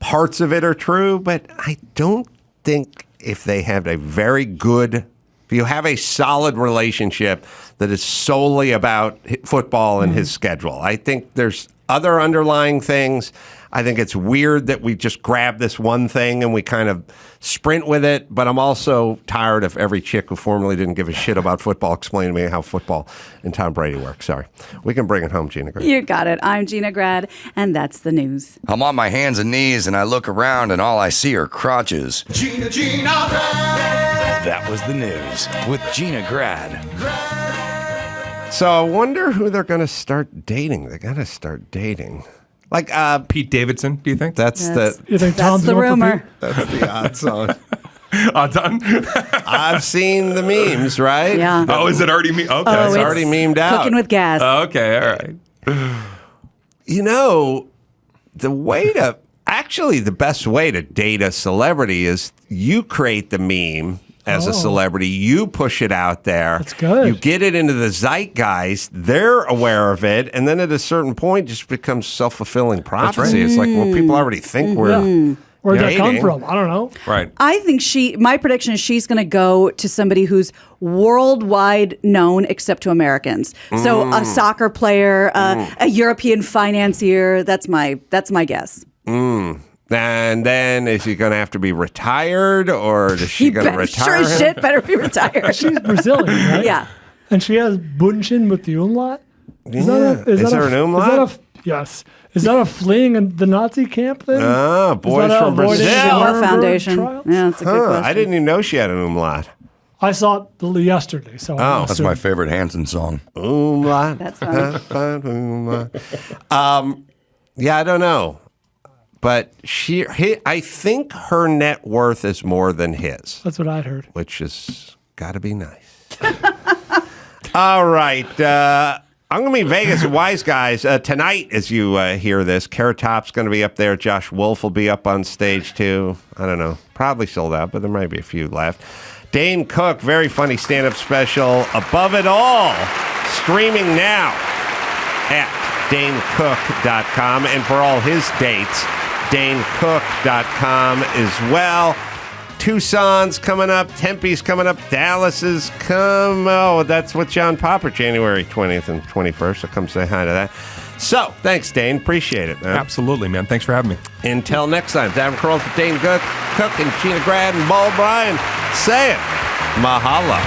parts of it are true, but I don't think if you have a solid relationship that is solely about football and his schedule. I think there's other underlying things. I think it's weird that we just grab this one thing and we kind of sprint with it, but I'm also tired of every chick who formerly didn't give a shit about football explaining to me how football and Tom Brady work. Sorry. We can bring it home, Gina Grad. You got it. I'm Gina Grad, and that's the news. I'm on my hands and knees, and I look around, and all I see are crotches. Gina Grad. That was the news with Gina Grad. So I wonder who they're going to start dating. They got to start dating. Like Pete Davidson, do you think? That's You think Tom's the rumor. That's the odds on. Odds on? I've seen the memes, right? Yeah. Oh, is it already me? Okay. Oh, it's already memed out. Cooking with gas. Okay, all right. You know, the best way to date a celebrity is you create the meme as a celebrity. You push it out there. That's good. You get it into the zeitgeist. They're aware of it. And then at a certain point, it just becomes self-fulfilling prophecy. It's like, well, people already think we're Where'd that come dating. from? I don't know. Right. I think my prediction is she's going to go to somebody who's worldwide known except to Americans. So a soccer player, a European financier. That's my guess. And then is he going to have to be retired, or is she going to retire? Sure as shit better be retired. She's Brazilian, right? Yeah. And she has Bündchen with the umlaut? Is there an umlaut? Yes. Is that a fleeing in the Nazi camp thing? Oh, boys from Brazil. Foundation. Trial? Yeah, that's a good question. I didn't even know she had an umlaut. I saw it yesterday. So That's my favorite Hanson song. Umlaut. That's funny. Yeah, I don't know. But I think her net worth is more than his. That's what I'd heard. Which has got to be nice. All right. I'm going to be in Vegas at Wise Guys tonight as you hear this. Carrot Top's going to be up there. Josh Wolf will be up on stage too. I don't know. Probably sold out, but there might be a few left. Dane Cook, very funny stand-up special. Above It All, streaming now at DaneCook.com. And for all his dates, DaneCook.com as well. Tucson's coming up. Tempe's coming up. Dallas is that's with John Popper, January 20th and 21st. So come say hi to that. So, thanks, Dane. Appreciate it, man. Absolutely, man. Thanks for having me. Until next time, Davin Carolla for Dane Cook and Gina Grad and Bryan. Say it. Mahalo.